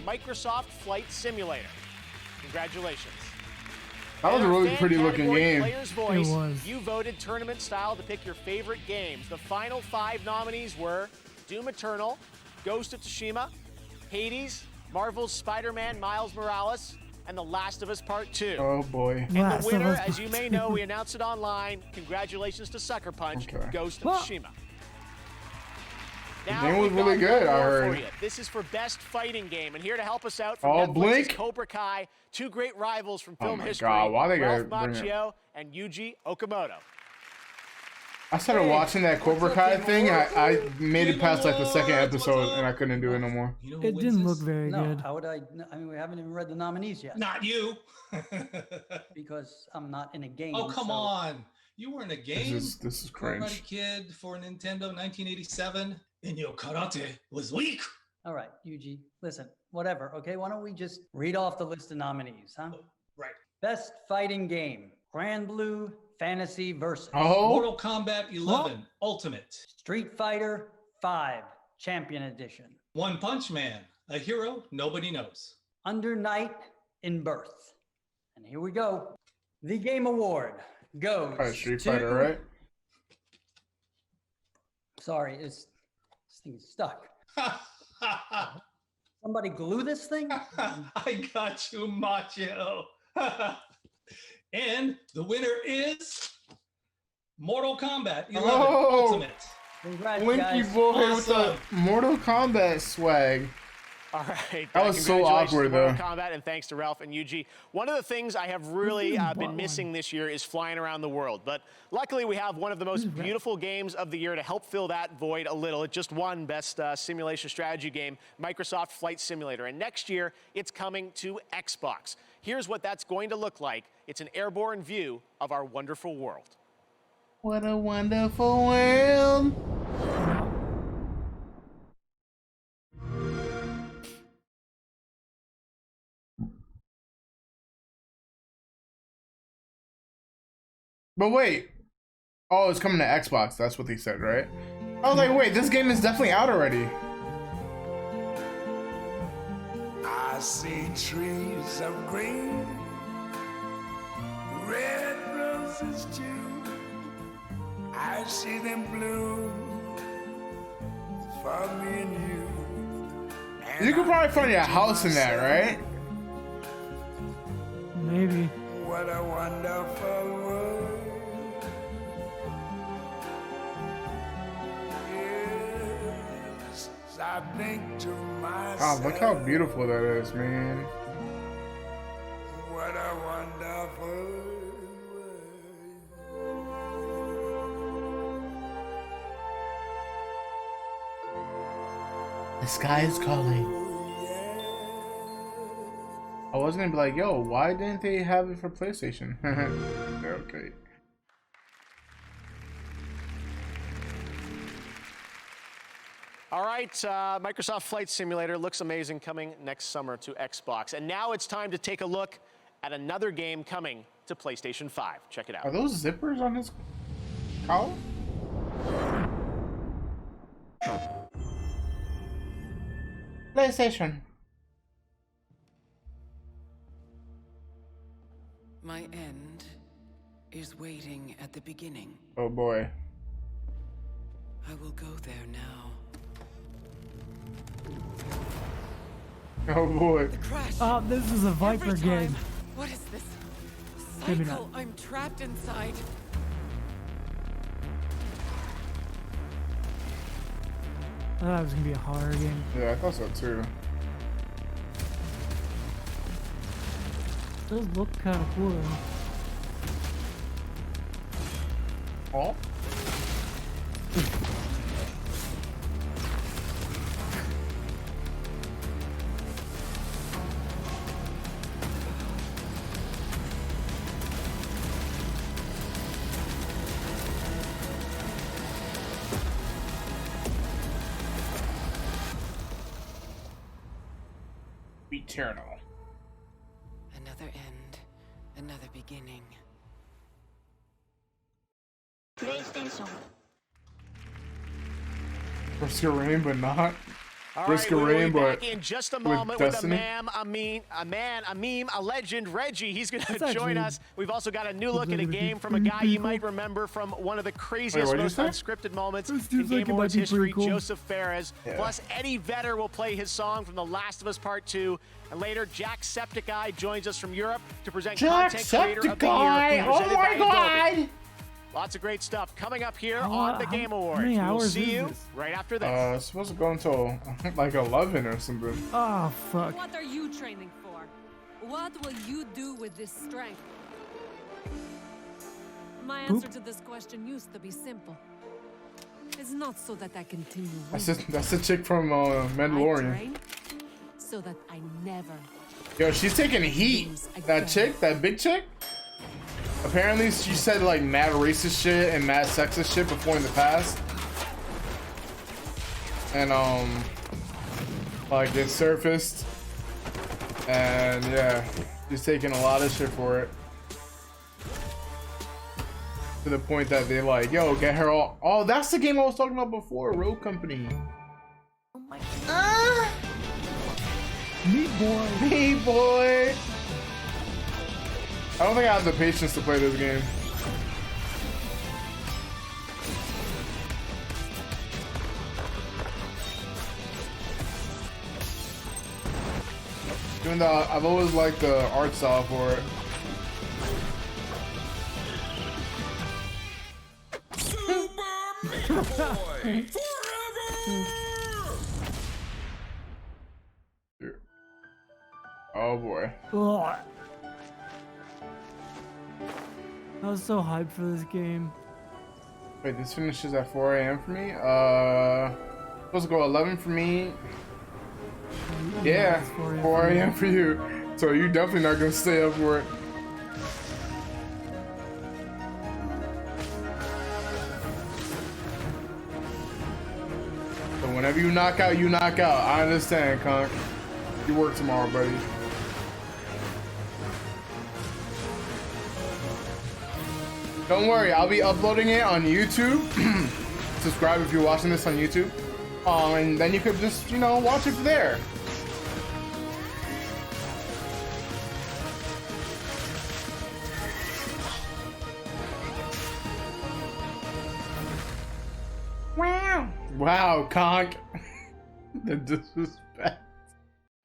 Microsoft Flight Simulator. Congratulations. That was a really pretty looking game. Player's Voice, It was. You voted tournament style to pick your favorite games. The final 5 nominees were Doom Eternal, Ghost of Tsushima, Hades, Marvel's Spider-Man Miles Morales, and The Last of Us Part 2. Oh boy. And the winner, as you may know, we announced it online. Congratulations to Sucker Punch, Ghost of Tsushima. The game was really good, I heard. This is for Best Fighting Game, and here to help us out Oh, from Netflix's Blink. Cobra Kai, 2 great rivals from film my history, God, why they Ralph gotta bring it? Macchio and Yuji Okamoto. I started watching that Cobra Kai thing. I made it past like the second episode and I couldn't do it no more. You know who It wins didn't this? look very good. How would I? I mean, we haven't even read the nominees yet. Not you. Because I'm not in a game. Oh, come on. You were in a game. This is cringe. Karate Kid for Nintendo 1987. And your karate was weak. All right, Yuji, listen, whatever, okay? Why don't we just read off the list of nominees, huh? Right. Best Fighting Game, Grand Blue Fantasy Versus. Mortal Kombat 11 Ultimate. Street Fighter 5 Champion Edition. One Punch Man, a hero nobody knows. Under Night in Birth. And here we go. The Game Award goes Street to... Fighter, right? Sorry, this thing is stuck. Somebody glue this thing? I got you, Macho. And the winner is Mortal Kombat 11 Ultimate. Congrats, Blinky guys. boy with the Mortal Kombat swag. All right. That was so awkward, though. Mortal Kombat, and thanks to Ralph and Yuji. One of the things I have really been missing this year is flying around the world. But luckily, we have one of the most beautiful games of the year to help fill that void a little. It just won Best Simulation Strategy Game, Microsoft Flight Simulator. And next year, it's coming to Xbox. Here's what that's going to look like. It's an airborne view of our wonderful world. What a wonderful world. But wait. Oh, it's coming to Xbox. That's what they said, right? I was like, wait, this game is definitely out already. I see trees of green, red roses too. I see them bloom for me and you. You could probably find your house in that, right? Maybe. What a wonderful world. Yes, I think to myself. God, look how beautiful that is, man. What a wonderful The sky is calling. I was gonna be like, yo, why didn't they have it for PlayStation? Okay. All right, Microsoft Flight Simulator looks amazing, coming next summer to Xbox. And now it's time to take a look at another game coming to PlayStation 5. Check it out. Are those zippers on his collar? PlayStation. My end is waiting at the beginning. Oh boy. I will go there now. Oh boy. Oh, this is a Viper game. What is this Maybe cycle? not. I'm trapped inside. I thought it was gonna be a horror game. Yeah, I thought so too. Those look kind of cool. Oh? Eternal. Another end, another beginning. PlayStation. First your rain, but not. Risk right, of Rain, we'll be but back in just a with moment with Destiny. a meme, a legend, Reggie. He's going to That's join actually us. We've also got a new look at a like it game be from a pretty guy you cool. might remember from one of the craziest, what'd you most say? unscripted moments in seems like Game it might Awards be history, pretty cool. Joseph Fares. Yeah. Plus, Eddie Vedder will play his song from The Last of Us Part 2. And later, Jacksepticeye joins us from Europe to present Content Creator of the Year. Oh presented my by Adobe. god! Lots of great stuff coming up here Oh, on the how Game Awards. many We'll hours see is you this? right after this. It's supposed to go until like 11 or something. Oh, fuck. What are you training for? What will you do with this strength? My answer to this question used to be simple. It's not so that I continue That's the chick from I Mandalorian. train so that I never. Yo, she's taking heat. That chick, that big chick. Apparently, she said like mad racist shit and mad sexist shit before in the past, and like it surfaced, and yeah, she's taking a lot of shit for it. To the point that they like, yo, get her all. Oh, that's the game I was talking about before, Road Company. Oh my Meat boy. Meat boy. I don't think I have the patience to play this game. Even though I've always liked the art style for it. Oh boy. Ugh. I was so hyped for this game. Wait, this finishes at 4 a.m. for me? Supposed to go 11 for me. Yeah, 4 a.m. for you. So you're definitely not gonna stay up for it. So whenever you knock out, you knock out. I understand, Conk. You work tomorrow, buddy. Don't worry, I'll be uploading it on YouTube. Subscribe if you're watching this on YouTube. And then you could just, you know, watch it there. Wow. Wow, Conk. The disrespect.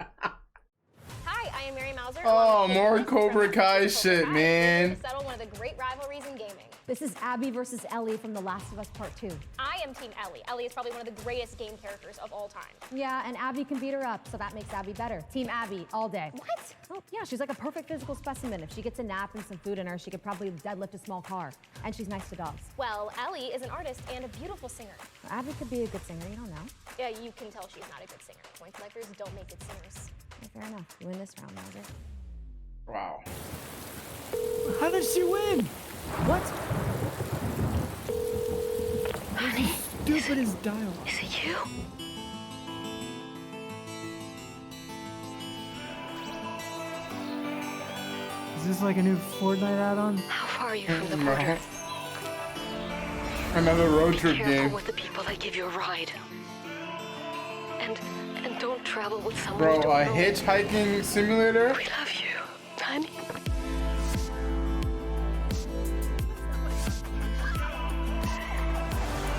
Hi, I am Mary Mauser. Oh, more Cobra Kai shit, man. Settle one of the great rivalries in gaming. This is Abby versus Ellie from The Last of Us Part 2. I am Team Ellie. Ellie is probably one of the greatest game characters of all time. Yeah, and Abby can beat her up, so that makes Abby better. Team Abby, all day. What? Oh, yeah, she's like a perfect physical specimen. If she gets a nap and some food in her, she could probably deadlift a small car. And she's nice to dogs. Well, Ellie is an artist and a beautiful singer. Abby could be a good singer, you don't know. Yeah, you can tell she's not a good singer. Point collectors don't make good singers. Yeah, fair enough. You win this round, Mauser. Wow. How did she win? What? Honey, stupidest dialogue. Is it you? Is this like a new Fortnite add-on? How far are you from the No. border? Another road trip Careful game. with the people that give you a ride. And don't travel with someone Bro, you don't a know. hitchhiking simulator? We love you, honey.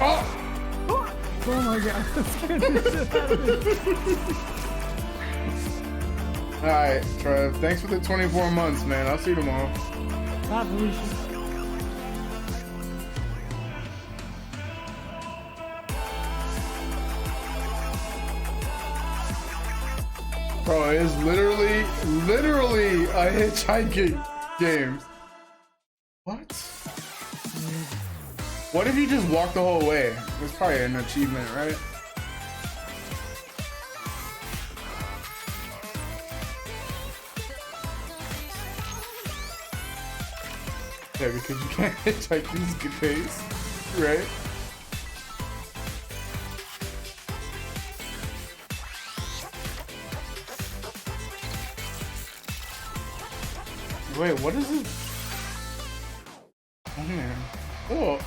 Oh! Oh my god, that's scared the shit out of me. Alright, Trev. Thanks for the 24 months, man. I'll see you tomorrow. Bye, Felicia. Bro, it's literally a hitchhiking game. What? What if you just walk the whole way? It's probably an achievement, right? Yeah, because you can't hitchhike these days, right? Wait, what is it? Oh man. Oh.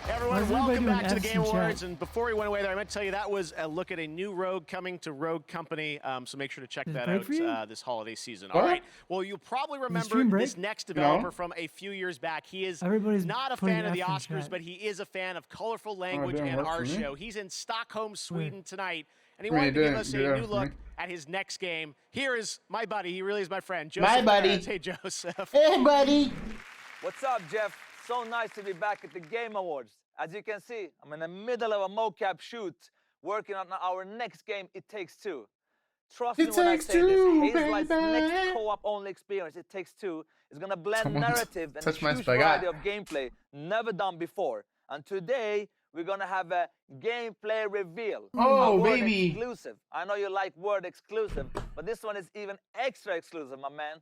Everyone, welcome back to the Game Awards. And before we went away there, I meant to tell you that was a look at a new Rogue coming to Rogue Company. So make sure to check that out this holiday season. All right. Well, you'll probably remember this next developer from a few years back. He is not a fan of the Oscars, but he is a fan of colorful language and our show. He's in Stockholm, Sweden tonight, and he wanted to give us a new look at his next game. Here is my buddy. He really is my friend, Joseph. My buddy. Perez. Hey, Joseph. Hey, buddy. What's up, Jeff? So nice to be back at the Game Awards. As you can see, I'm in the middle of a mocap shoot, working on our next game, It Takes Two. Trust me when I say this, Haze Light's next co-op only experience, It Takes Two, is gonna blend narrative and a huge variety of gameplay never done before. And today, we're gonna have a gameplay reveal. Oh, baby. Exclusive. I know you like word exclusive, but this one is even extra exclusive, my man.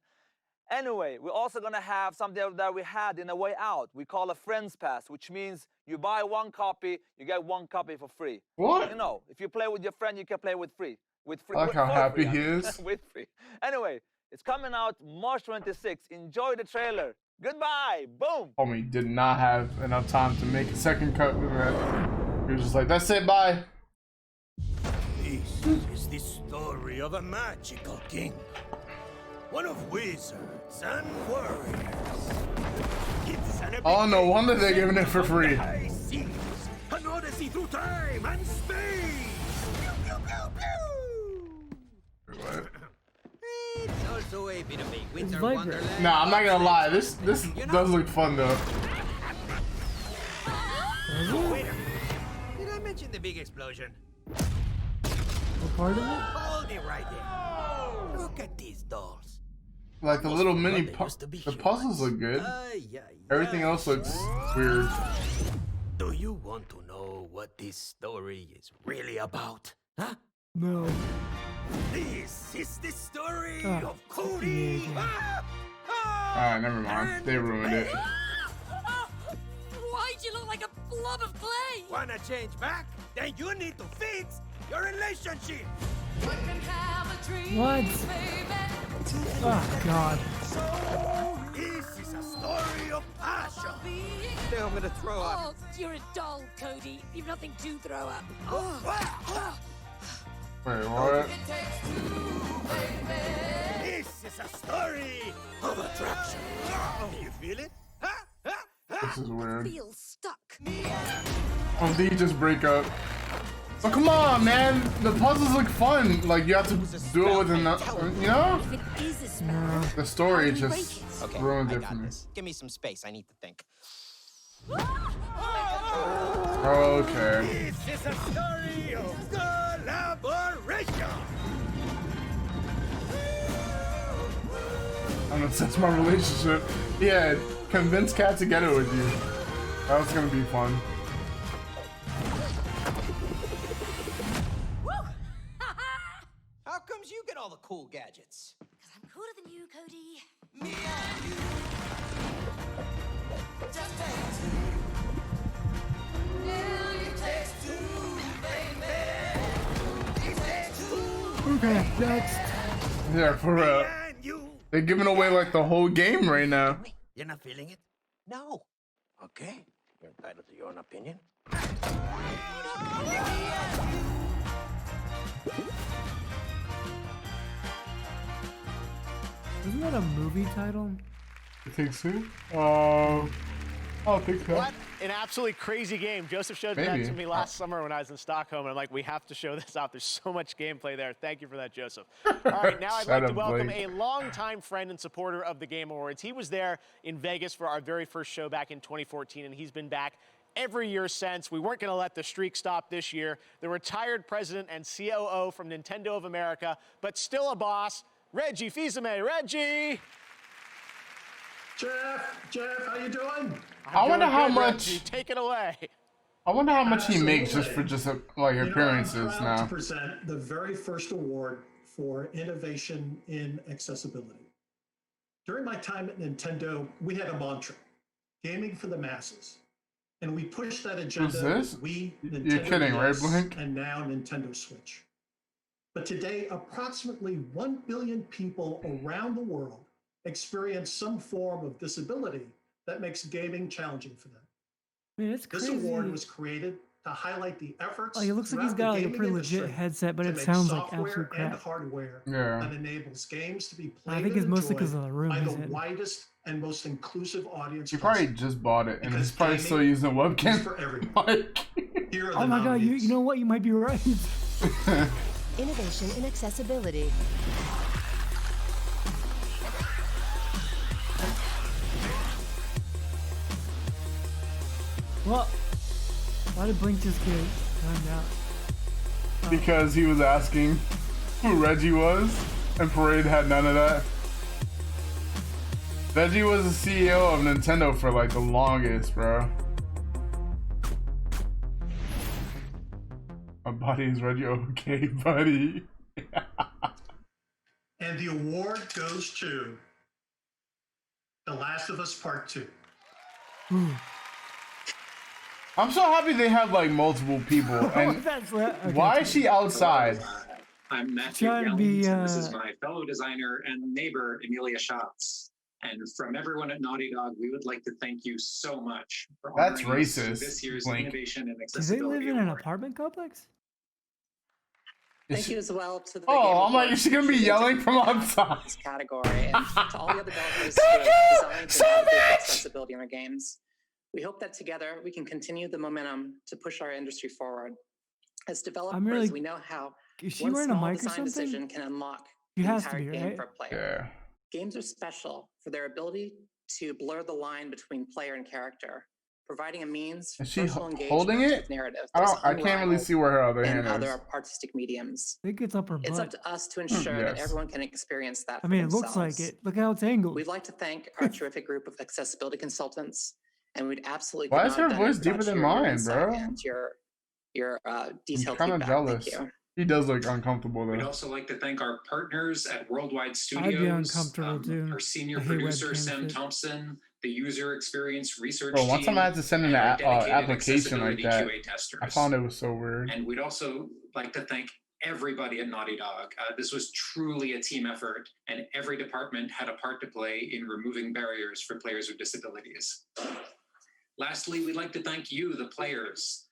Anyway, we're also gonna have something that we had in A Way Out. We call a Friends Pass, which means you buy one copy, you get one copy for free. What? You know, if you play with your friend, you can play with free. I like how happy he is. With free. Anyway, it's coming out March 26th. Enjoy the trailer. Goodbye. Boom. Homie did not have enough time to make a second cut. He was just like, that's it, bye. This is the story of a magical king. One of wizards and warriors. Oh, no wonder they're giving it for free. An odyssey through time and space. Pew, pew, pew, pew. It's also a bit of a winter wonderland. Nah, I'm not gonna lie. This does look fun though. Waiter, did I mention the big explosion? What part of it? Hold it right there. Look at these dolls. Like the little mini the puzzles look good. Everything else looks weird. Do you want to know what this story is really about? Huh? No. This is the story of Cody. Alright, never mind. They ruined it. Why'd you look like a blob of clay? Wanna change back? Then you need to fix your relationship. What? Oh, God. This is a story of passion. I think I'm gonna throw up. Oh, you're a doll, Cody. You've nothing to throw up. Wait, what? This is a story of attraction. You feel it? This is weird. Feel stuck. Oh, did he just break up? Oh, come on, man. The puzzles look fun. Like, you have to do it with enough, you know? The story just ruined it for me. Give me some space. I need to think. Okay. This is a story of collaboration. I'm gonna assess my relationship. Yeah, convince Kat to get it with you. That was gonna be fun. How comes you get all the cool gadgets? Because I'm cooler than you, Cody. Me and you. Just take two. It takes two, baby. It takes two. Okay, next. Yeah, for real. They're giving away like the whole game right now. You're not feeling it? No. Okay. You're entitled to your own opinion. Isn't that a movie title? It Takes Two? I think so. What an absolutely crazy game. Joseph showed that to me last summer when I was in Stockholm, and I'm like, we have to show this out. There's so much gameplay there. Thank you for that, Joseph. All right, now I'd like to welcome a longtime friend and supporter of the Game Awards. He was there in Vegas for our very first show back in 2014, and he's been back every year since. We weren't going to let the streak stop this year. The retired president and COO from Nintendo of America, but still a boss, Reggie Fils-Aimé. Reggie! Jeff, how you doing? I wonder how much. Reggie, take it away. I wonder how much he makes just for like appearances I'm proud now. to present the very first award for innovation in accessibility. During my time at Nintendo, we had a mantra: gaming for the masses, and we pushed that agenda. Who's this? Nintendo You're kidding, right, DS, Blink? and now Nintendo Switch. But today, approximately 1 billion people around the world experience some form of disability that makes gaming challenging for them. Man, it's This crazy. award was created to highlight the efforts. Oh, he looks like he's throughout got the like a pretty gaming legit industry headset, but to it make sounds like software absolute and crap. hardware Yeah. that enables games to be I played think and it's mostly enjoyed because of the room by he's the in. widest and most inclusive audience He probably possible. just bought it and Because he's probably still gaming using a webcam. is for everyone. Like, Here are the Oh my god, you know what? You might be right. Innovation in accessibility. Well, why did Blink just get timed out? because he was asking who Reggie was, and Parade had none of that. Reggie was the CEO of Nintendo for like the longest, bro. My buddy is Reggie. Okay, buddy. And the award goes to The Last of Us Part 2. I'm so happy they have like multiple people. And Okay. why is she outside? I'm Matthew Trying to Yellens, be, and this is my fellow designer and neighbor, Emilia Schatz. And from everyone at Naughty Dog, we would like to thank you so much for That's honoring us racist, with this year's Blink. Innovation and Do they Accessibility live in an Award. apartment complex? Thank you as well to the Oh, I'm like, is she gonna be yelling from outside? this category and to all the other developers who have designed and navigate accessibility in our games. We hope that together we can continue the momentum to push our industry forward. As developers, really- we know how Is she one wearing a small mic or design something? decision can unlock She the has to entire be, game right? for a player. Yeah. Games are special for their ability to blur the line between player and character, providing a means for Is she personal engagement holding it? with narrative I that is don't. I can't really unrivaled see where her other in hand is. other artistic mediums. I think it's up her It's up butt. to us to ensure that Yes. everyone can experience that. I mean, it for looks like themselves. it. Look how it's angled. We'd like to thank our terrific group of accessibility consultants, and we'd absolutely. Why could is not her have done voice it deeper without than your mine, insight bro? And your I'm detailed kind of feedback. jealous. Thank you. He does look uncomfortable We'd though. also like to thank our partners at Worldwide Studios. I'd be uncomfortable too. Our senior I hate producer, webcam Sam shit. Thompson, the user experience research Bro, team. one time I had to send in and an our dedicated application like accessibility that. QA testers. I found it was so weird. And we'd also like to thank everybody at Naughty Dog. This was truly a team effort, and every department had a part to play in removing barriers for players with disabilities. Lastly, we'd like to thank you, the players.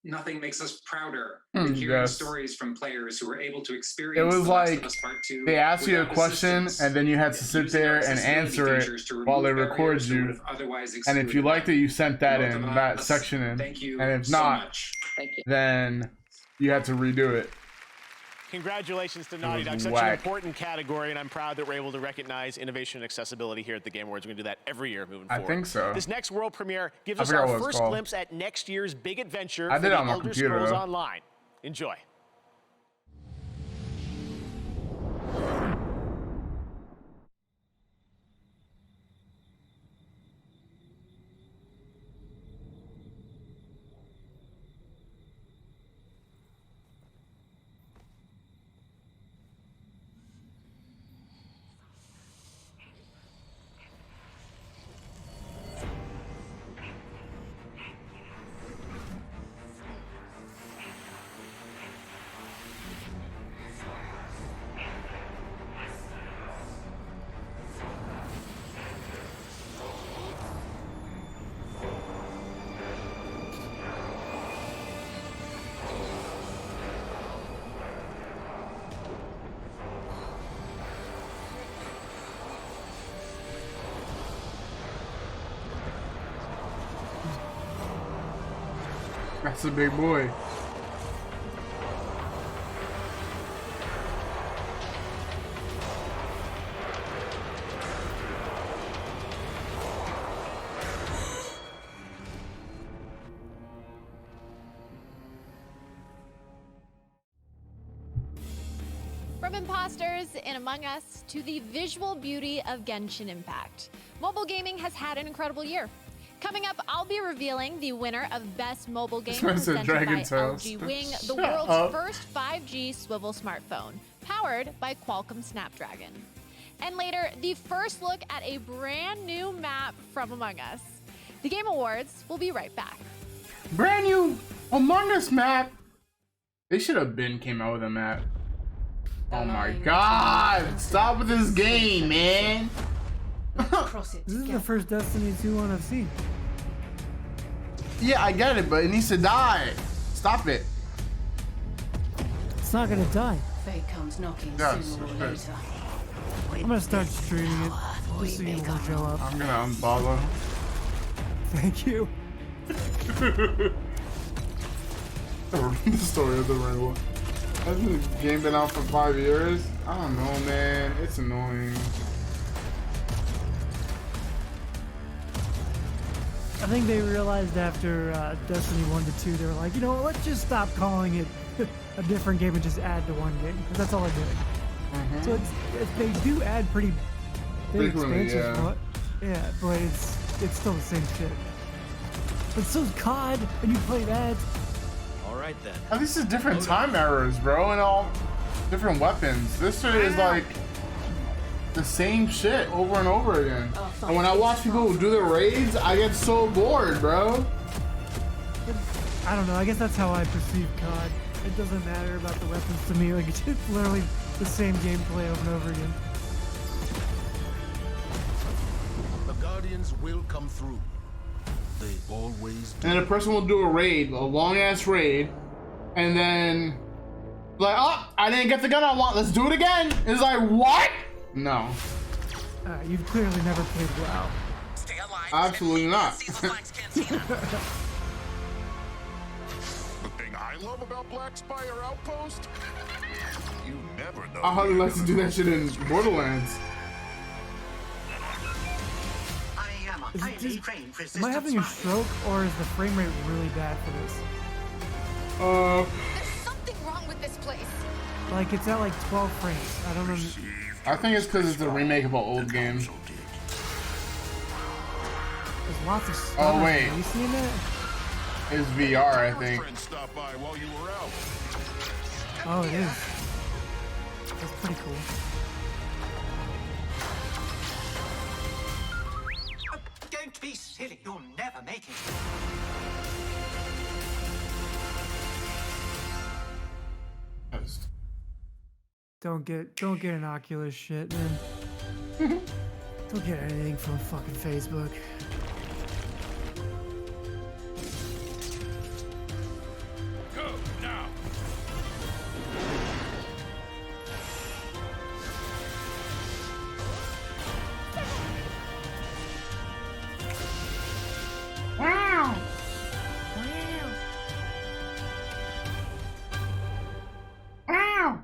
Nothing makes us prouder than hearing Yes. stories from players who were able to It experience was The Last like of Us Part 2 they asked you a without question assistance. and then you had to sit Using there our and accessibility answer it features to while they remove record barriers that you. would have otherwise And if you excluded liked it, you sent that Both in, of that us, section in. thank you And if so not, much. Thank you. then you had to redo it. Congratulations to Naughty was Dog. Such an whack. important category, and I'm proud that we're able to recognize innovation and accessibility here at the Game Awards. We're going to do that every year moving I forward. think so. This next world premiere gives I us forgot our what it's first called. glimpse at next year's big adventure I for did it the on my Elder computer, Scrolls though. Online. Enjoy. That's a big boy. From imposters in Among Us to the visual beauty of Genshin Impact, mobile gaming has had an incredible year. Coming up, I'll be revealing the winner of Best Mobile Game This man said presented by Dragon Tales. LG Wing, the Shut world's up. first 5G swivel smartphone, powered by Qualcomm Snapdragon. And later, the first look at a brand new map from Among Us. The Game Awards will be right back. Brand new Among Us map. They should have came out with a map. Oh my god! Stop with this game, man! This is the first Destiny 2 one I've seen. Yeah, I get it, but it needs to die. Stop it. It's not gonna die. Fate comes knocking Yes, sooner or it is. later. I'm gonna start streaming it just so you won't show up. I'm gonna unfollow. Thank you. The story of the rainbow. Hasn't the game been out for 5 years? I don't know, man. It's annoying. I think they realized after Destiny 1 to 2, they were like, you know what, let's just stop calling it a different game and just add to one game. Because that's all they're doing. So they do add pretty big expansions, but it's still the same shit. But so's COD, and you play that. All right then. At least it's different time errors, bro, and all different weapons. This shit is like the same shit over and over again. And when I watch people do the raids, I get so bored, bro. I don't know, I guess that's how I perceive COD. It doesn't matter about the weapons to me, like it's just literally the same gameplay over and over again. The Guardians will come through. They always do. And then a person will do a raid, a long ass raid, and then like, oh, I didn't get the gun I want. Let's do it again. It's like, what? No. You've clearly never played WoW. Absolutely not. The thing I love about Black Spire Outpost, you never know. I hardly like to do that shit in Borderlands. Am I having a stroke, or is the frame rate really bad for this? There's something wrong with this place. Like, it's at like 12 frames. I don't know. I think it's because it's a remake of an old game. There's lots of stuff. Oh, wait. Have you seen that? It's VR, I think. Oh, it is. That's pretty cool. Don't be silly, you'll never make it. Don't get an Oculus shit, man. Don't get anything from fucking Facebook. Go now. Wow. Wow.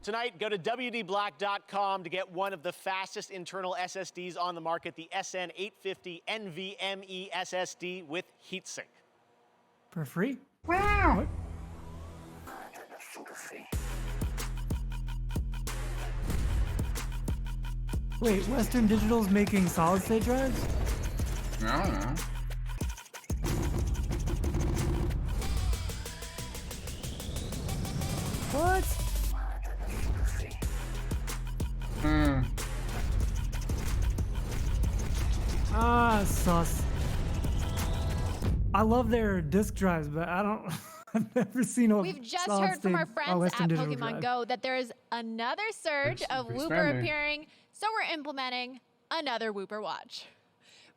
Tonight, go to WDBlack.com to get one of the fastest internal SSDs on the market, the SN850 NVMe SSD with heatsink. For free? Wow. Wait, Western Digital's making solid state drives? I don't know. What? Ah, sus. I love their disk drives, but I don't. I've never seen a. We've just heard from our friends at Pokemon Go that there is another surge of Wooper appearing, so we're implementing another Wooper watch.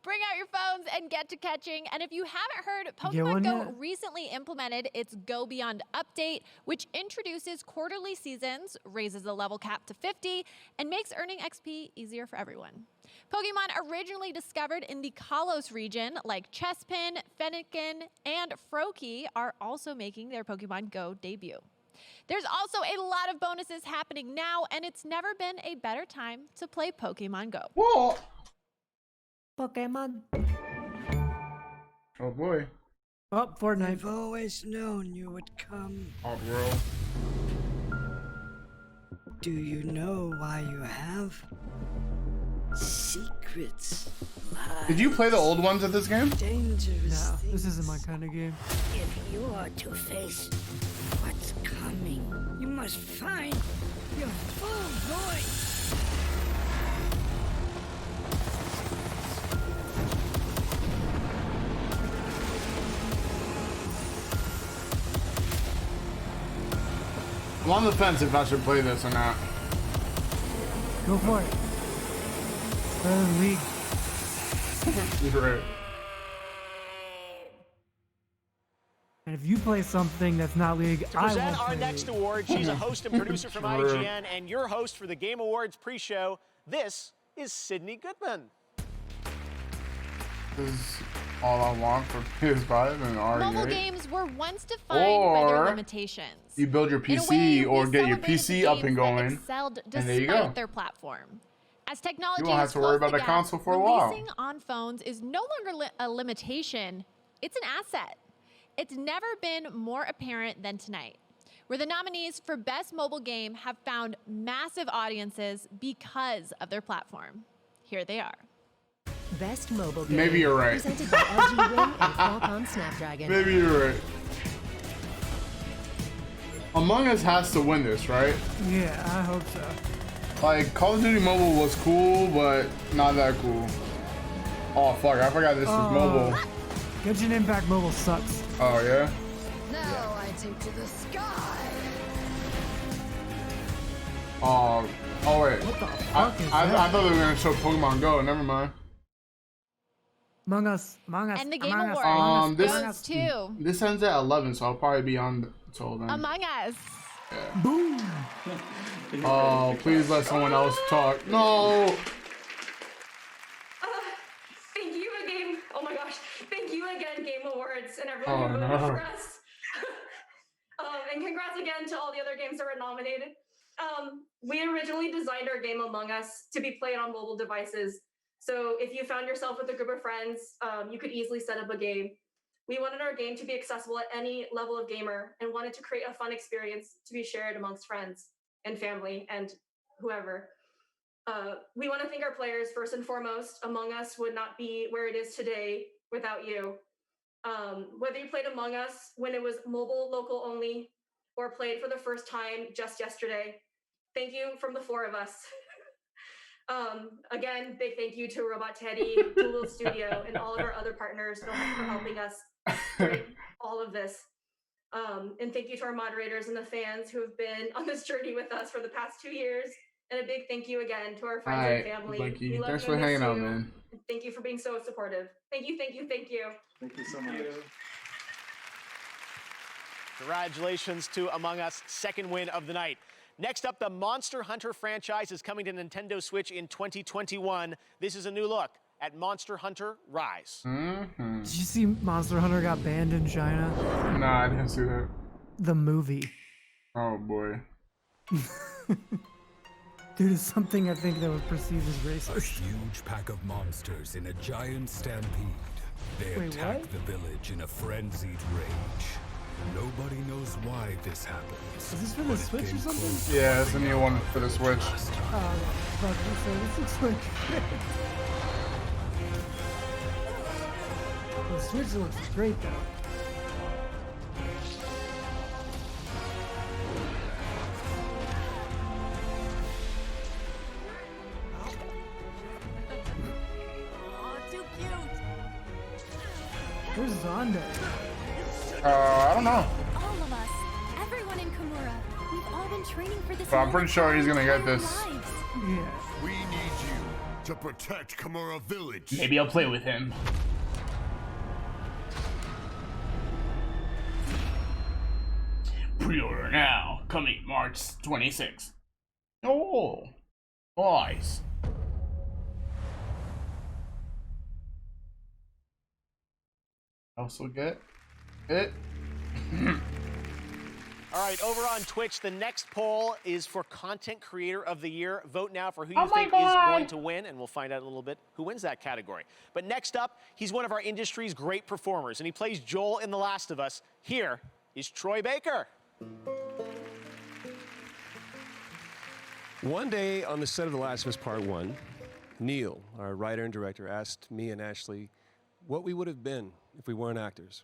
Bring out your phones and get to catching. And if you haven't heard, Pokemon Go recently implemented its Go Beyond update, which introduces quarterly seasons, raises the level cap to 50, and makes earning XP easier for everyone. Pokemon originally discovered in the Kalos region, like Chespin, Fennekin, and Froakie, are also making their Pokemon Go debut. There's also a lot of bonuses happening now, and it's never been a better time to play Pokemon Go. Whoa! Pokemon. Oh boy. Oh, Fortnite. I've always known you would come. Oddworld. Do you know why you have? Secrets. Did you play the old ones of this game? Dangerous. No, this isn't my kind of game. If you are to face what's coming, you must find your full voice. I'm on the fence if I should play this or not. Go for it. Better than League. You're right. And if you play something that's not League, To I present won't our play next League. award, she's a host and producer from True. IGN and your host for the Game Awards pre-show. This is Sydney Goodman. This is all I want for PS5 and RE8. Mobile games were once defined by their Or limitations. you build your In a PC way, or we get your celebrated PC the up games and that going, excelled and there you go. despite their platform. As technology You won't have has to worry closed about the gap, console for a while. releasing on phones is no longer a limitation, it's an asset. It's never been more apparent than tonight, where the nominees for Best Mobile Game have found massive audiences because of their platform. Here they are. Best Mobile Game. Maybe you're right. Presented by LG Wing and Qualcomm Snapdragon. Maybe you're right. Among Us has to win this, right? Yeah, I hope so. Like, Call of Duty Mobile was cool, but not that cool. Oh, fuck, I forgot this is mobile. Genshin Impact Mobile sucks. Oh, yeah? Now I take to the sky. Oh, wait. What the I fuck is thought that? they were going to show Pokemon Go. Never mind. Among Us. And the Game Awards goes to This ends at 11, so I'll probably be on until then. Among Us. Boom. Oh, please let someone else talk. No. Thank you again. Oh my gosh. Thank you again, Game Awards, and everyone Oh, who voted no. for us. And congrats again to all the other games that were nominated. We originally designed our game Among Us to be played on mobile devices. So if you found yourself with a group of friends, you could easily set up a game. We wanted our game to be accessible at any level of gamer and wanted to create a fun experience to be shared amongst friends and family and whoever. We want to thank our players first and foremost. Among Us would not be where it is today without you. Whether you played Among Us when it was mobile, local only, or played for the first time just yesterday, thank you from the four of us. Again, big thank you to Robot Teddy, Google Studio, and all of our other partners for helping us during all of this. And thank you to our moderators and the fans who have been on this journey with us for the past 2 years. And a big thank you again to our friends and family. Blakey. We love Thanks you for and miss hanging out, you. man. And thank you for being so supportive. Thank you, thank you, thank you. Thank you so much. Congratulations to Among Us, second win of the night. Next up, the Monster Hunter franchise is coming to Nintendo Switch in 2021. This is a new look at Monster Hunter Rise. Mm-hmm. Did you see Monster Hunter got banned in China? Nah, I didn't see that. The movie. Oh, boy. Dude, it's something I think that was perceived as racist. A huge pack of monsters in a giant stampede. They Wait, attack what? the village in a frenzied rage. Nobody knows why this happened. Is this for the Switch or something? Yeah, it's a new one for the Switch. Oh, fuck, this looks like the Switch looks great though. Oh, too cute. Where's Zonda? I don't know. All of us, everyone in Kimura, we've all been training for this. But I'm pretty sure he's gonna get this. Yeah. We need you to protect Kimura Village. Maybe I'll play with him. Pre-order now, coming March 26th. Oh, nice. Also get it. All right, over on Twitch, the next poll is for Content Creator of the Year. Vote now for who you think is going to win, and we'll find out in a little bit who wins that category. But next up, he's one of our industry's great performers, and he plays Joel in The Last of Us. Here is Troy Baker. One day on the set of The Last of Us Part 1, Neil, our writer and director, asked me and Ashley what we would have been if we weren't actors.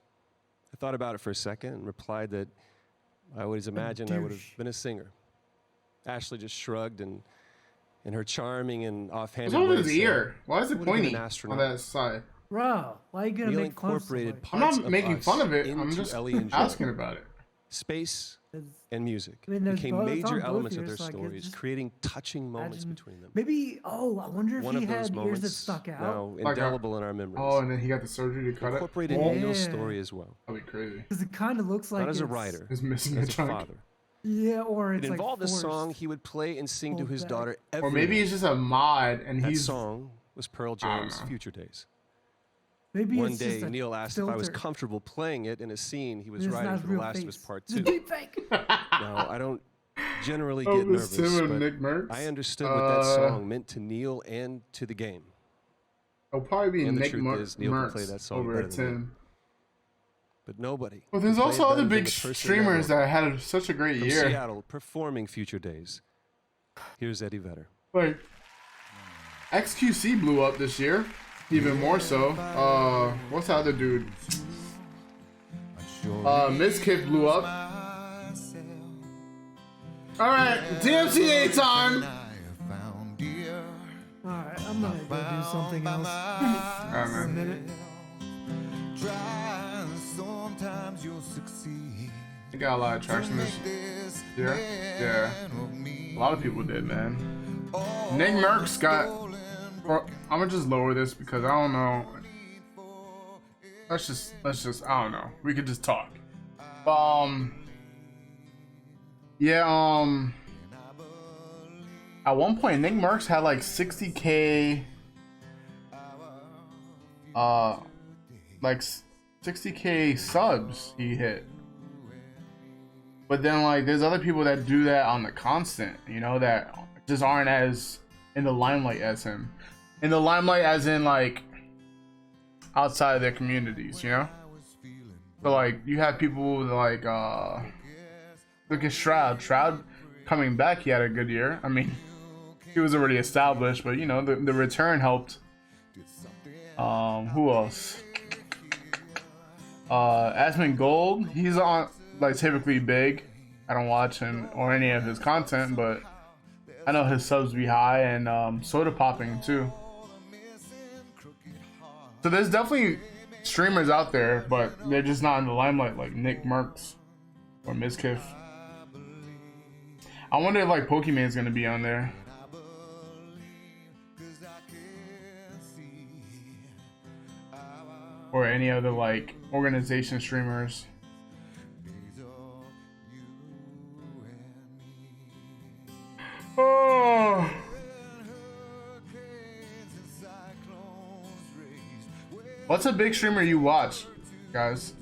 I thought about it for a second and replied that I always imagined I would have been a singer. Ashley just shrugged, and in her charming and offhanded What's way wrong with his said, ear? Why is "I it would have been pointy an on astronaut." that side? Bro, why are you gonna Neil make fun of incorporated somebody? I'm parts not making us fun of it. I'm into just Ellie and asking Joel. about it. Space, and music I mean, there's became both- it's on major both elements of ears, their so I could stories, just creating touching moments imagine- between them. Maybe. Oh, I wonder if One he of those had ears that moments stuck out. now Like indelible in our memories. Oh, and then he got the surgery to cut Incorporated it. Neil's Yeah. story as well. That'd be crazy. Because it kind of looks like Not as a it's- writer, It's missing as a a chunk. father. Yeah, or it's It involved like a song forced. he would play and sing to Pulled his back. daughter every Or maybe night. it's just a mod and That he's song was Pearl I don't Jam's know. Future Days. Maybe One it's day, just a Neil asked if I was filter. comfortable playing it in a scene he was It's writing not for The real Last of Us face. Part It's a 2. deep fake. Now, I don't generally Oh, get this nervous, Tim and but Nick Merckx? I understood what that song meant to Neil and to the game. It'll probably be And the Nick truth is, Neil can play Merckx that song over better at than me. Tim. But nobody. Well, there's can play also it other better than big the person streamers they know. that had such a great From year. Seattle, performing Future Days. Here's Eddie Vedder. Like, XQC blew up this year, even more so. What's the other dude? Mizkif blew up. All right, DMCA time. Alright, I'm gonna go do something else. Alright, For a man. minute. He got a lot of traction this year. Yeah. A lot of people did, man. Nick Merckx got. Well, I'm gonna just lower this because I don't know. Let's just. I don't know. We could just talk. Yeah. At one point, Nick Merckx had like 60K. Like 60K subs he hit. But then like there's other people that do that on the constant, you know, that just aren't as in the limelight as him. In the limelight as in like outside of their communities, you know? So like you have people like look at Shroud. Shroud coming back, he had a good year. I mean, he was already established, but you know, the return helped. Who else? Asmon Gold, he's on like typically big. I don't watch him or any of his content, but I know his subs be high, and Soda Popping too. So there's definitely streamers out there, but they're just not in the limelight like Nick Merckx or Mizkif. I wonder if like Pokemon's gonna be on there. Or any other like organization streamers. Oh. What's a big streamer you watch, guys?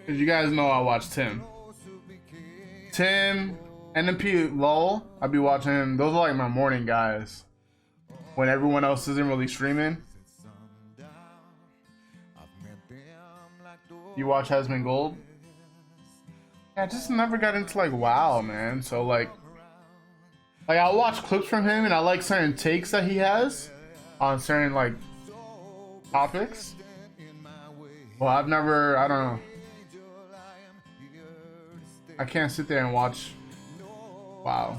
Cause you guys know I watch Tim. Tim, NMP LOL, I be watching him. Those are like my morning guys. When everyone else isn't really streaming. You watch Hasman Gold? Yeah, I just never got into like WoW, man. So like I'll watch clips from him and I like certain takes that he has on certain like topics. Well, I've never, I don't know. I can't sit there and watch WoW.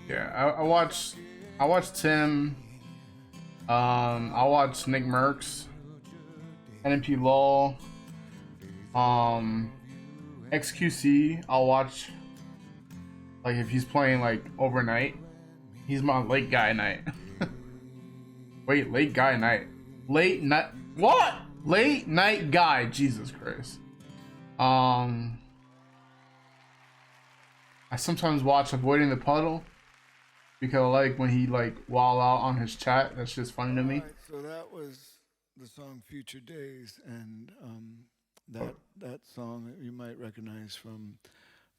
Yeah, I watch Tim. I watch Nick Merckx, NMP LOL, XQC. I'll watch like if he's playing like overnight. He's my late guy night. Wait, late guy night. Late night. What? Late night guy. Jesus Christ. I sometimes watch Avoiding the Puddle. Because I like when he like wild out on his chat. That's just funny to me. Right, so that was the song "Future Days," and that song you might recognize from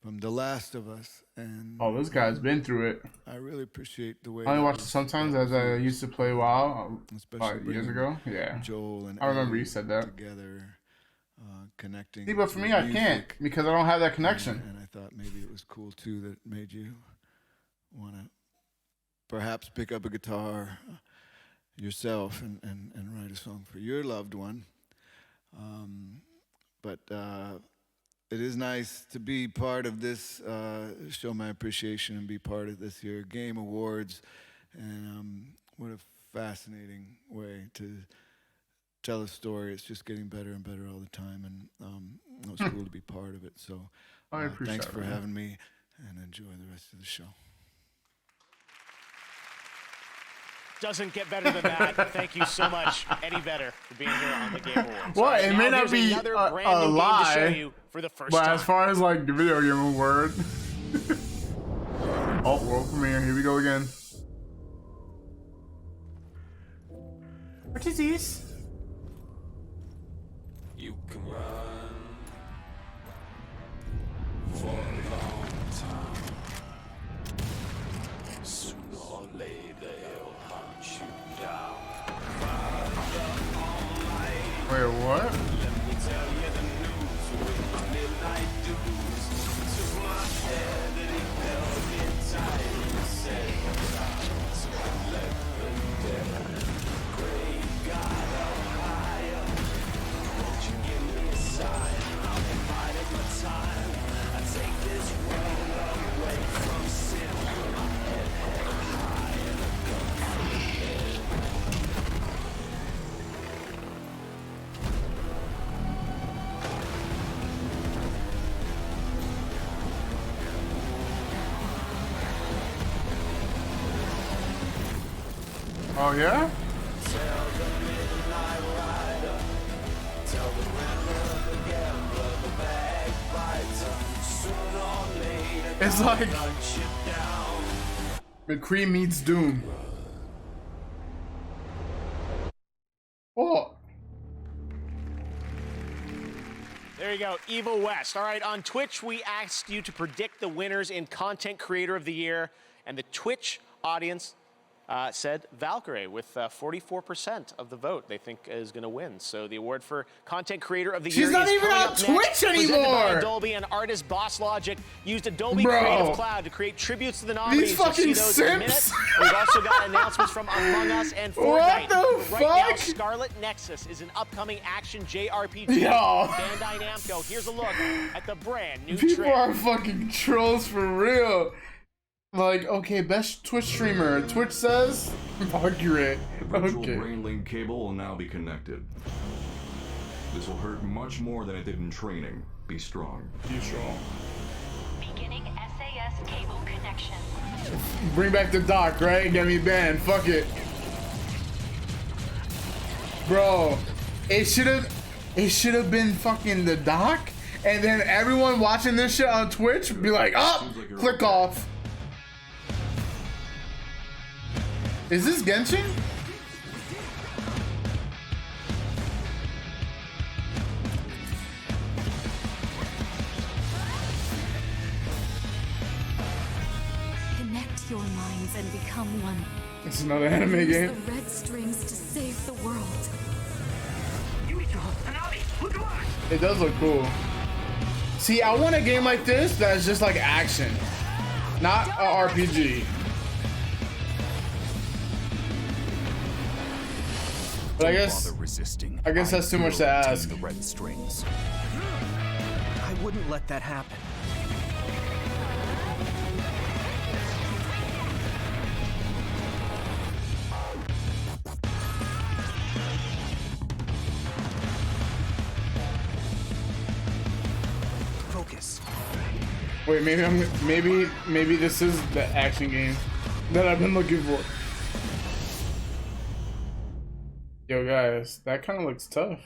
The Last of Us. And Oh, this guy's been through it. I really appreciate the way. I only that watched it was- sometimes that as I was used to play WoW especially years bringing ago. Yeah, Joel and I remember Ellie you said that. together, connecting. See, but for through me, I music. can't because I don't have that connection. And I thought maybe it was cool too that made you want to perhaps pick up a guitar yourself and write a song for your loved one. But it is nice to be part of this, show my appreciation and be part of this year Game Awards. And what a fascinating way to tell a story. It's just getting better and better all the time, and it was cool to be part of it. So I appreciate thanks it, for man. having me, and enjoy the rest of the show. Doesn't get better than that. Thank you so much, Eddie Vedder, for being here on the Game Awards. Well, Right, it now may not here's be another a brand new game to show lie, you for the first but time. as far as like the video game award, oh, world premiere. Here we go again. What is this? You can run for a long time. Sooner or later they'll hunt you down. Wait, what? Let me tell you the news with my midnight dues. Took my head and it held me tight and said, "So let the dead, great God up higher, won't you give me a sign? I'll be biding my time. I take this world away from sin. My head held high and a gun for the head." Oh yeah? Tell the midnight rider, tell the gambler, the backbiter, sooner or later It's like hunt you down. McCree meets Doom. Oh. There you go, Evil West. All right, on Twitch, we asked you to predict the winners in Content Creator of the Year, and the Twitch audience said Valkyrie with 44% of the vote they think is going to win. So the award for Content Creator of the Year She's not is even coming on up Twitch next. Presented by anymore. Adobe and artist Boss Logic used Adobe Bro. Creative Cloud to create tributes to the nominees. These You'll see fucking those in a minute. simps. We've also got announcements from Among Us and Fortnite. What the But right now, fuck? Scarlet Nexus is an upcoming action JRPG. Yo. Bandai Namco. Here's a look at the brand new People trailer. are fucking trolls for real. Like, okay, best Twitch streamer. Twitch says Valkyrie. The virtual Okay. brain link cable will now be connected. This will hurt much more than it did in training. Be strong. Be strong. Beginning SAS cable connection. Bring back the doc, right? Get me banned. Fuck it. Bro, it should have been fucking the doc, and then everyone watching this shit on Twitch be like, oh, click off. Is this Genshin? Connect your minds and become one. It's another anime Use game. the red strings to save the world. It does look cool. See, I want a game like this that's just like action, not a RPG. But I guess that's too much to ask. The red strings. I wouldn't let that happen. Focus. Wait, maybe this is the action game that I've been looking for. Yo, guys, that kind of looks tough.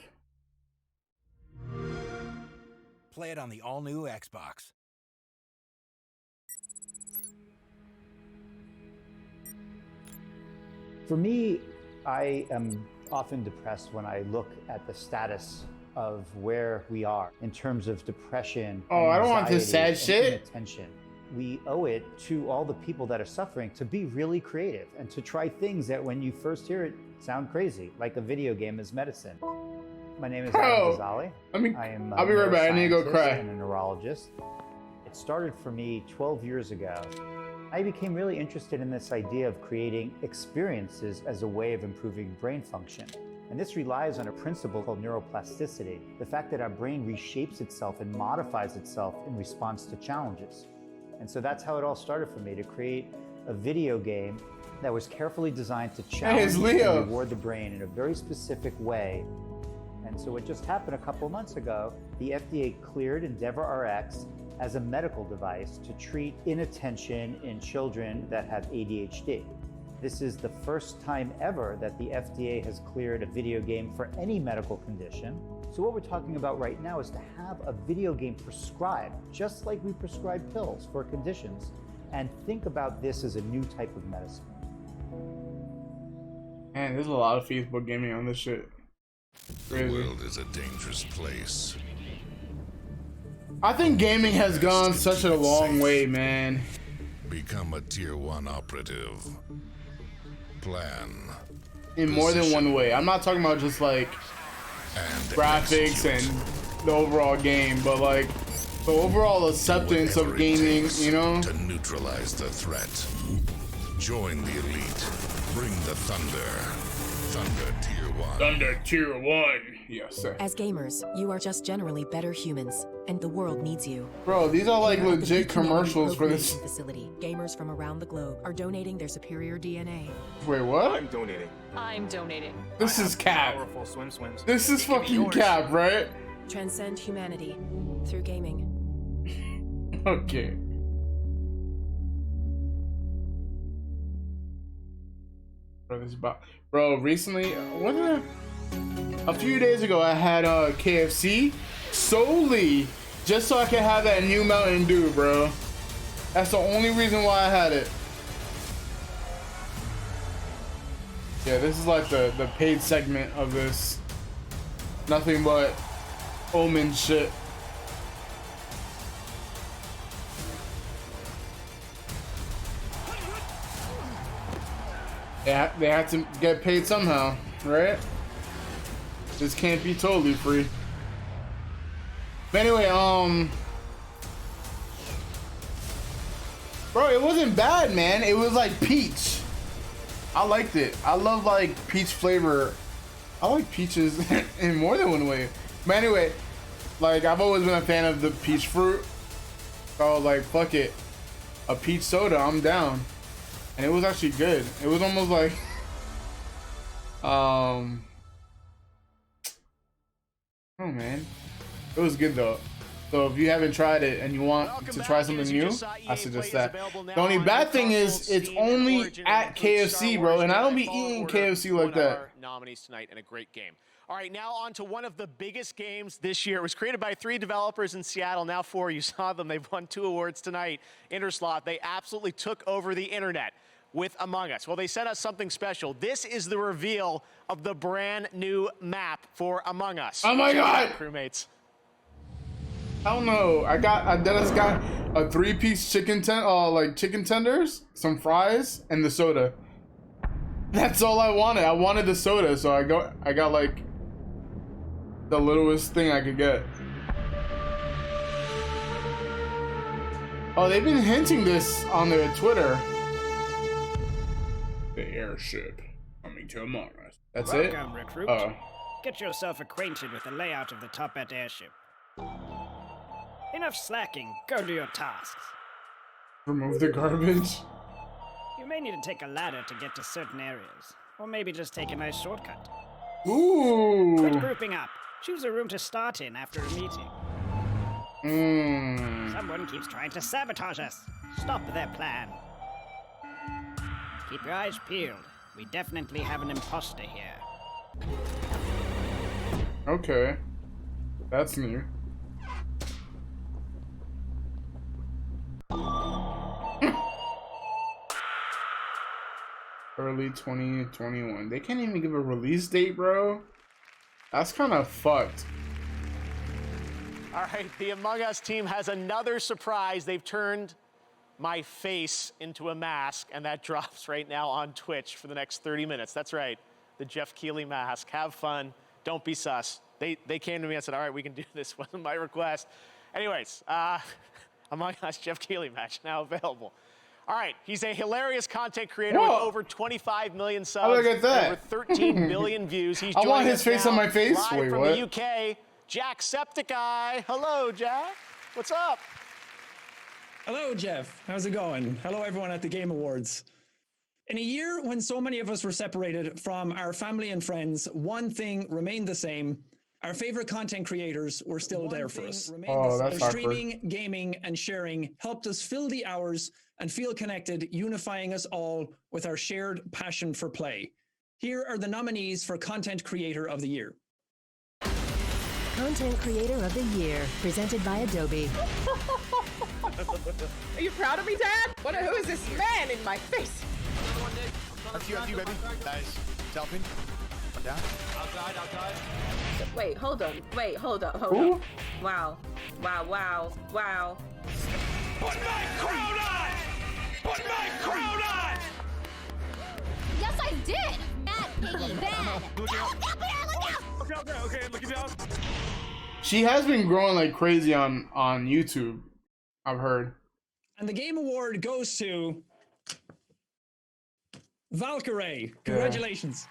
Play it on the all-new Xbox. For me, I am often depressed when I look at the status of where we are in terms of depression. Oh, I don't want this sad anxiety, and shit. inattention. We owe it to all the people that are suffering to be really creative and to try things that when you first hear it sound crazy, like a video game is medicine. My name is Adam Ghazali. I am I'll be right back. I need to go neuroscientist cry. and a neurologist. It started for me 12 years ago. I became really interested in this idea of creating experiences as a way of improving brain function. And this relies on a principle called neuroplasticity, the fact that our brain reshapes itself and modifies itself in response to challenges. And so that's how it all started for me, to create a video game that was carefully designed to challenge and reward the brain in a very specific way. And so what just happened a couple months ago, the FDA cleared EndeavorRx as a medical device to treat inattention in children that have ADHD. This is the first time ever that the FDA has cleared a video game for any medical condition. So what we're talking about right now is to have a video game prescribed, just like we prescribe pills for conditions, and think about this as a new type of medicine. Man, there's a lot of Facebook gaming on this shit. Crazy. The world is a dangerous place. I think gaming has gone such a long way, man. Become a tier 1 operative. Plan. In more than one way. I'm not talking about just like graphics and the overall game, but like the overall acceptance of gaming, you know? To neutralize the threat. Join the elite. Bring the thunder. Thunder Tier 1. Thunder Tier 1. Yes, sir. As gamers, you are just generally better humans, and the world needs you. Bro, these are like legit commercials for this facility. Gamers from around the globe are donating their superior DNA. Wait, what? I'm donating. I'm donating. This is cap. Powerful swims. This is fucking cap, right? Transcend humanity through gaming. Okay. Bro, recently, a few days ago, I had KFC solely just so I could have that new Mountain Dew, bro. That's the only reason why I had it. Yeah, this is like the paid segment of this. Nothing but Omen shit. Yeah, they have to get paid somehow, right? This can't be totally free. But anyway, bro, it wasn't bad, man. It was like peach. I liked it. I love like peach flavor. I like peaches in more than one way. But anyway, like I've always been a fan of the peach fruit. So I was like, fuck it. A peach soda, I'm down. And it was actually good. It was almost like oh man. It was good though. So if you haven't tried it and you want to try something new, I suggest that. The only bad thing is it's only at KFC, bro, and I don't be eating KFC like that. Nominees tonight and a great game. All right, now on to one of the biggest games this year. It was created by 3 developers in Seattle, now 4. You saw them. They've won 2 awards tonight. Interslot, they absolutely took over the internet with Among Us. Well, they sent us something special. This is the reveal of the brand new map for Among Us. Oh my God! Crewmates. Hell no. I Dennis got a 3-piece chicken tenders, some fries, and the soda. That's all I wanted. I wanted the soda, so I got like the littlest thing I could get. Oh, they've been hinting this on their Twitter. The airship coming to Among Us. That's it? Welcome, recruit. Get yourself acquainted with the layout of the Toppat airship. Enough slacking. Go do your tasks. Remove the garbage. You may need to take a ladder to get to certain areas, or maybe just take a nice shortcut. Ooh. Quit grouping up. Choose a room to start in after a meeting. Someone keeps trying to sabotage us. Stop their plan. Keep your eyes peeled. We definitely have an imposter here. Okay. That's new. Early 2021. They can't even give a release date, bro. That's kind of fucked. All right, the Among Us team has another surprise. They've turned my face into a mask, and that drops right now on Twitch for the next 30 minutes. That's right, the Jeff Keighley mask. Have fun. Don't be sus. They came to me and said, all right, we can do this. Wasn't my request. Anyways, Among Us Jeff Keighley match now available. All right, he's a hilarious content creator Whoa. with over 25 million subs, How did I get that? over 13 billion views. He's I want joining his us face now on my face. live Wait, from what? the UK. Jacksepticeye. Hello, Jack. What's up? Hello, Jeff. How's it going? Hello, everyone at the Game Awards. In a year when so many of us were separated from our family and friends, one thing remained the same. Our favorite content creators were still there for us. Oh, that's Their awkward. streaming, gaming, and sharing helped us fill the hours and feel connected, unifying us all with our shared passion for play. Here are the nominees for Content Creator of the Year. Content Creator of the Year, presented by Adobe. Are you proud of me, Dad? Who is this man in my face? That's you, baby. Guys, selfie. I'm down. Outside. Wait, hold on. Hold on. Wow. Put my crown on! Put my crown on! Yes, I did. Bad piggy, bad. Look out. Okay, looking down. She has been growing like crazy on YouTube. I've heard. And the Game Award goes to Valkyrie. Congratulations.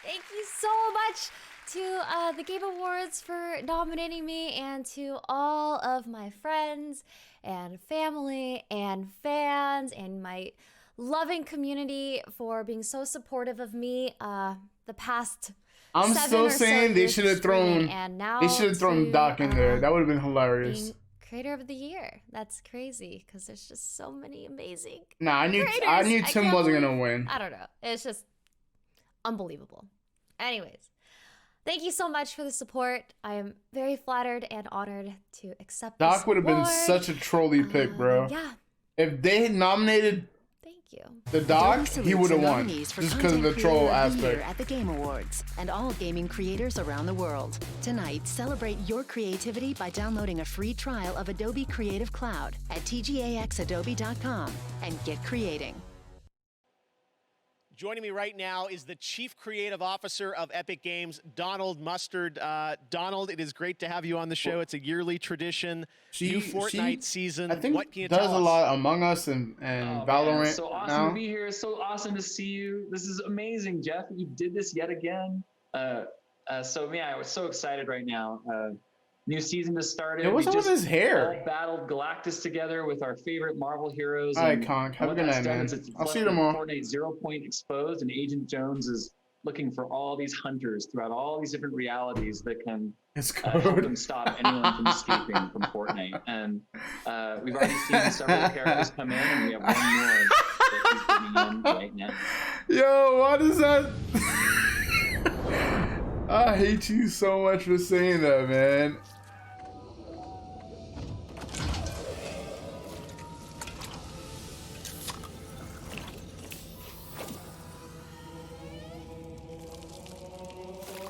Thank you so much to the Game Awards for nominating me, and to all of my friends and family and fans and my loving community for being so supportive of me the past I'm 7 still or so saying they years should have streaming, thrown. and now They should have thrown to, Doc in there. That would have been hilarious. being Creator of the Year. That's crazy because there's just so many amazing. Nah, I knew creators. Tim can't wasn't gonna believe- win. I don't know. It's just unbelievable. Anyways, thank you so much for the support. I am very flattered and honored to accept this Doc would have been award. such a trolly pick, bro. yeah. If they had nominated the Doc, he would have won. Just because of the troll aspect. At the Game Awards and all gaming creators around the world. Tonight, celebrate your creativity by downloading a free trial of Adobe Creative Cloud at tgaxadobe.com and get creating. Joining me right now is the Chief Creative Officer of Epic Games, Donald Mustard. Donald, it is great to have you on the show. It's a yearly tradition. New Fortnite season. I think what can you does tell a us? lot Among Us and Valorant. So awesome now. to be here. So awesome to see you. This is amazing, Jeff. You did this yet again. I was so excited right now. New season has started. Yeah, what's up with his hair? All battled Galactus together with our favorite Marvel heroes. All right, and Conk. Have a what good that's night, done man. is it's I'll see you left tomorrow. Fortnite 0 Point exposed, and Agent Jones is looking for all these hunters throughout all these different realities that can help them stop anyone from escaping from Fortnite. And we've already seen several characters come in, and we have one more that he's bringing in right now. Yo, what is that? I hate you so much for saying that, man.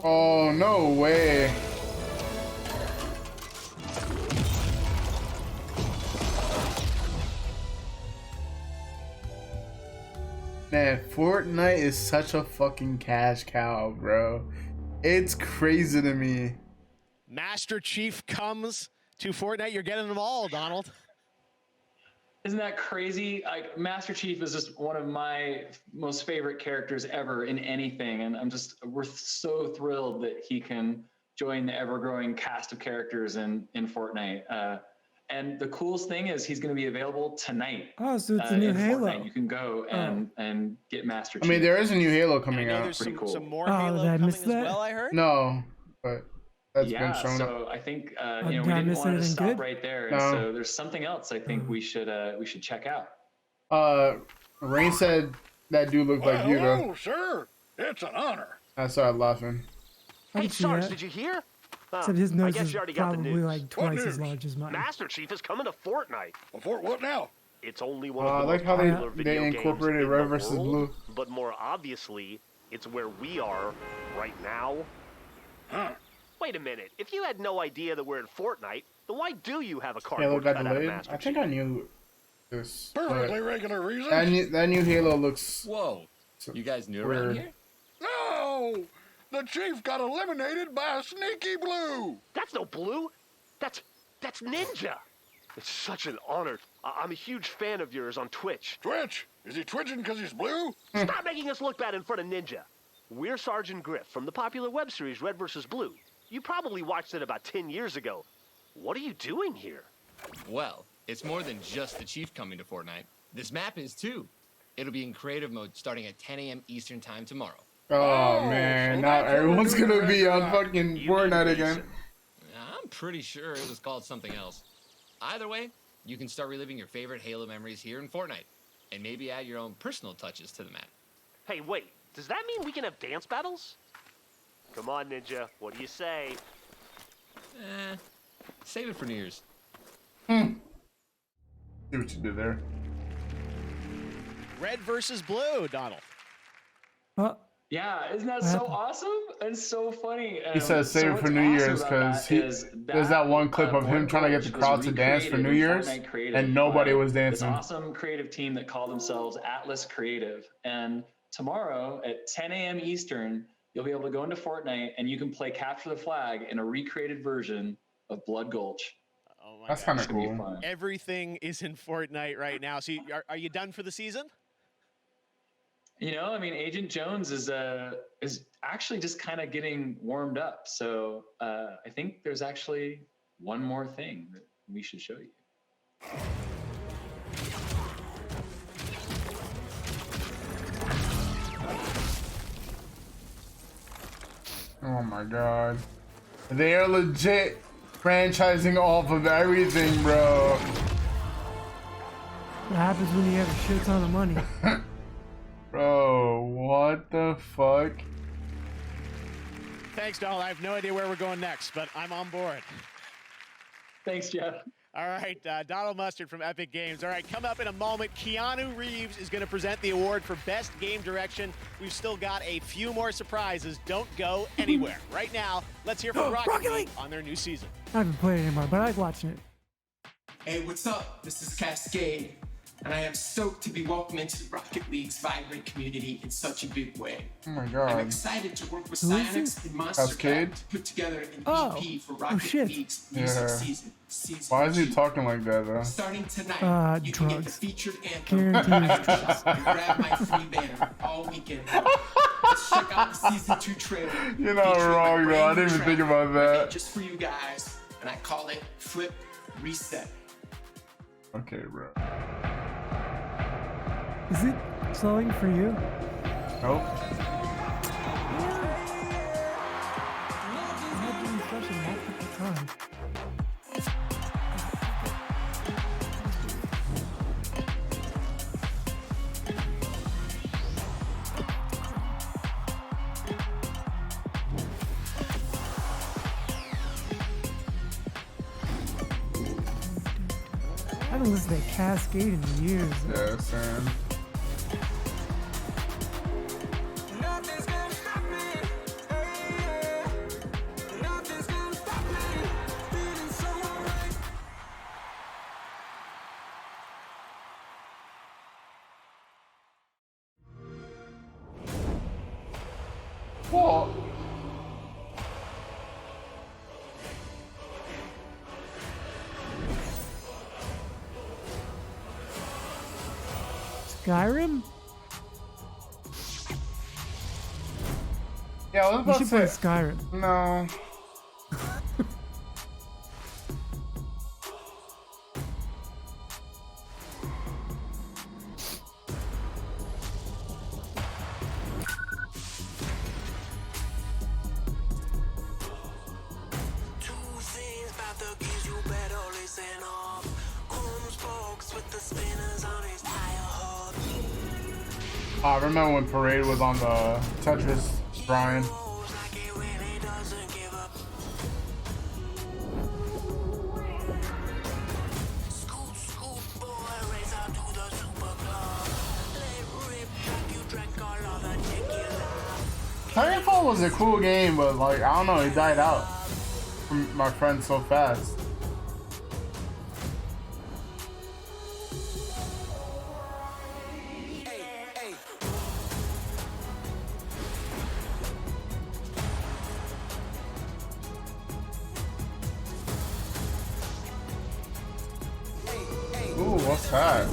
Oh, no way. Man, Fortnite is such a fucking cash cow, bro. It's crazy to me. Master Chief comes to Fortnite. You're getting them all, Donald. Isn't that crazy? Like, Master Chief is just one of my most favorite characters ever in anything, and we're so thrilled that he can join the ever-growing cast of characters in Fortnite. And the coolest thing is he's going to be available tonight. Oh, so it's a new in Halo. Fortnite. You can go and get Master I Chief. mean, there is a new Halo coming out. There's pretty cool. Some more Oh, Halo did I coming miss as that? well, I heard. No, but that's been shown so up. I think did we I didn't miss want to anything stop good? right there. No. And so there's something else I think we should check out. Rain said that dude looked like you, though. Hello, sir. It's an honor. I started laughing. I can see that. Did you hear? Except his I nose guess is you already got the probably news. like twice as large as mine. Master Chief is coming to Fortnite. What now? It's only one I of the like most how popular they video games incorporated in Red the versus world, Blue. but more obviously, it's where we are right now. Huh? Wait a minute. If you had no idea that we're in Fortnite, then why do you have a Halo cardboard got cutout of delayed. Master I think I knew this. but Perfectly regular reasons. That new Halo looks. Whoa. You guys new weird. around here? No! The chief got eliminated by a sneaky blue. That's no Blue. That's Ninja. It's such an honor. I'm a huge fan of yours on Twitch. Twitch? Is he twitching because he's blue? Stop making us look bad in front of Ninja. We're Sergeant Griff from the popular web series Red vs. Blue. You probably watched it about 10 years ago. What are you doing here? Well, it's more than just the Chief coming to Fortnite. This map is too. It'll be in creative mode starting at 10 a.m. Eastern time tomorrow. Oh man, now everyone's gonna be on fucking Fortnite again. I'm pretty sure it was called something else. Either way, you can start reliving your favorite Halo memories here in Fortnite, and maybe add your own personal touches to the map. Hey, wait. Does that mean we can have dance battles? Come on, Ninja. What do you say? Save it for New Year's. See what you did there. Red versus blue, Donald. Yeah, isn't that so awesome and so funny? He says save it for New Year's because there's that one clip of him trying to get the crowd to dance for New Year's, and nobody was dancing. This awesome creative team that called themselves Atlas Creative. And tomorrow at 10 a.m. Eastern, you'll be able to go into Fortnite and you can play Capture the Flag in a recreated version of Blood Gulch. Oh my That's God. kind of cool. Everything is in Fortnite right now. So are you done for the season? You know, I mean, Agent Jones is actually just kind of getting warmed up. So I think there's actually one more thing that we should show you. Oh my god. They are legit franchising off of everything, bro. What happens when you have a shit ton of money? Bro, what the fuck? Thanks, Donald. I have no idea where we're going next, but I'm on board. Thanks, Jeff. All right, Donald Mustard from Epic Games. All right, coming up in a moment, Keanu Reeves is going to present the award for Best Game Direction. We've still got a few more surprises. Don't go anywhere. Right now, let's hear from Rocket League on their new season. I haven't played it anymore, but I like watching it. Hey, what's up? This is Cascade, and I am stoked to be welcomed into Rocket League's vibrant community in such a big way. Oh my god. I'm excited to work with Who is Psyonix it? and Monster Cascade? Cat to put together an EP for Oh, Rocket shit. League's music Yeah. season. Why is he talking like that, though? Starting tonight, you can get the drugs. featured anthem Guaranteed drugs. and grab my free banner all weekend. Let's check out the season 2 trailer. You're not featuring my wrong, bro. I brand didn't new even think track about I made that. just for you guys, and I call it Flip Reset. Okay, bro. Is it slowing for you? Nope. I've been refreshing multiple times. I haven't listened to Cascade in years. Yeah, Sam. What? Skyrim? Yeah, I was You about should to play say. Skyrim. No. I remember when Parade was on the Tetris Brian. Titanfall was a cool game, but like I don't know, it died out from my friends so fast. What's that?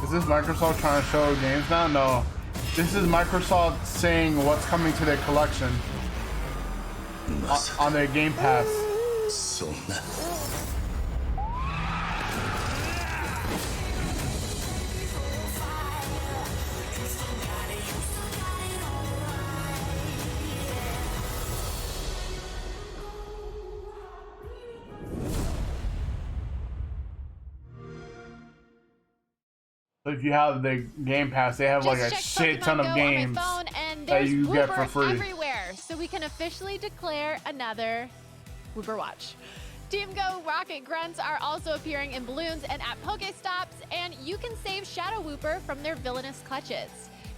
Is this Microsoft trying to show games now? No. This is Microsoft saying what's coming to their collection on their Game Pass. If you have the Game Pass, they have like a shit ton of games that you get for free. Everywhere, so we can officially declare another Wooper Watch. Team Go rocket grunts are also appearing in balloons and at Pokestops, and you can save Shadow Wooper from their villainous clutches.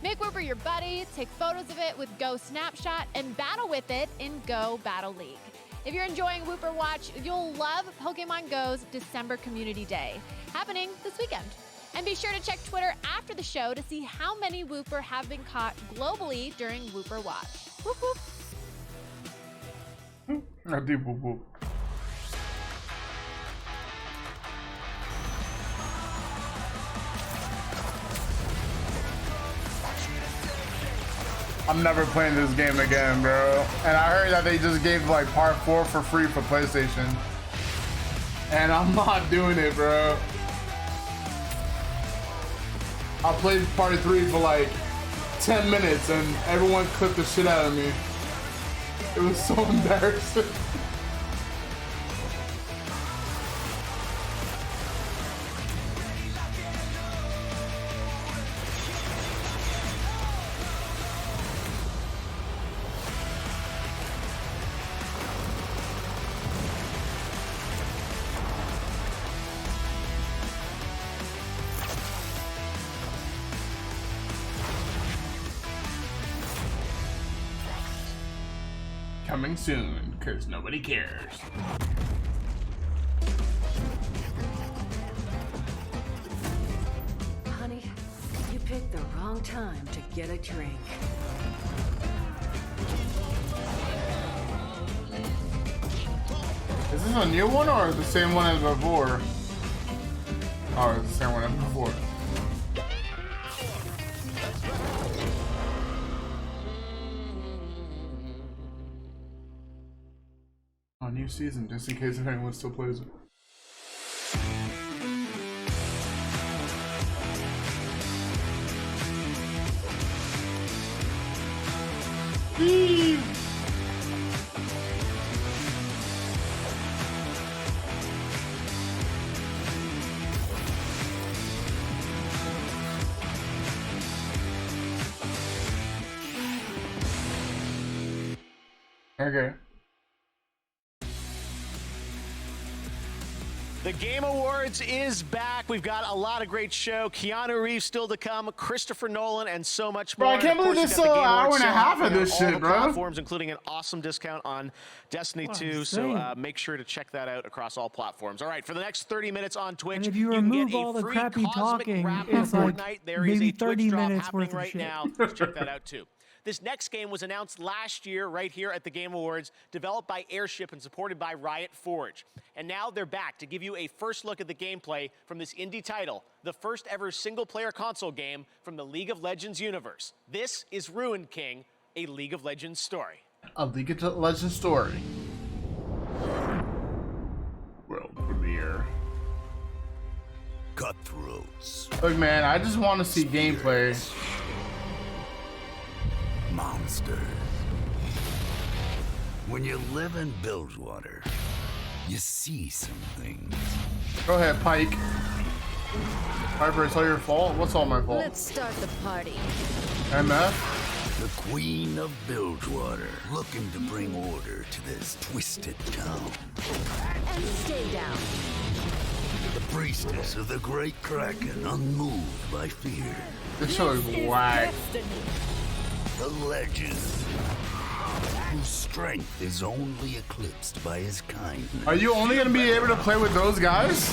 Make Wooper your buddy, take photos of it with Go Snapshot, and battle with it in Go Battle League. If you're enjoying Wooper Watch, you'll love Pokemon Go's December Community Day, happening this weekend. And be sure to check Twitter after the show to see how many Wooper have been caught globally during Wooper Watch. Whoop whoop. I do whoop whoop. I'm never playing this game again, bro. And I heard that they just gave like Part 4 for free for PlayStation. And I'm not doing it, bro. I played Part 3 for like 10 minutes and everyone clipped the shit out of me. It was so embarrassing. Coming soon, because nobody cares. Honey, you picked the wrong time to get a drink. Is this a new one or the same one as before? Oh, it's the same one as before. A new season, just in case if anyone still plays it. Okay. The Game Awards is back. We've got a lot of great show. Keanu Reeves still to come, Christopher Nolan, and so much more. Bro, I can't believe there's still an hour and a half of this shit, bro. Platforms, including an awesome discount on Destiny 2. So make sure to check that out across all platforms. All right, for the next 30 minutes on Twitch, And if you can remove get all a the free crappy Cosmic talking, Wrap it's on like Fortnite. There is maybe a 30 Twitch drop minutes happening worth of right shit. now. Check that out too. This next game was announced last year right here at the Game Awards, developed by Airship and supported by Riot Forge. And now they're back to give you a first look at the gameplay from this indie title, the first ever single-player console game from the League of Legends universe. This is Ruined King, a League of Legends story. A League of Legends story. World premiere. Cutthroats. Look, man, I just want to see gameplay. Monsters. When you live in Bilgewater, you see some things. Go ahead, Pike. Piper, it's all your fault? What's all my fault? Let's start the party. MF? The Queen of Bilgewater, looking to bring order to this twisted town. And stay down. The priestess of the great Kraken, unmoved by fear. This show is whack. The legend, whose strength is only eclipsed by his kindness. Are you only gonna be able to play with those guys?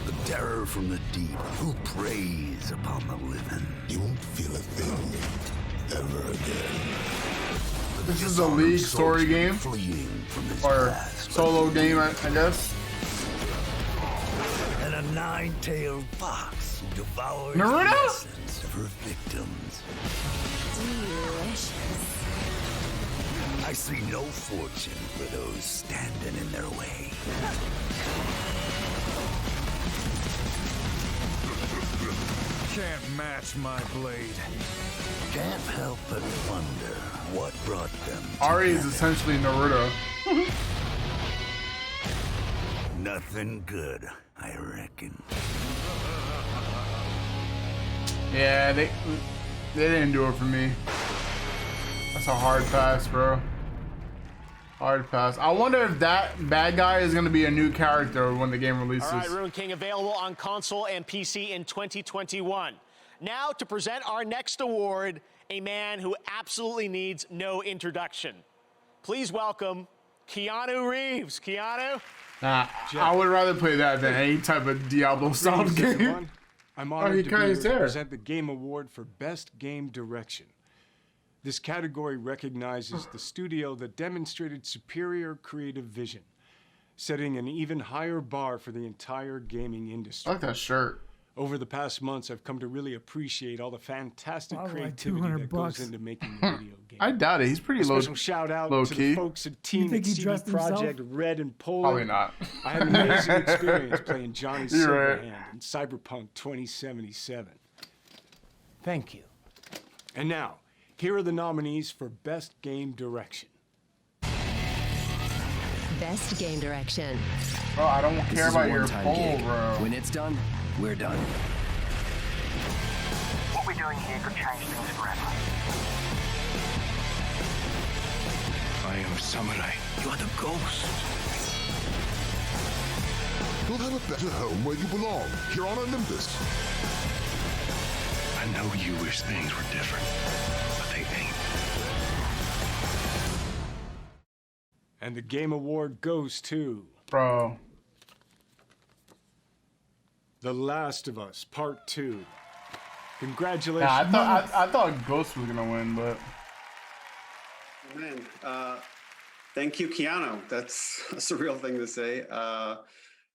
The terror from the deep, who preys upon the living. You won't feel a thing ever again. This is a League story game, or solo game, I guess. And a nine-tailed fox who devours Naruto? the essence of her victims. Delicious. I see no fortune for those standing in their way. Can't match my blade. Can't help but wonder what brought them Ari is together. essentially Naruto. Nothing good, I reckon. Yeah, they didn't do it for me. That's a hard pass, bro. Hard pass. I wonder if that bad guy is gonna be a new character when the game releases. All right, Ruin King available on console and PC in 2021. Now to present our next award, a man who absolutely needs no introduction. Please welcome Keanu Reeves. Keanu? Nah, I would rather play that than any type of Diablo-style game. I'm Oh, honored he to cut be here his to hair. present the Game Award for Best Game Direction. This category recognizes the studio that demonstrated superior creative vision, setting an even higher bar for the entire gaming industry. I like that shirt. Over the past months, I've come to really appreciate all the fantastic Probably like creativity that $200. goes into making a video game. I doubt it. He's pretty A low. special shout out low to key. the folks at Team think he CD dressed himself? Project Red in Poland. Probably not. I had an amazing experience playing Johnny You're right. Silverhand in Cyberpunk 2077. Thank you. And now, here are the nominees for Best Game Direction. Best game direction. Bro, I don't This care is a about your one-time poll, gig. bro. When it's done, we're done. What we're doing here could change things forever. I am Samurai. You are the ghost. You'll have a better home where you belong, here on Olympus. I know you wish things were different, but they ain't. And the Game Award goes to Bro. The Last of Us Part 2. Congratulations. Nah, I thought Ghost was gonna win, but Man, thank you, Keanu. That's a surreal thing to say.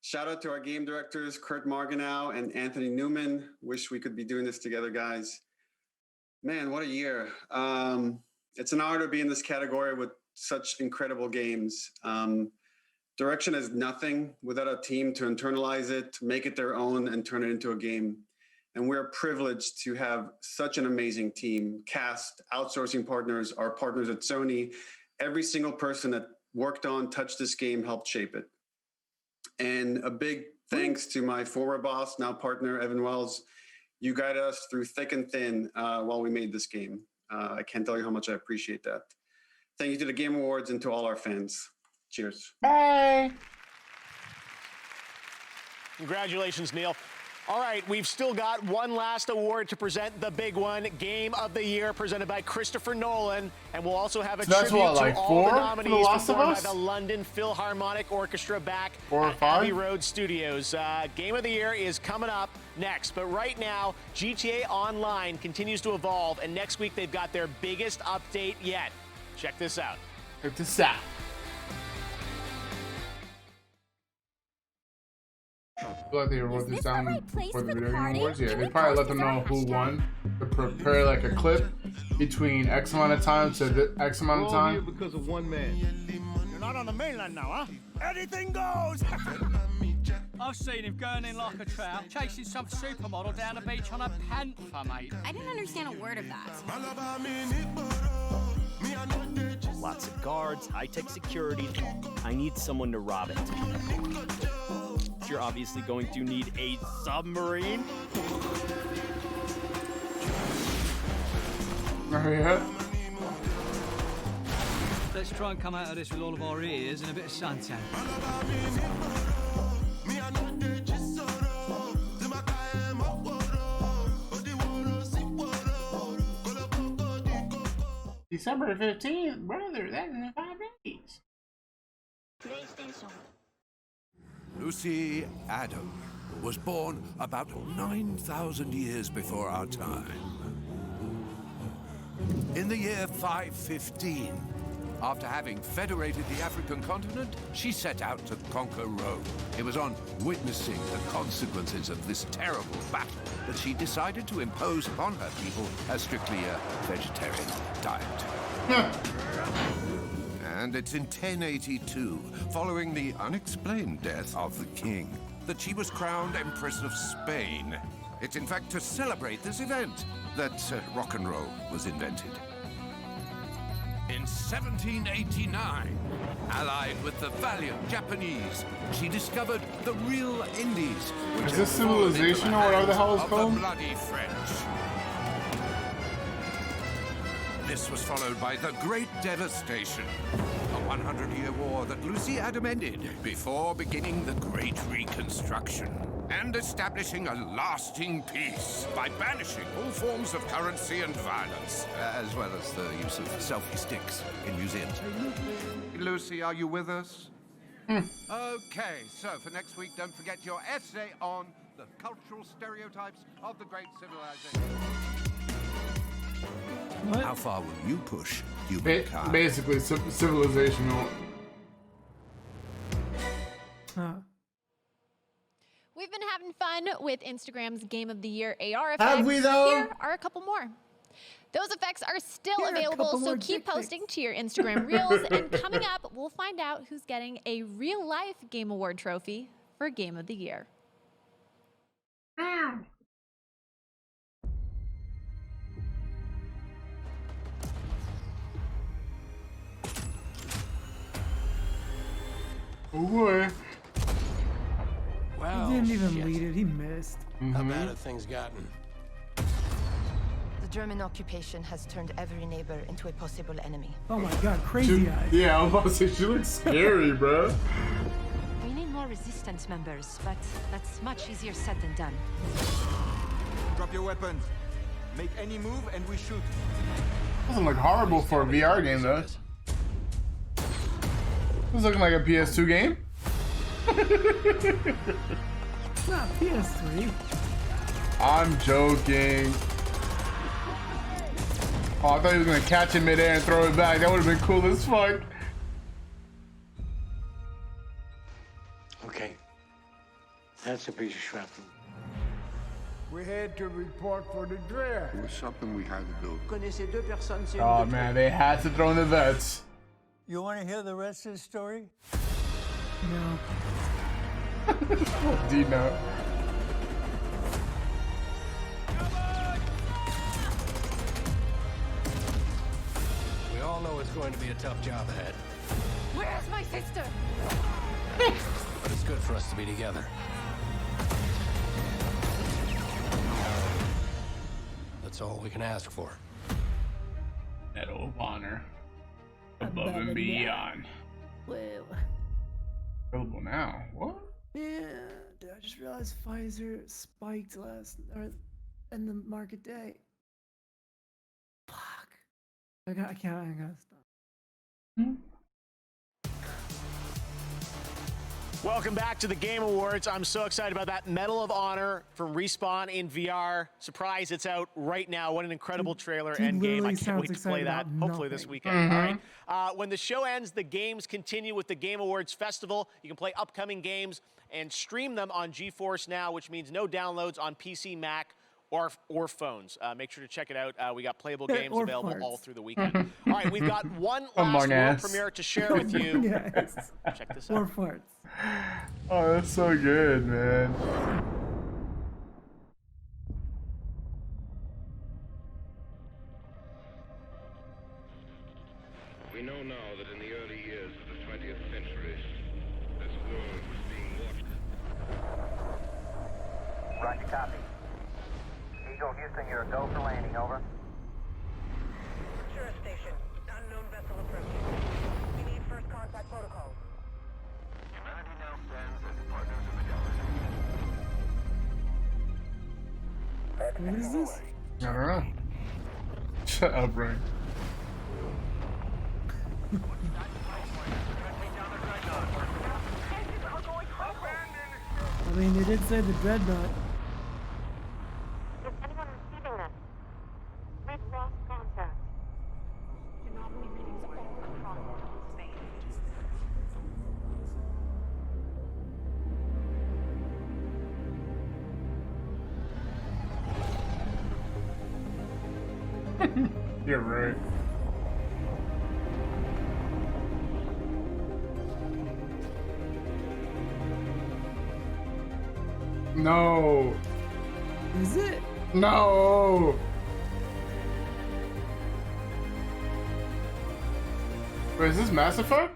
Shout out to our game directors, Kurt Marganow and Anthony Newman. Wish we could be doing this together, guys. Man, what a year. It's an honor to be in this category with such incredible games. Direction is nothing without a team to internalize it, make it their own, and turn it into a game. And we're privileged to have such an amazing team, cast, outsourcing partners, our partners at Sony. Every single person that worked on, touched this game, helped shape it. And a big thanks to my former boss, now partner, Evan Wells. You guided us through thick and thin while we made this game. I can't tell you how much I appreciate that. Thank you to the Game Awards and to all our fans. Cheers. Bye. Congratulations, Neil. All right, we've still got one last award to present, the big one, Game of the Year, presented by Christopher Nolan. And we'll also have a So that's tribute what, like to all four the for The nominees Last of performed Us? by the London Philharmonic Orchestra back 4 or at 5? Abbey Road Studios. Game of the Year is coming up next. But right now, GTA Online continues to evolve, and next week they've got their biggest update yet. Check this out. Check this out. I feel like they wrote this down for the Video Game Awards. Yeah, they probably let them know who won to prepare like a clip between X amount of time to X amount of time. Because of one man. You're not on the mainland now, huh? Anything goes! I've seen him going in like a trout, chasing some supermodel down the beach on a panther, mate. I didn't understand a word of that. Lots of guards, high-tech security. I need someone to rob it. You're obviously going to need a submarine. Oh, yeah. Let's try and come out of this with all of our ears and a bit of suntan. December 15th, brother. That's in 5 days. Lucy Adam was born about 9,000 years before our time. In the year 515, after having federated the African continent, she set out to conquer Rome. It was on witnessing the consequences of this terrible battle that she decided to impose upon her people a strictly vegetarian diet. And it's in 1082, following the unexplained death of the king, that she was crowned Empress of Spain. It's in fact to celebrate this event that rock and roll was invented. In 1789, allied with the valiant Japanese, she discovered the real Indies, which is this Civilization or whatever the hell it's called? The bloody French. This was followed by the Great Devastation, a 100-year war that Lucy Adam ended before beginning the Great Reconstruction and establishing a lasting peace by banishing all forms of currency and violence, as well as the use of selfie sticks in museums. Lucy, are you with us? Okay, so for next week, don't forget your essay on the cultural stereotypes of the great civilization. What? How far will you push humankind? Basically, civilizational. We've been having fun with Instagram's Game of the Year AR effects. Have we, though? Here are a couple more. Those effects are still available, so keep posting to your Instagram Reels. And coming up, we'll find out who's getting a real-life Game Award trophy for Game of the Year. Oh boy. Wow. He didn't even lead it. He missed. How bad have things gotten? The German occupation has turned every neighbor into a possible enemy. Oh my god, crazy eyes. Yeah, I was about to say, she looks scary, bro. We need more resistance members, but that's much easier said than done. Drop your weapons. Make any move and we shoot. Doesn't look horrible for a VR game, though. This is looking like a PS2 game. It's not PS3. I'm joking. Oh, I thought he was gonna catch it midair and throw it back. That would have been cool as fuck. Okay. That's a piece of shrapnel. We had to report for the draft. It was something we had to do. Oh man, they had to throw in the vets. You want to hear the rest of the story? No. Dino. We all know it's going to be a tough job ahead. Where's my sister? But it's good for us to be together. That's all we can ask for. Medal of Honor. Above and beyond. Whoa. Available now. What? Yeah, dude, I just realized Pfizer spiked in the market day. Fuck. I gotta stop. Welcome back to the Game Awards. I'm so excited about that Medal of Honor from Respawn in VR. Surprise, it's out right now. What an incredible trailer and game. I can't wait to play that, hopefully this weekend. All right. When the show ends, the games continue with the Game Awards Festival. You can play upcoming games and stream them on GeForce Now, which means no downloads on PC, Mac, or phones. Make sure to check it out. We got playable games available all through the weekend. All right, we've got one last world premiere to share with you. Yes. Check this out. Or farts. Oh, that's so good, man. We know now that in the early years of the 20th century, this world was being watched. Roger, copy. Eagle, Houston, you're a go for landing, over. Sure, station. Unknown vessel approaching. We need first contact protocols. Humanity now stands as partners in the galaxy. What is this? I don't know. Shut up, Ray. I mean, they did say the dreadnought. Is anyone receiving this? We've lost contact. Anomaly readings all across space. You're right. No. Is it? No. Wait, is this Mass Effect?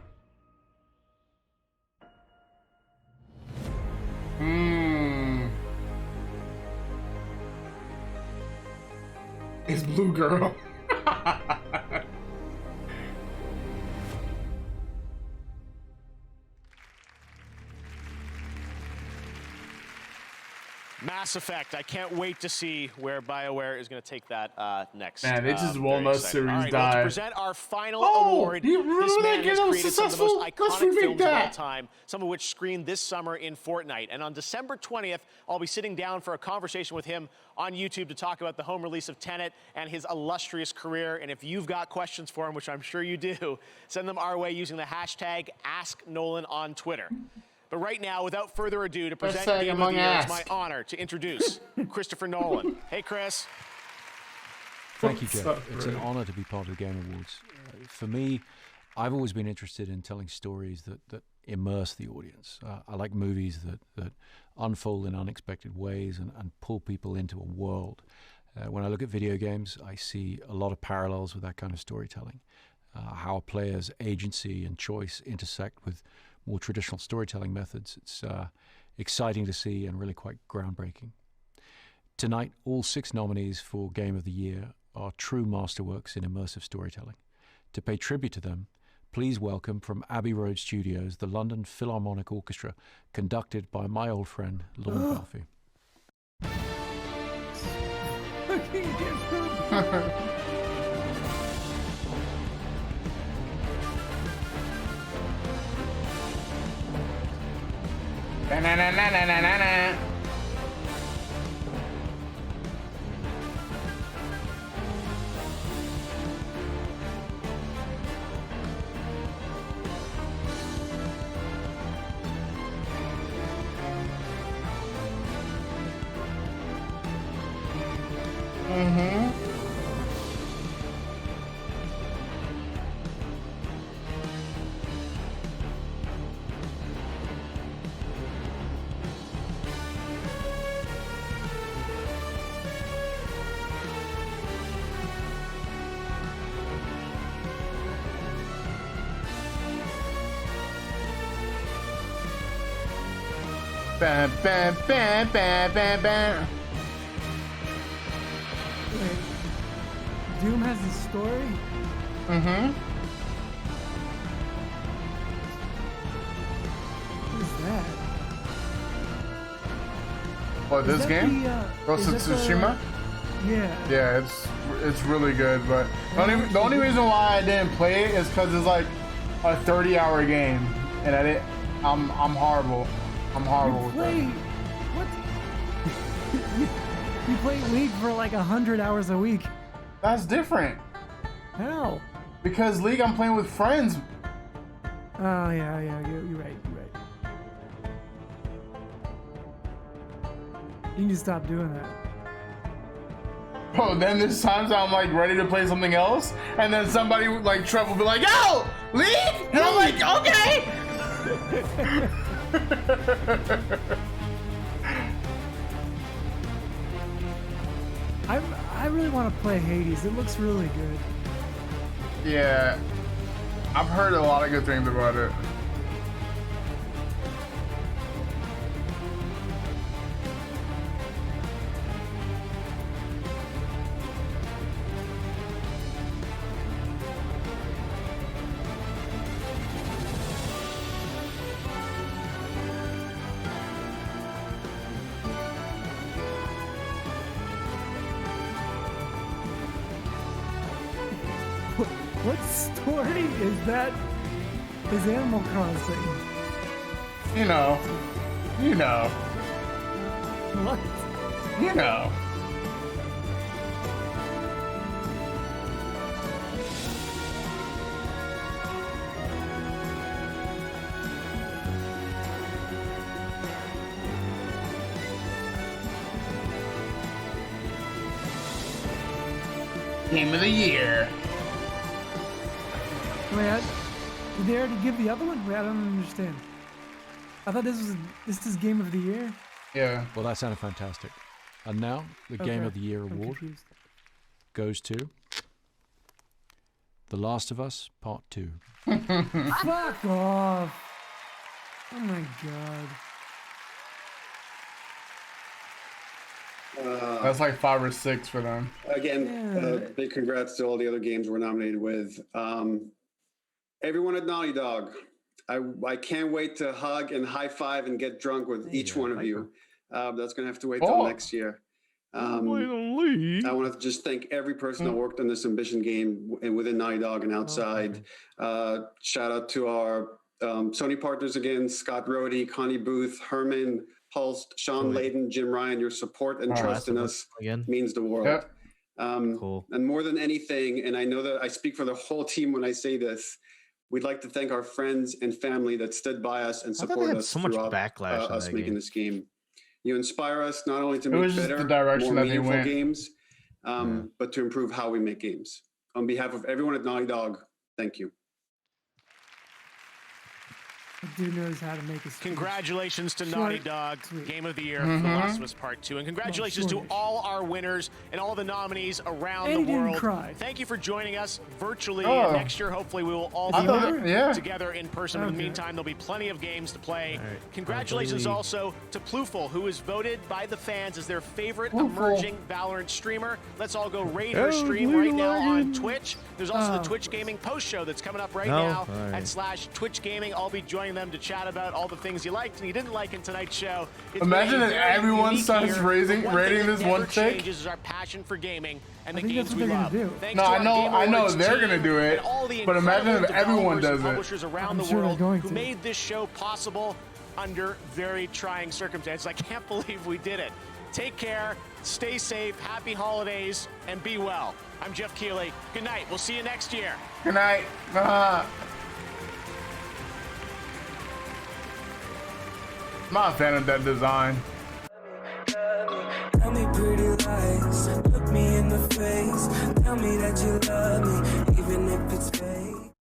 It's Blue Girl. Mass Effect. I can't wait to see where BioWare is going to take that next. Man, they just won't very let excited. series All right, die. well, to present our final award, you really this man get has them created some of the successful? most Let's iconic remake films of all that. time, some of which screened this summer in Fortnite. And on December 20th, I'll be sitting down for a conversation with him on YouTube to talk about the home release of Tenet and his illustrious career. And if you've got questions for him, which I'm sure you do, send them our way using the hashtag AskNolan on Twitter. But right now, without further ado, to present Hashtag Game of Among the Year, it's Us. my honor to introduce Christopher Nolan. Hey, Chris. Thank you, Jeff. It's an honor to be part of the Game Awards. For me, I've always been interested in telling stories that immerse the audience. I like movies that unfold in unexpected ways and pull people into a world. When I look at video games, I see a lot of parallels with that kind of storytelling. How a player's agency and choice intersect with more traditional storytelling methods. It's exciting to see and really quite groundbreaking. Tonight, all 6 nominees for Game of the Year are true masterworks in immersive storytelling. To pay tribute to them, please welcome from Abbey Road Studios the London Philharmonic Orchestra, conducted by my old friend, Lorne Balfe. Na-na-na-na-na-na-na. Bam, bam, bam, bam, bam, bam. Wait. Doom has a story? Mm-hmm. What is that? What, this Is that game? the, Ghost of is that the- Tsushima? Yeah. Yeah, it's really good, but the only reason why I didn't play it is because it's like a 30-hour game, and I'm horrible. I'm horrible with Play, that. what? You play League for like 100 hours a week. That's different. How? Because League, I'm playing with friends. Oh yeah, you're right. You need to stop doing that. Bro, then there's times I'm like ready to play something else, and then somebody like Trev will be like, "Yo, League," and I'm like, "Okay." I really want to play Hades. It looks really good. Yeah, I've heard a lot of good things about it. story is Animal Crossing. You know. What? You know. Game of the year. Wait, did they already give the other one? Wait, I don't understand. I thought this is Game of the Year. Yeah. Well, that sounded fantastic. And now the Game of the Year award goes to The Last of Us Part 2. Fuck off! Oh my god. That's like 5 or 6 for them. Again, big congrats to all the other games we're nominated with. Everyone at Naughty Dog, I can't wait to hug and high five and get drunk with each one of you. That's going to have to wait till next year. I want to just thank every person that worked on this Ambition game and within Naughty Dog and outside. Shout out to our Sony partners again, Scott Rohde, Connie Booth, Herman, Hulst, Sean Layden, Jim Ryan. Your support and trust in us means the world. Cool. And more than anything, and I know that I speak for the whole team when I say this, we'd like to thank our friends and family that stood by us and supported us throughout us making this game. You inspire us not only to make better, more meaningful games, but to improve how we make games. On behalf of everyone at Naughty Dog, thank you. Dude knows how to make a speech. Congratulations to Naughty Dog, Game of the Year, The Last of Us Part 2. And congratulations to all our winners and all the nominees around the world. Thank you for joining us virtually. And next year, hopefully, we will all be back together in person. In the meantime, there'll be plenty of games to play. Congratulations also to Plooful, who was voted by the fans as their favorite emerging Valorant streamer. Let's all go raid her stream right now on Twitch. There's also the Twitch Gaming post show that's coming up right now at /Twitch Gaming. I'll be joining them to chat about all the things you liked and you didn't like in tonight's show. Imagine if everyone starts rating this one chick. Changes is our passion for gaming and the games we love. No, I know they're gonna do it, but imagine if everyone does it. Publishers around the world who made this show possible under very trying circumstances. I can't believe we did it. Take care, stay safe, happy holidays, and be well. I'm Jeff Keighley. Good night. We'll see you next year. Good night. Not a fan of that design. Tell me pretty lies, look me in the face, tell me that you love me, even if it's